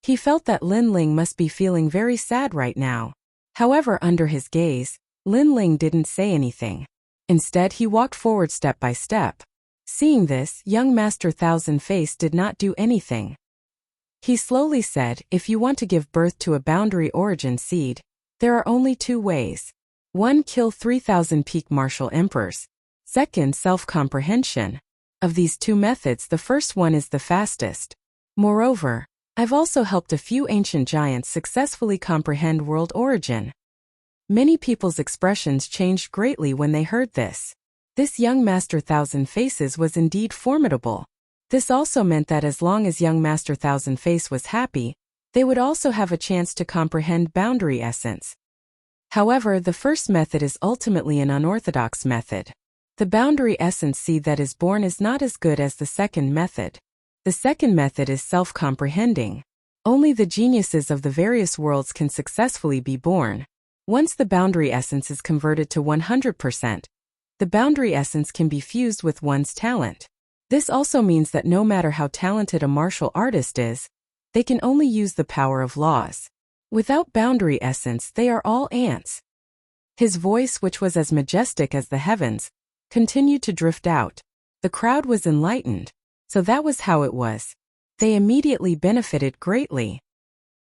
He felt that Lin Ling must be feeling very sad right now. However, under his gaze, Lin Ling didn't say anything. Instead, he walked forward step by step. Seeing this, young Master Thousand Face did not do anything. He slowly said, if you want to give birth to a boundary origin seed, there are only two ways. 1. Kill 3,000 peak martial emperors. 2. Self-comprehension. Of these two methods, the first one is the fastest. Moreover, I've also helped a few ancient giants successfully comprehend world origin. Many people's expressions changed greatly when they heard this. This young Master Thousand Faces was indeed formidable. This also meant that as long as young Master Thousand Face was happy, they would also have a chance to comprehend boundary essence. However, the first method is ultimately an unorthodox method. The boundary essence seed that is born is not as good as the second method. The second method is self-comprehending. Only the geniuses of the various worlds can successfully be born. Once the boundary essence is converted to 100%, the boundary essence can be fused with one's talent. This also means that no matter how talented a martial artist is, they can only use the power of laws. Without boundary essence, they are all ants. His voice, which was as majestic as the heavens, continued to drift out. The crowd was enlightened. So that was how it was. They immediately benefited greatly.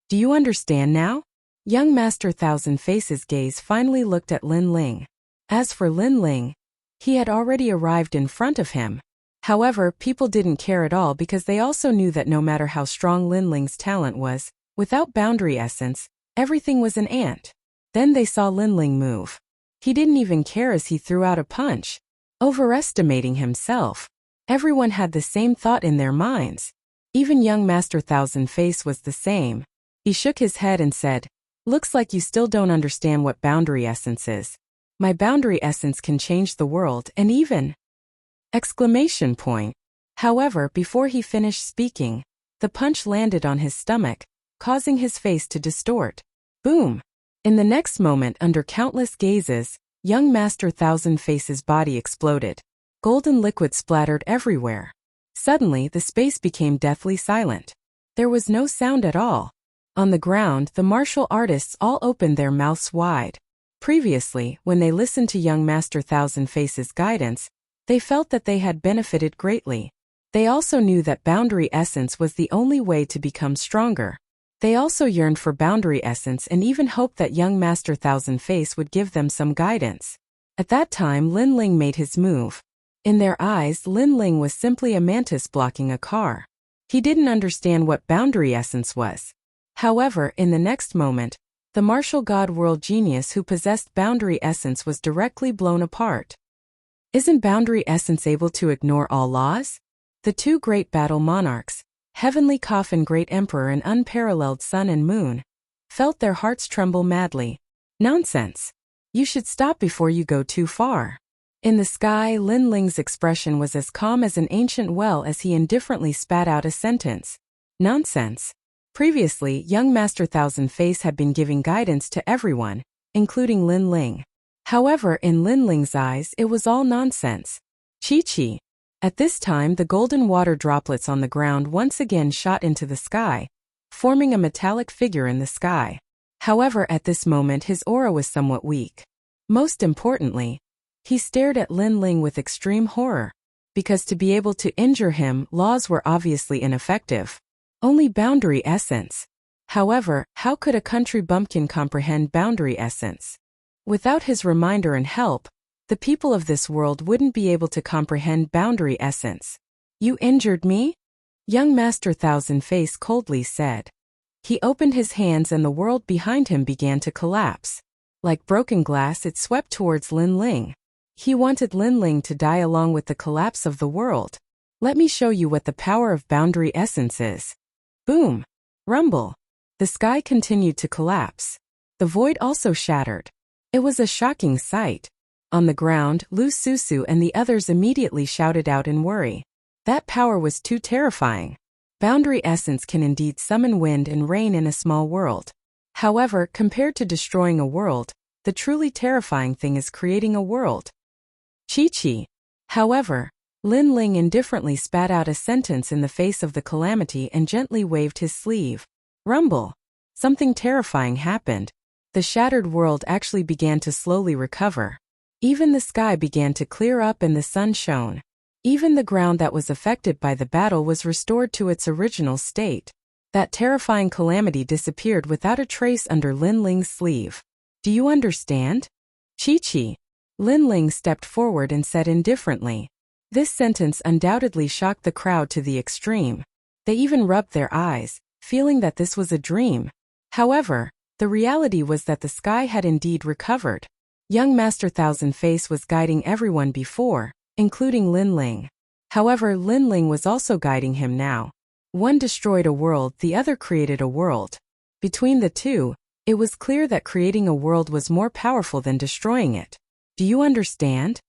Do you understand now? Young Master Thousand Faces' gaze finally looked at Lin Ling. As for Lin Ling, he had already arrived in front of him. However, people didn't care at all because they also knew that no matter how strong Lin Ling's talent was, without boundary essence, everything was an ant. Then they saw Lin Ling move. He didn't even care as he threw out a punch. Overestimating himself. Everyone had the same thought in their minds. Even young Master Thousand Face was the same. He shook his head and said, looks like you still don't understand what boundary essence is. My boundary essence can change the world and even... ! However, before he finished speaking, the punch landed on his stomach, causing his face to distort. Boom! In the next moment, under countless gazes, young Master Thousand Faces' body exploded. Golden liquid splattered everywhere. Suddenly, the space became deathly silent. There was no sound at all. On the ground, the martial artists all opened their mouths wide. Previously, when they listened to young Master Thousand Faces' guidance, they felt that they had benefited greatly. They also knew that boundary essence was the only way to become stronger. They also yearned for boundary essence and even hoped that young Master Thousand Face would give them some guidance. At that time, Lin Ling made his move. In their eyes, Lin Ling was simply a mantis blocking a car. He didn't understand what boundary essence was. However, in the next moment, the martial god world genius who possessed boundary essence was directly blown apart. Isn't boundary essence able to ignore all laws? The two great battle monarchs, Heavenly Coffin Great Emperor and Unparalleled Sun and Moon, felt their hearts tremble madly. Nonsense! You should stop before you go too far. In the sky, Lin Ling's expression was as calm as an ancient well as he indifferently spat out a sentence. Nonsense. Previously, young Master Thousand Face had been giving guidance to everyone, including Lin Ling. However, in Lin Ling's eyes, it was all nonsense. Chi-chi. At this time, the golden water droplets on the ground once again shot into the sky, forming a metallic figure in the sky. However, at this moment his aura was somewhat weak. Most importantly, he stared at Lin Ling with extreme horror. Because to be able to injure him, laws were obviously ineffective. Only boundary essence. However, how could a country bumpkin comprehend boundary essence? Without his reminder and help, the people of this world wouldn't be able to comprehend boundary essence. You injured me? Young Master Thousand Face coldly said. He opened his hands and the world behind him began to collapse. Like broken glass, it swept towards Lin Ling. He wanted Lin Ling to die along with the collapse of the world. Let me show you what the power of boundary essence is. Boom! Rumble! The sky continued to collapse. The void also shattered. It was a shocking sight. On the ground, Lu Susu and the others immediately shouted out in worry. That power was too terrifying. Boundary essence can indeed summon wind and rain in a small world. However, compared to destroying a world, the truly terrifying thing is creating a world. Chi-Chi. However, Lin Ling indifferently spat out a sentence in the face of the calamity and gently waved his sleeve. Rumble. Something terrifying happened. The shattered world actually began to slowly recover. Even the sky began to clear up and the sun shone. Even the ground that was affected by the battle was restored to its original state. That terrifying calamity disappeared without a trace under Lin Ling's sleeve. Do you understand? Chi-Chi. Lin Ling stepped forward and said indifferently. This sentence undoubtedly shocked the crowd to the extreme. They even rubbed their eyes, feeling that this was a dream. However, the reality was that the sky had indeed recovered. Young Master Thousand Face was guiding everyone before, including Lin Ling. However, Lin Ling was also guiding him now. One destroyed a world, the other created a world. Between the two, it was clear that creating a world was more powerful than destroying it. Do you understand?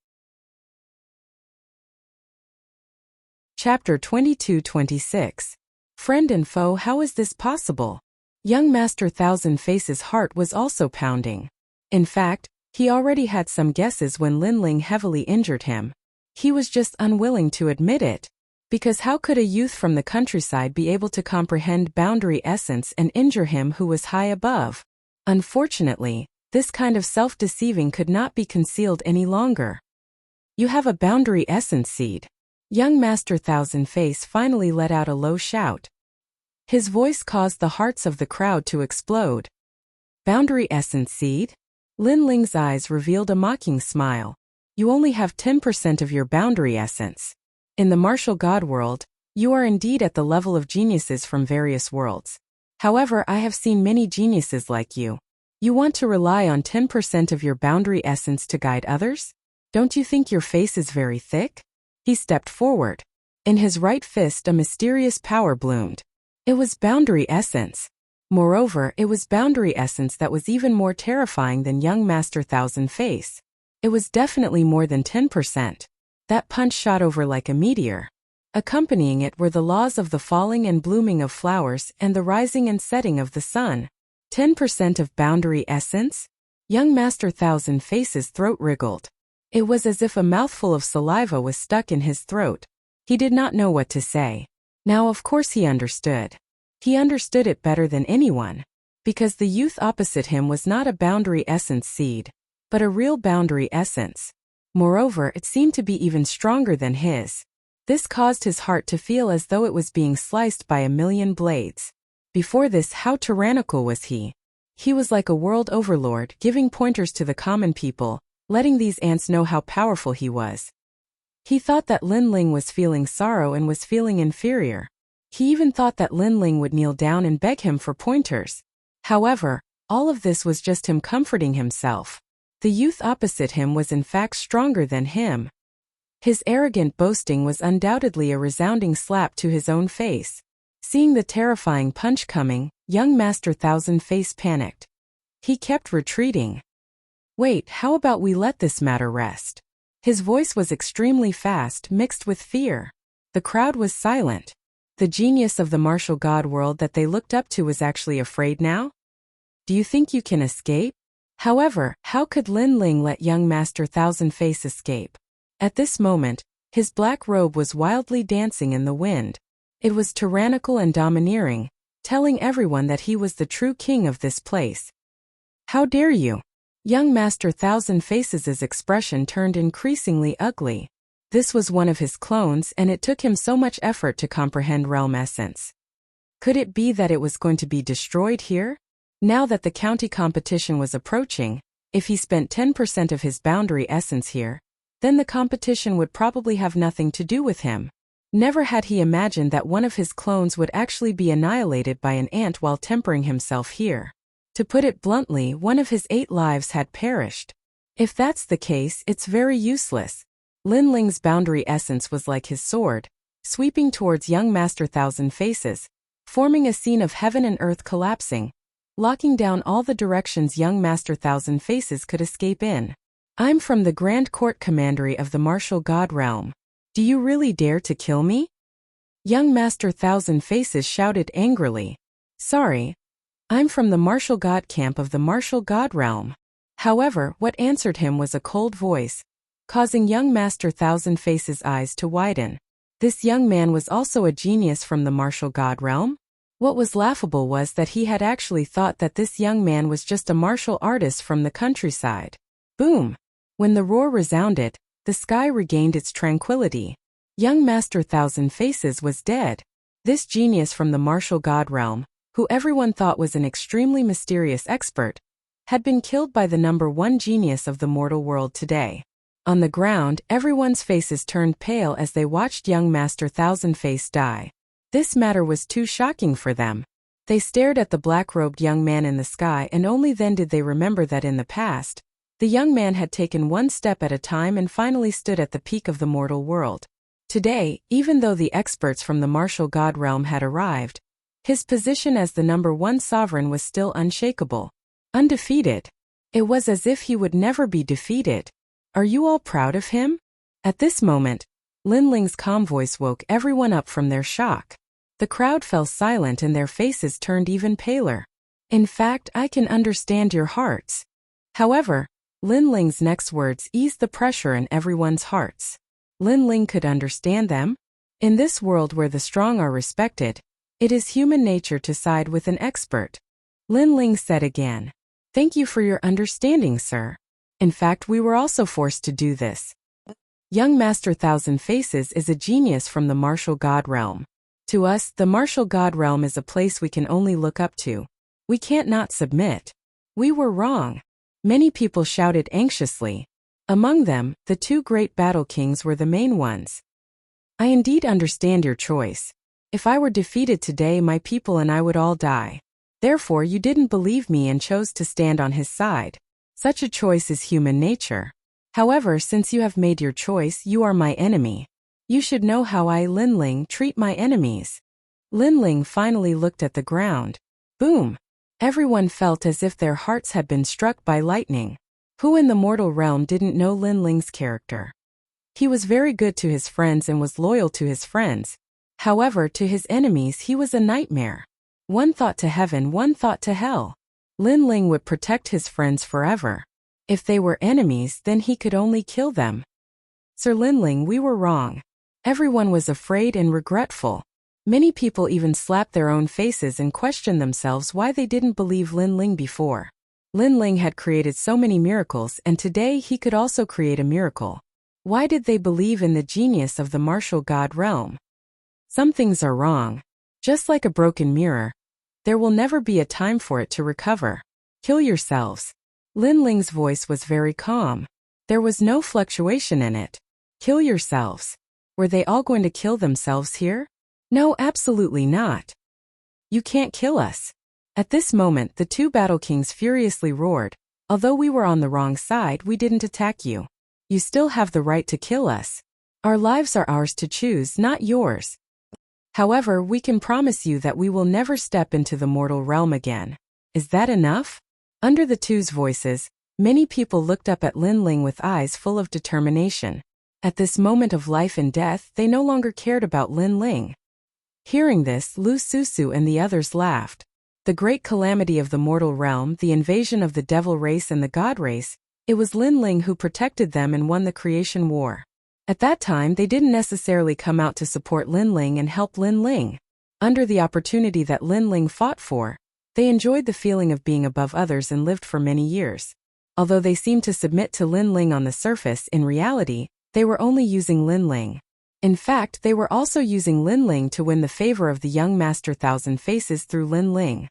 Chapter 22-26. Friend and foe, how is this possible? Young Master Thousand Face's heart was also pounding. In fact, he already had some guesses when Lin Ling heavily injured him. He was just unwilling to admit it. Because how could a youth from the countryside be able to comprehend boundary essence and injure him who was high above? Unfortunately, this kind of self-deceiving could not be concealed any longer. You have a boundary essence seed. Young Master Thousand Face finally let out a low shout. His voice caused the hearts of the crowd to explode. Boundary essence seed? Lin Ling's eyes revealed a mocking smile. You only have 10% of your boundary essence. In the martial god world, you are indeed at the level of geniuses from various worlds. However, I have seen many geniuses like you. You want to rely on 10% of your boundary essence to guide others? Don't you think your face is very thick? He stepped forward. In his right fist a mysterious power bloomed. It was boundary essence. Moreover, it was boundary essence that was even more terrifying than young Master Thousand Face. It was definitely more than 10%. That punch shot over like a meteor. Accompanying it were the laws of the falling and blooming of flowers and the rising and setting of the sun. 10% of boundary essence? Young Master Thousand Face's throat wriggled. It was as if a mouthful of saliva was stuck in his throat. He did not know what to say. Now of course he understood. He understood it better than anyone. Because the youth opposite him was not a boundary essence seed, but a real boundary essence. Moreover, it seemed to be even stronger than his. This caused his heart to feel as though it was being sliced by a million blades. Before this, how tyrannical was he? He was like a world overlord, giving pointers to the common people, letting these ants know how powerful he was. He thought that Lin Ling was feeling sorrow and was feeling inferior. He even thought that Lin Ling would kneel down and beg him for pointers. However, all of this was just him comforting himself. The youth opposite him was in fact stronger than him. His arrogant boasting was undoubtedly a resounding slap to his own face. Seeing the terrifying punch coming, young Master Thousand Face panicked. He kept retreating. Wait, how about we let this matter rest? His voice was extremely fast, mixed with fear. The crowd was silent. The genius of the martial god world that they looked up to was actually afraid now? Do you think you can escape? However, how could Lin Ling let young Master Thousand Face escape? At this moment, his black robe was wildly dancing in the wind. It was tyrannical and domineering, telling everyone that he was the true king of this place. How dare you? Young Master Thousand Faces' expression turned increasingly ugly. This was one of his clones and it took him so much effort to comprehend realm essence. Could it be that it was going to be destroyed here? Now that the county competition was approaching, if he spent 10% of his boundary essence here, then the competition would probably have nothing to do with him. Never had he imagined that one of his clones would actually be annihilated by an ant while tempering himself here. To put it bluntly, one of his 8 lives had perished. If that's the case, it's very useless. Lin Ling's boundary essence was like his sword, sweeping towards young Master Thousand Faces, forming a scene of heaven and earth collapsing, locking down all the directions young Master Thousand Faces could escape in. I'm from the Grand Court Commandery of the Martial God Realm. Do you really dare to kill me? Young Master Thousand Faces shouted angrily. Sorry. I'm from the Martial God Camp of the Martial God Realm. However, what answered him was a cold voice, causing young Master Thousand Faces' eyes to widen. This young man was also a genius from the Martial God Realm? What was laughable was that he had actually thought that this young man was just a martial artist from the countryside. Boom! When the roar resounded, the sky regained its tranquility. Young Master Thousand Faces was dead. This genius from the Martial God Realm, who everyone thought was an extremely mysterious expert, had been killed by the number one genius of the mortal world today. On the ground, everyone's faces turned pale as they watched young Master Thousand Face die. This matter was too shocking for them. They stared at the black-robed young man in the sky, and only then did they remember that in the past, the young man had taken one step at a time and finally stood at the peak of the mortal world. Today, even though the experts from the Martial God Realm had arrived, his position as the number one sovereign was still unshakable. Undefeated. It was as if he would never be defeated. Are you all proud of him? At this moment, Lin Ling's calm voice woke everyone up from their shock. The crowd fell silent and their faces turned even paler. In fact, I can understand your hearts. However, Lin Ling's next words eased the pressure in everyone's hearts. Lin Ling could understand them. In this world where the strong are respected, it is human nature to side with an expert. Lin Ling said again. Thank you for your understanding, sir. In fact, we were also forced to do this. Young Master Thousand Faces is a genius from the Martial God Realm. To us, the Martial God Realm is a place we can only look up to. We can't not submit. We were wrong. Many people shouted anxiously. Among them, the two great battle kings were the main ones. I indeed understand your choice. If I were defeated today, my people and I would all die. Therefore, you didn't believe me and chose to stand on his side. Such a choice is human nature. However, since you have made your choice, you are my enemy. You should know how I, Lin Ling, treat my enemies. Lin Ling finally looked at the ground. Boom! Everyone felt as if their hearts had been struck by lightning. Who in the mortal realm didn't know Lin Ling's character? He was very good to his friends and was loyal to his friends. However, to his enemies he was a nightmare. One thought to heaven, one thought to hell. Lin Ling would protect his friends forever. If they were enemies, then he could only kill them. Sir Lin Ling, we were wrong. Everyone was afraid and regretful. Many people even slapped their own faces and questioned themselves why they didn't believe Lin Ling before. Lin Ling had created so many miracles, and today he could also create a miracle. Why did they believe in the genius of the Martial God Realm? Some things are wrong. Just like a broken mirror, there will never be a time for it to recover. Kill yourselves. Lin Ling's voice was very calm. There was no fluctuation in it. Kill yourselves. Were they all going to kill themselves here? No, absolutely not. You can't kill us. At this moment, the two battle kings furiously roared. Although we were on the wrong side, we didn't attack you. You still have the right to kill us. Our lives are ours to choose, not yours. However, we can promise you that we will never step into the mortal realm again. Is that enough? Under the two's voices, many people looked up at Lin Ling with eyes full of determination. At this moment of life and death, they no longer cared about Lin Ling. Hearing this, Lu Susu and the others laughed. The great calamity of the mortal realm, the invasion of the devil race and the god race, it was Lin Ling who protected them and won the creation war. At that time, they didn't necessarily come out to support Lin Ling and help Lin Ling. Under the opportunity that Lin Ling fought for, they enjoyed the feeling of being above others and lived for many years. Although they seemed to submit to Lin Ling on the surface, in reality, they were only using Lin Ling. In fact, they were also using Lin Ling to win the favor of the young Master Thousand Faces through Lin Ling.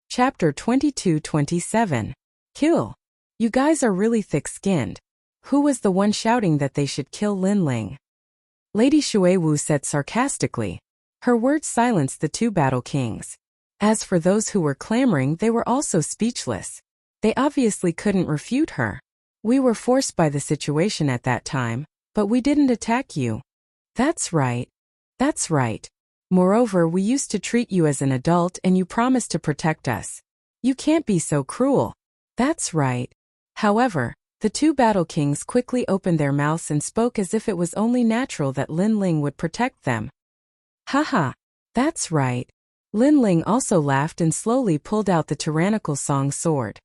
Chapter 22-27. Kill. You guys are really thick-skinned. Who was the one shouting that they should kill Lin Ling? Lady Xuewu said sarcastically. Her words silenced the two battle kings. As for those who were clamoring, they were also speechless. They obviously couldn't refute her. We were forced by the situation at that time, but we didn't attack you. That's right. That's right. Moreover, we used to treat you as an adult and you promised to protect us. You can't be so cruel. That's right. However, the two battle kings quickly opened their mouths and spoke as if it was only natural that Lin Ling would protect them. Haha. That's right. Lin Ling also laughed and slowly pulled out the tyrannical song sword.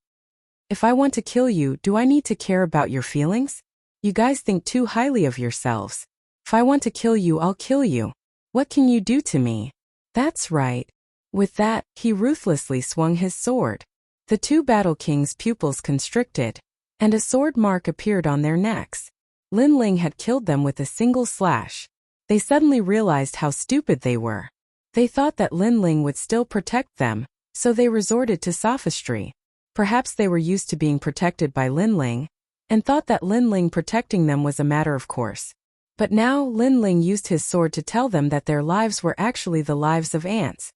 If I want to kill you, do I need to care about your feelings? You guys think too highly of yourselves. If I want to kill you, I'll kill you. What can you do to me? That's right. With that, he ruthlessly swung his sword. The two battle kings' pupils constricted, and a sword mark appeared on their necks. Lin Ling had killed them with a single slash. They suddenly realized how stupid they were. They thought that Lin Ling would still protect them, so they resorted to sophistry. Perhaps they were used to being protected by Lin Ling, and thought that Lin Ling protecting them was a matter of course. But now Lin Ling used his sword to tell them that their lives were actually the lives of ants.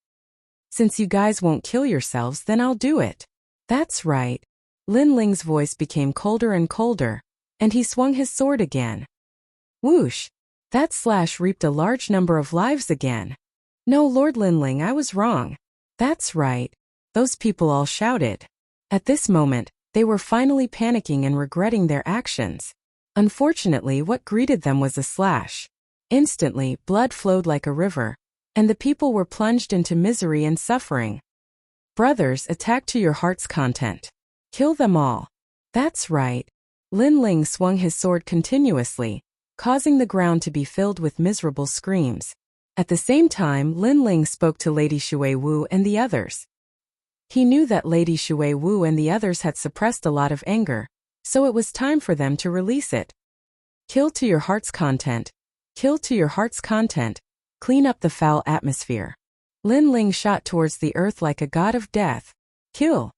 Since you guys won't kill yourselves, then I'll do it. That's right. Lin Ling's voice became colder and colder, and he swung his sword again. Whoosh! That slash reaped a large number of lives again. No, Lord Lin Ling, I was wrong. That's right. Those people all shouted. At this moment, they were finally panicking and regretting their actions. Unfortunately, what greeted them was a slash. Instantly, blood flowed like a river, and the people were plunged into misery and suffering. Brothers, attack to your heart's content. Kill them all. That's right. Lin Ling swung his sword continuously, causing the ground to be filled with miserable screams. At the same time, Lin Ling spoke to Lady Shui Wu and the others. He knew that Lady Shui Wu and the others had suppressed a lot of anger, so it was time for them to release it. Kill to your heart's content. Kill to your heart's content. Clean up the foul atmosphere. Lin Ling shot towards the earth like a god of death. Kill.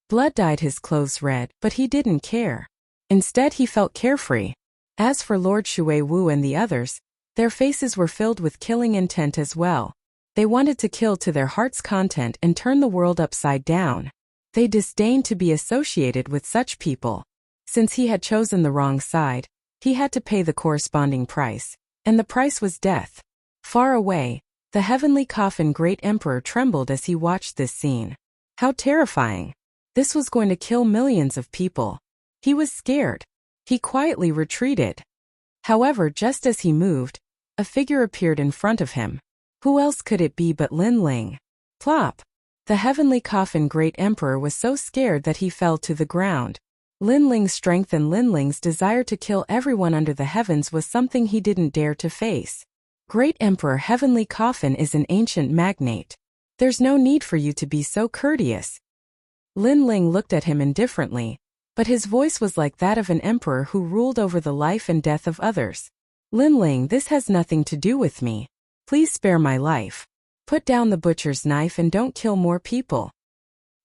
Blood dyed his clothes red, but he didn't care. Instead, he felt carefree. As for Lord Shui Wu and the others, their faces were filled with killing intent as well. They wanted to kill to their heart's content and turn the world upside down. They disdained to be associated with such people. Since he had chosen the wrong side, he had to pay the corresponding price, and the price was death. Far away, the heavenly coffin great emperor trembled as he watched this scene. How terrifying! This was going to kill millions of people. He was scared. He quietly retreated. However, just as he moved, a figure appeared in front of him. Who else could it be but Lin Ling? Plop! The heavenly coffin great emperor was so scared that he fell to the ground. Lin Ling's strength and Lin Ling's desire to kill everyone under the heavens was something he didn't dare to face. Great Emperor Heavenly Coffin is an ancient magnate. There's no need for you to be so courteous. Lin Ling looked at him indifferently, but his voice was like that of an emperor who ruled over the life and death of others. Lin Ling, this has nothing to do with me. Please spare my life. Put down the butcher's knife and don't kill more people.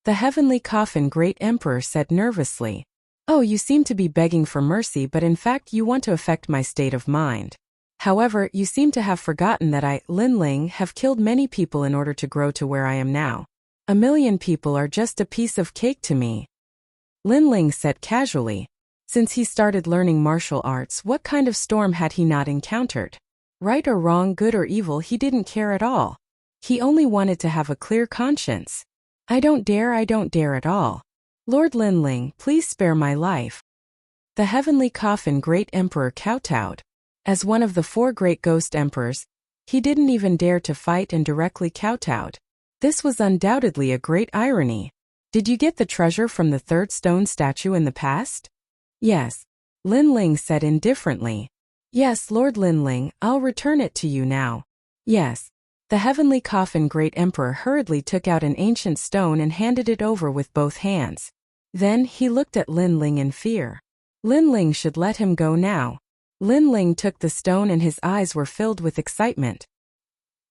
The Heavenly Coffin Great Emperor said nervously. Oh, you seem to be begging for mercy, but in fact you want to affect my state of mind. However, you seem to have forgotten that I, Lin Ling, have killed many people in order to grow to where I am now. 1,000,000 people are just a piece of cake to me. Lin Ling said casually. Since he started learning martial arts, what kind of storm had he not encountered? Right or wrong, good or evil, he didn't care at all. He only wanted to have a clear conscience. I don't dare at all. Lord Lin Ling, please spare my life. The Heavenly Coffin Great Emperor kowtowed. As one of the 4 great ghost emperors, he didn't even dare to fight and directly kowtowed. This was undoubtedly a great irony. Did you get the treasure from the 3rd stone statue in the past? Yes. Lin Ling said indifferently. Yes, Lord Lin Ling, I'll return it to you now. Yes. The Heavenly Coffin Great Emperor hurriedly took out an ancient stone and handed it over with both hands. Then he looked at Lin Ling in fear. Lin Ling should let him go now. Lin Ling took the stone and his eyes were filled with excitement.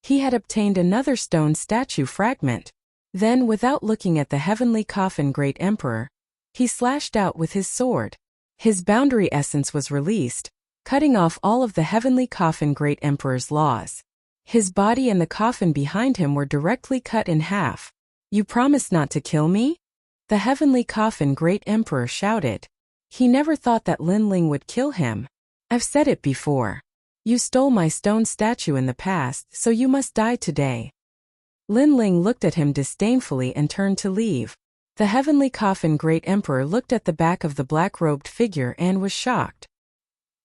He had obtained another stone statue fragment. Then, without looking at the Heavenly Coffin Great Emperor, he slashed out with his sword. His boundary essence was released, cutting off all of the Heavenly Coffin Great Emperor's laws. His body and the coffin behind him were directly cut in half. You promise not to kill me? The Heavenly Coffin Great Emperor shouted. He never thought that Lin Ling would kill him. I've said it before. You stole my stone statue in the past, so you must die today. Lin Ling looked at him disdainfully and turned to leave. The heavenly coffin great emperor looked at the back of the black-robed figure and was shocked.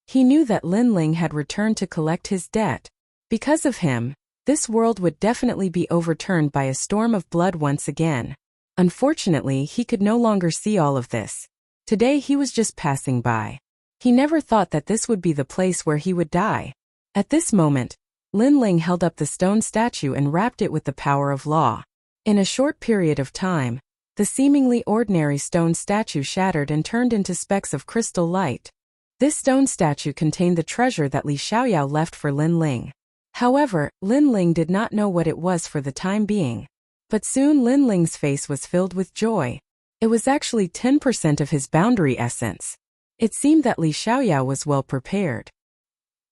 He knew that Lin Ling had returned to collect his debt. Because of him, this world would definitely be overturned by a storm of blood once again. Unfortunately, he could no longer see all of this. Today he was just passing by. He never thought that this would be the place where he would die. At this moment, Lin Ling held up the stone statue and wrapped it with the power of law. In a short period of time, the seemingly ordinary stone statue shattered and turned into specks of crystal light. This stone statue contained the treasure that Li Xiaoyao left for Lin Ling. However, Lin Ling did not know what it was for the time being. But soon Lin Ling's face was filled with joy. It was actually 10% of his boundary essence. It seemed that Li Xiaoyao was well prepared.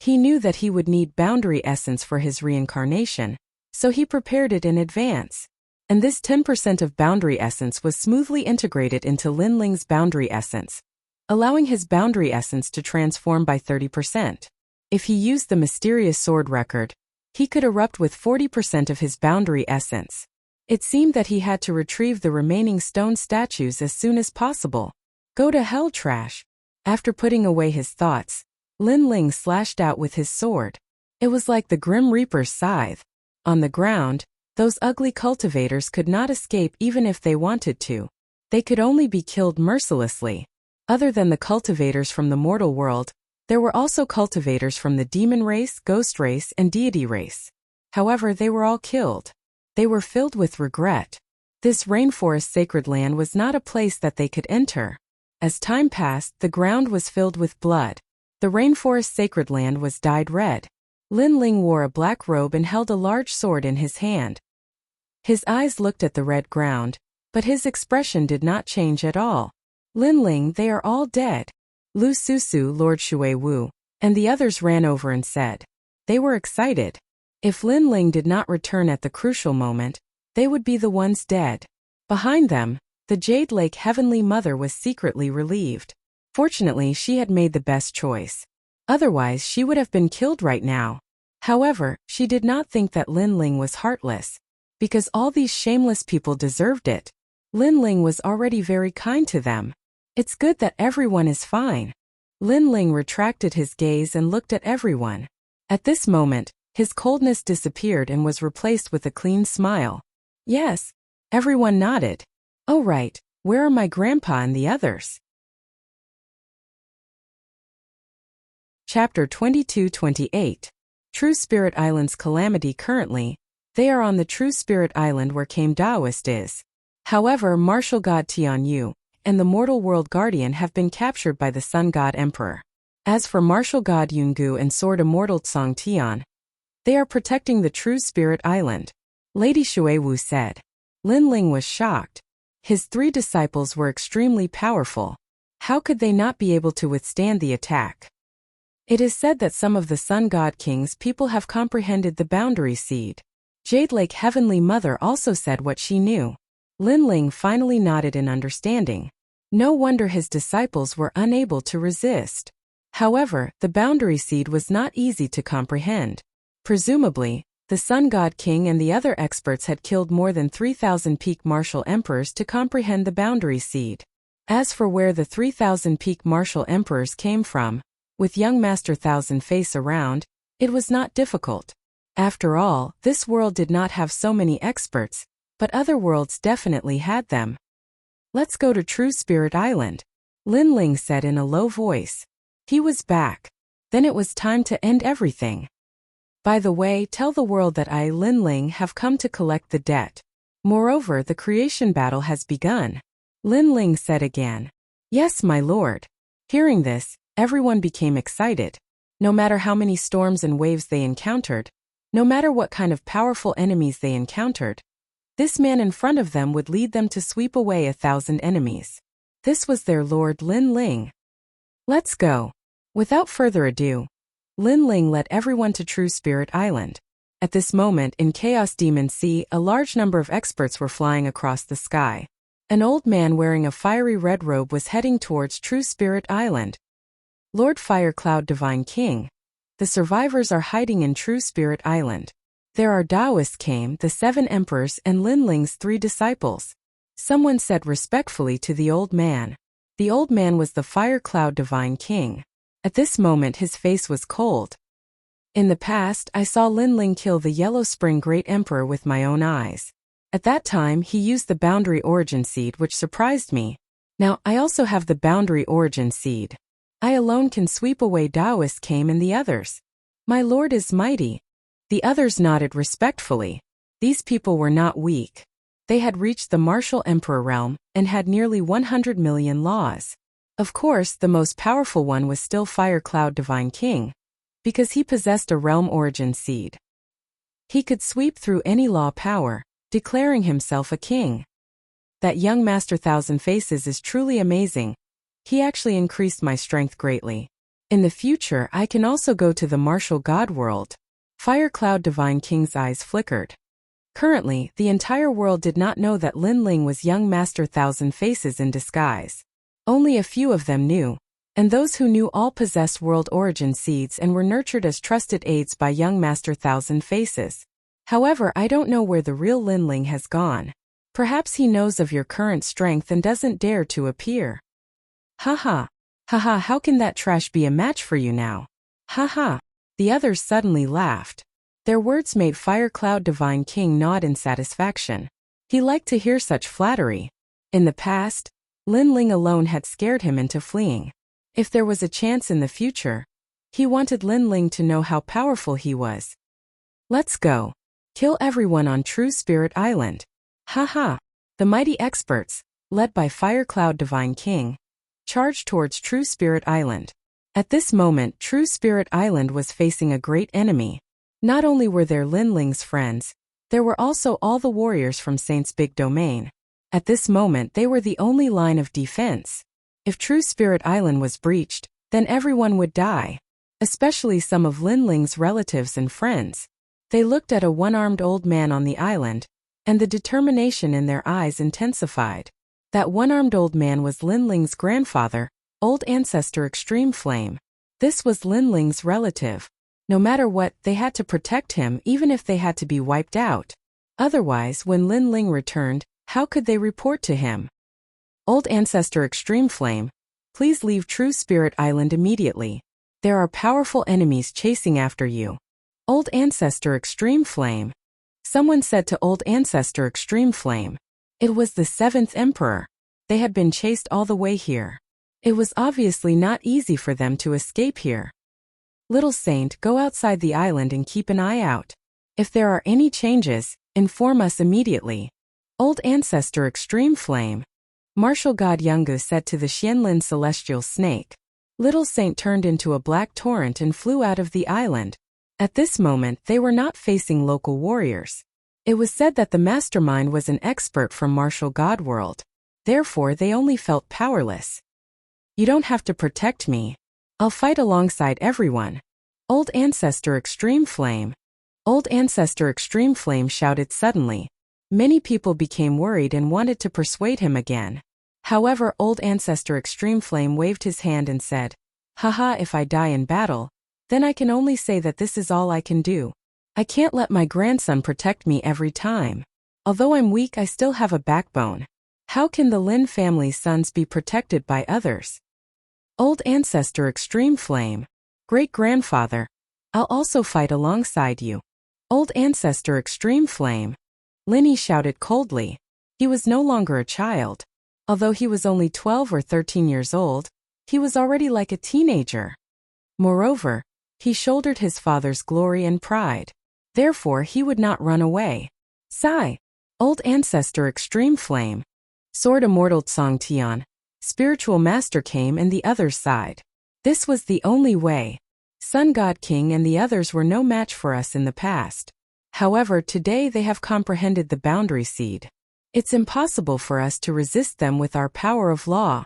He knew that he would need boundary essence for his reincarnation, so he prepared it in advance. And this 10% of boundary essence was smoothly integrated into Lin Ling's boundary essence, allowing his boundary essence to transform by 30%. If he used the mysterious sword record, he could erupt with 40% of his boundary essence. It seemed that he had to retrieve the remaining stone statues as soon as possible. Go to hell, trash. After putting away his thoughts, Lin Ling slashed out with his sword. It was like the Grim Reaper's scythe. On the ground, those ugly cultivators could not escape even if they wanted to. They could only be killed mercilessly. Other than the cultivators from the mortal world, there were also cultivators from the demon race, ghost race, and deity race. However, they were all killed. They were filled with regret. This rainforest sacred land was not a place that they could enter. As time passed, the ground was filled with blood. The rainforest sacred land was dyed red. Lin Ling wore a black robe and held a large sword in his hand. His eyes looked at the red ground, but his expression did not change at all. Lin Ling, they are all dead. Lu Susu, Lord Shui Wu, and the others ran over and said. They were excited. If Lin Ling did not return at the crucial moment, they would be the ones dead. Behind them, the Jade Lake Heavenly Mother was secretly relieved. Fortunately, she had made the best choice. Otherwise, she would have been killed right now. However, she did not think that Lin Ling was heartless. Because all these shameless people deserved it. Lin Ling was already very kind to them. It's good that everyone is fine. Lin Ling retracted his gaze and looked at everyone. At this moment, his coldness disappeared and was replaced with a clean smile. Yes. Everyone nodded. Oh right, where are my grandpa and the others? Chapter 22-28. True Spirit Island's calamity. Currently, they are on the True Spirit Island where Kame Daoist is. However, Martial God Tian Yu and the Mortal World Guardian have been captured by the Sun God Emperor. As for Martial God Yungu and Sword Immortal Tsong Tian, they are protecting the True Spirit Island. Lady Shui Wu said. Lin Ling was shocked. His 3 disciples were extremely powerful. How could they not be able to withstand the attack? It is said that some of the Sun God King's people have comprehended the boundary seed. Jade Lake Heavenly Mother also said what she knew. Lin Ling finally nodded in understanding. No wonder his disciples were unable to resist. However, the boundary seed was not easy to comprehend. Presumably, the Sun God King and the other experts had killed more than 3,000 peak martial emperors to comprehend the boundary seed. As for where the 3,000 peak martial emperors came from, with young Master Thousand Face around, it was not difficult. After all, this world did not have so many experts, but other worlds definitely had them. Let's go to True Spirit Island, Lin Ling said in a low voice. He was back. Then it was time to end everything. By the way, tell the world that I, Lin Ling, have come to collect the debt. Moreover, the creation battle has begun. Lin Ling said again. Yes, my lord. Hearing this, everyone became excited. No matter how many storms and waves they encountered, no matter what kind of powerful enemies they encountered, this man in front of them would lead them to sweep away 1,000 enemies. This was their lord Lin Ling. Let's go. Without further ado, Lin Ling led everyone to True Spirit Island. At this moment in Chaos Demon Sea, a large number of experts were flying across the sky. An old man wearing a fiery red robe was heading towards True Spirit Island. Lord Fire Cloud Divine King. The survivors are hiding in True Spirit Island. There are Taoists came, the 7 emperors and Linling's 3 disciples. Someone said respectfully to the old man. The old man was the Fire Cloud Divine King. At this moment his face was cold. In the past, I saw Linling kill the Yellow Spring Great Emperor with my own eyes. At that time, he used the Boundary Origin Seed, which surprised me. Now, I also have the Boundary Origin Seed. I alone can sweep away Taoist came and the others. My lord is mighty. The others nodded respectfully. These people were not weak. They had reached the martial emperor realm and had nearly 100 million laws. Of course, the most powerful one was still Fire Cloud Divine King, because he possessed a realm origin seed. He could sweep through any law power, declaring himself a king. That young Master Thousand Faces is truly amazing. He actually increased my strength greatly. In the future, I can also go to the martial god world. Fire Cloud Divine King's eyes flickered. Currently, the entire world did not know that Linling was young Master Thousand Faces in disguise. Only a few of them knew, and those who knew all possessed world origin seeds and were nurtured as trusted aides by young Master Thousand Faces. However, I don't know where the real Linling has gone. Perhaps he knows of your current strength and doesn't dare to appear. Haha. Haha, how can that trash be a match for you now? Haha. The others suddenly laughed. Their words made Fire Cloud Divine King nod in satisfaction. He liked to hear such flattery. In the past, Linling alone had scared him into fleeing. If there was a chance in the future, he wanted Linling to know how powerful he was. Let's go. Kill everyone on True Spirit Island. Haha. The mighty experts, led by Fire Cloud Divine King, charged towards True Spirit Island. At this moment, True Spirit Island was facing a great enemy. Not only were there Linling's friends, there were also all the warriors from Saint's big domain. At this moment they were the only line of defense. If True Spirit Island was breached, then everyone would die. Especially some of Linling's relatives and friends. They looked at a one-armed old man on the island, and the determination in their eyes intensified. That one-armed old man was Linling's grandfather, Old Ancestor Extreme Flame. This was Linling's relative. No matter what, they had to protect him even if they had to be wiped out. Otherwise, when Linling returned, how could they report to him? Old Ancestor Extreme Flame, please leave True Spirit Island immediately. There are powerful enemies chasing after you. Old Ancestor Extreme Flame. Someone said to Old Ancestor Extreme Flame. It was the 7th Emperor. They had been chased all the way here. It was obviously not easy for them to escape here. Little Saint, go outside the island and keep an eye out. If there are any changes, inform us immediately. Old Ancestor Extreme Flame. Martial God Yungu said to the Xianlin Celestial Snake. Little Saint turned into a black torrent and flew out of the island. At this moment, they were not facing local warriors. It was said that the mastermind was an expert from Martial God World. Therefore, they only felt powerless. You don't have to protect me. I'll fight alongside everyone. Old Ancestor Extreme Flame. Old Ancestor Extreme Flame shouted suddenly. Many people became worried and wanted to persuade him again. However, Old Ancestor Extreme Flame waved his hand and said, Haha, if I die in battle, then I can only say that this is all I can do. I can't let my grandson protect me every time. Although I'm weak, I still have a backbone. How can the Lin family's sons be protected by others? Old Ancestor Extreme Flame. Great-grandfather. I'll also fight alongside you. Old Ancestor Extreme Flame. Linny shouted coldly. He was no longer a child. Although he was only 12 or 13 years old, he was already like a teenager. Moreover, he shouldered his father's glory and pride. Therefore, he would not run away. Sigh. Old Ancestor Extreme Flame. Sword Immortal Tsong Tian. Spiritual Master came and the others sighed. This was the only way. Sun God King and the others were no match for us in the past. However, today they have comprehended the boundary seed. It's impossible for us to resist them with our power of law.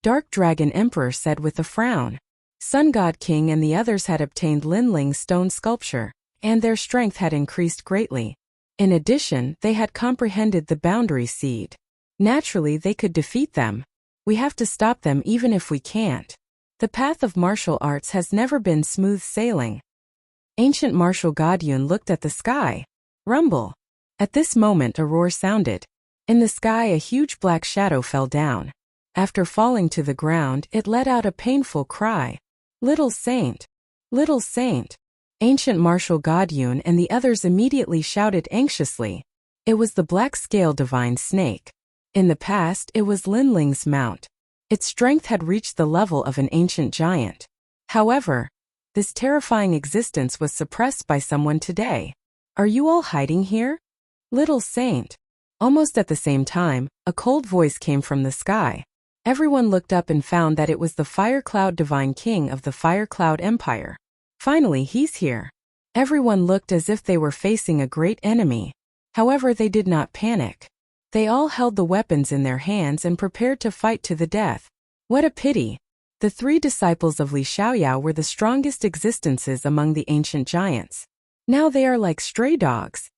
Dark Dragon Emperor said with a frown. Sun God King and the others had obtained Linling's stone sculpture, and their strength had increased greatly. In addition, they had comprehended the boundary seed. Naturally, they could defeat them. We have to stop them even if we can't. The path of martial arts has never been smooth sailing. Ancient martial god Yun looked at the sky. Rumble. At this moment a roar sounded. In the sky a huge black shadow fell down. After falling to the ground, it let out a painful cry. Little saint! Little saint! Ancient martial god Yun and the others immediately shouted anxiously. It was the black scale divine snake. In the past, it was Linling's mount. Its strength had reached the level of an ancient giant. However, this terrifying existence was suppressed by someone today. Are you all hiding here? Little saint! Almost at the same time, a cold voice came from the sky. Everyone looked up and found that it was the Fire Cloud Divine King of the Fire Cloud Empire. Finally, he's here. Everyone looked as if they were facing a great enemy. However, they did not panic. They all held the weapons in their hands and prepared to fight to the death. What a pity! The 3 disciples of Li Xiaoyao were the strongest existences among the ancient giants. Now they are like stray dogs.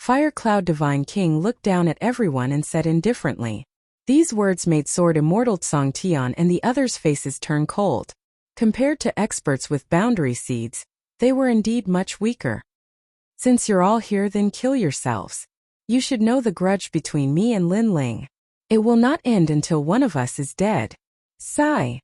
Fire Cloud Divine King looked down at everyone and said indifferently. These words made Sword Immortal Tsang Tian and the others' faces turn cold. Compared to experts with boundary seeds, they were indeed much weaker. Since you're all here, then kill yourselves. You should know the grudge between me and Linling. It will not end until one of us is dead. Sigh.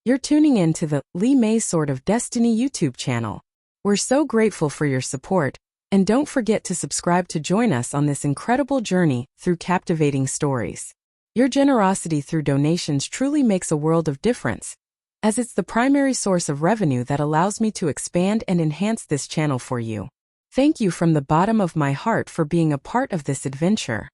You're tuning in to the Li Mei Sword of Destiny YouTube channel. We're so grateful for your support, and don't forget to subscribe to join us on this incredible journey through captivating stories. Your generosity through donations truly makes a world of difference, as it's the primary source of revenue that allows me to expand and enhance this channel for you. Thank you from the bottom of my heart for being a part of this adventure.